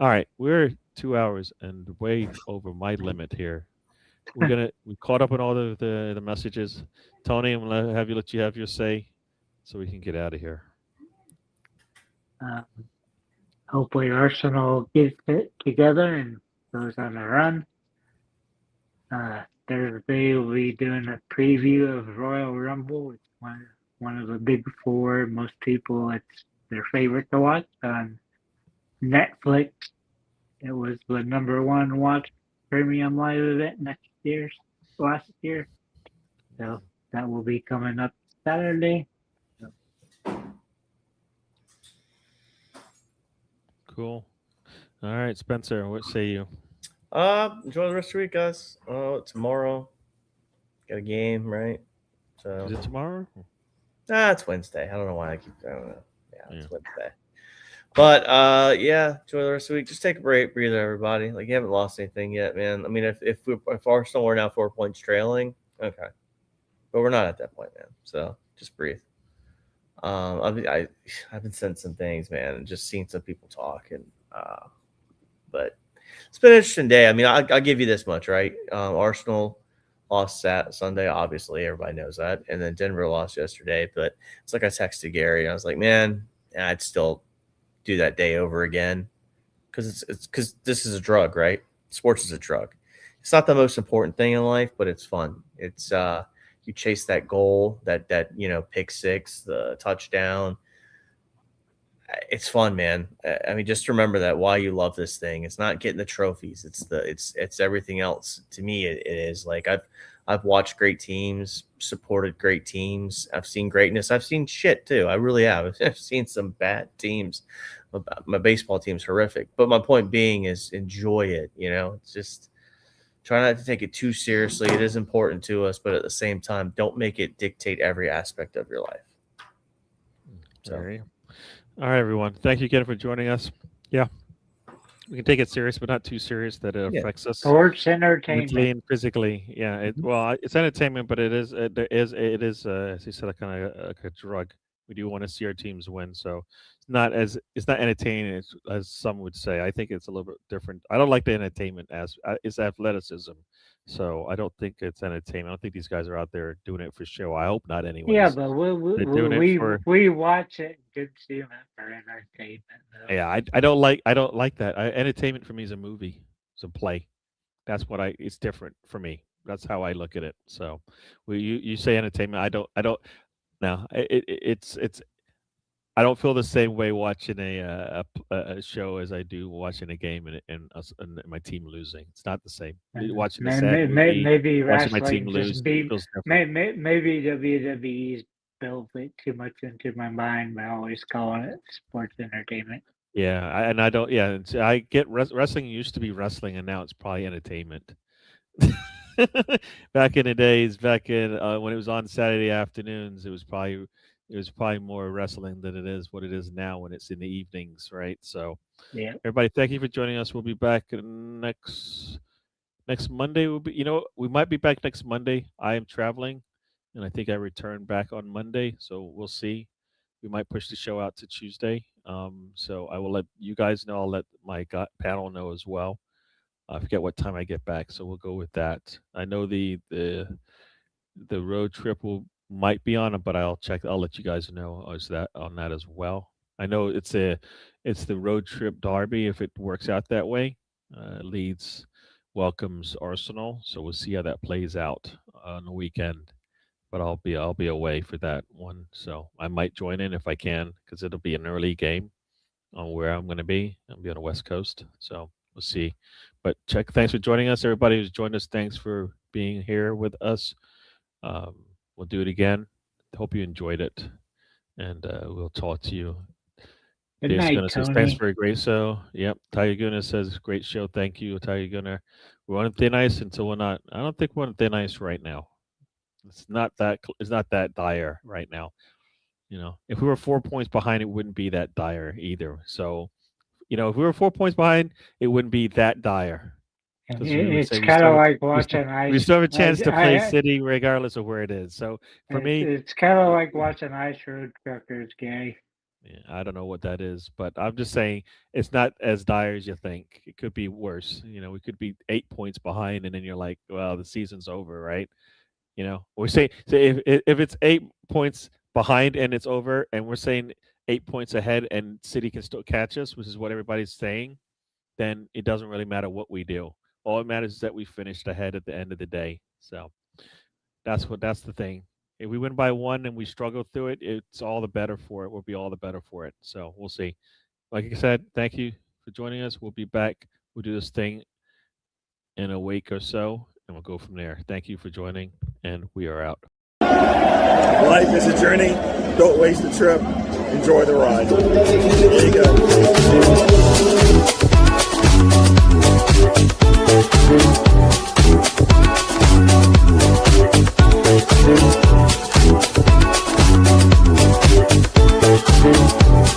All right, we're 2 hours and way over my limit here. We caught up on all the messages. Tony, I'm gonna let you have your say, so we can get out of here. hopefully Arsenal gets it together and goes on a run. Thursday we'll be doing a preview of Royal Rumble. It's one of the big four. Most people, it's their favorite to watch on Netflix. It was the #1 watch premium live event last year. So that will be coming up Saturday. Cool. All right, Spencer, what say you? Enjoy the rest of the week, guys. Tomorrow got a game, right? So Is it tomorrow? it's Wednesday. I don't know why I don't know. Yeah, it's Wednesday. But yeah, enjoy the rest of the week. Just take a breather, everybody. Like, you haven't lost anything yet, man. I mean, if Arsenal were now 4 points trailing, okay, but we're not at that point, man. So just breathe. I've been sent some things, man, and just seen some people talk, and but it's been an interesting day. I mean, I'll give you this much, right? Arsenal lost Sunday, obviously, everybody knows that, and then Denver lost yesterday. But it's like I texted Gary, and I was like, man, I'd still do that day over again, because because this is a drug, right? Sports is a drug. It's not the most important thing in life, but it's fun. It's you chase that goal, that pick six, the touchdown. It's fun, man. I mean, just remember that why you love this thing. It's not getting the trophies. It's everything else. To me, it is. Like, I've watched great teams, supported great teams. I've seen greatness. I've seen shit too. I really have. I've seen some bad teams. My baseball team's horrific. But my point being is, enjoy it. It's just try not to take it too seriously. It is important to us, but at the same time, don't make it dictate every aspect of your life. So. All right, everyone. Thank you again for joining us. Yeah, we can take it serious, but not too serious that it affects us. Sports entertainment, mentally and physically. Yeah, it's entertainment, but it is as you said, kind of like a drug. We do want to see our teams win, so it's not entertaining as some would say. I think it's a little bit different. I don't like the entertainment as it's athleticism. So I don't think it's entertainment. I don't think these guys are out there doing it for show. I hope not, anyways. Yeah, but we watch it and consume it for entertainment. Though. Yeah, I don't like that. Entertainment for me is a movie. It's a play. That's what it's different for me. That's how I look at it. So, you say entertainment. I don't. No, it's I don't feel the same way watching a show as I do watching a game and my team losing. It's not the same. Watching a sad movie, maybe watching my team lose feels different. Maybe WWE's built it too much into my mind by always calling it sports entertainment. Yeah, I don't. Yeah, I get wrestling used to be wrestling, and now it's probably entertainment. Back in the days, back in when it was on Saturday afternoons, it was probably more wrestling than it is what it is now when it's in the evenings, right? So, yeah, everybody, thank you for joining us. We'll be back next Monday. We might be back next Monday. I am traveling, and I think I return back on Monday, so we'll see. We might push the show out to Tuesday. So I will let you guys know. I'll let my panel know as well. I forget what time I get back, so we'll go with that. I know the road trip might be on it, but I'll check. I'll let you guys know on that as well. I know it's the road trip derby if it works out that way. Leeds welcomes Arsenal, so we'll see how that plays out on the weekend. But I'll be away for that one, so I might join in if I can because it'll be an early game on where I'm going to be. I'll be on the West Coast, so we'll see. But thanks for joining us, everybody who's joined us. Thanks for being here with us. We'll do it again. Hope you enjoyed it, and we'll talk to you. Good night, Tony. Says, thanks for a great show. Yep. Tiger Gunner says, great show. Thank you, Tiger Gunner. We're on thin ice until we're not. I don't think we're on thin ice right now. It's not that dire right now. If we were 4 points behind, it wouldn't be that dire either. So, if we were 4 points behind, it wouldn't be that dire. It's kind of like watching ice. We still have a chance to play City regardless of where it is. So for me, it's kind of like watching ice road truckers, Gary. Yeah, I don't know what that is, but I'm just saying it's not as dire as you think. It could be worse. We could be 8 points behind, and then you're like, well, the season's over, right? We're saying so if it's 8 points behind and it's over, and we're saying 8 points ahead and City can still catch us, which is what everybody's saying, then it doesn't really matter what we do. All it matters is that we finished ahead at the end of the day. So that's the thing. If we win by 1 and we struggle through it, it's all the better for it. We'll be all the better for it. So we'll see. Like I said, thank you for joining us. We'll be back. We'll do this thing in a week or so, and we'll go from there. Thank you for joining, and we are out. Life is a journey. Don't waste the trip. Enjoy the ride. There you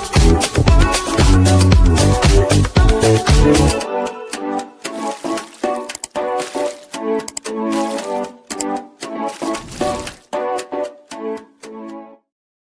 go.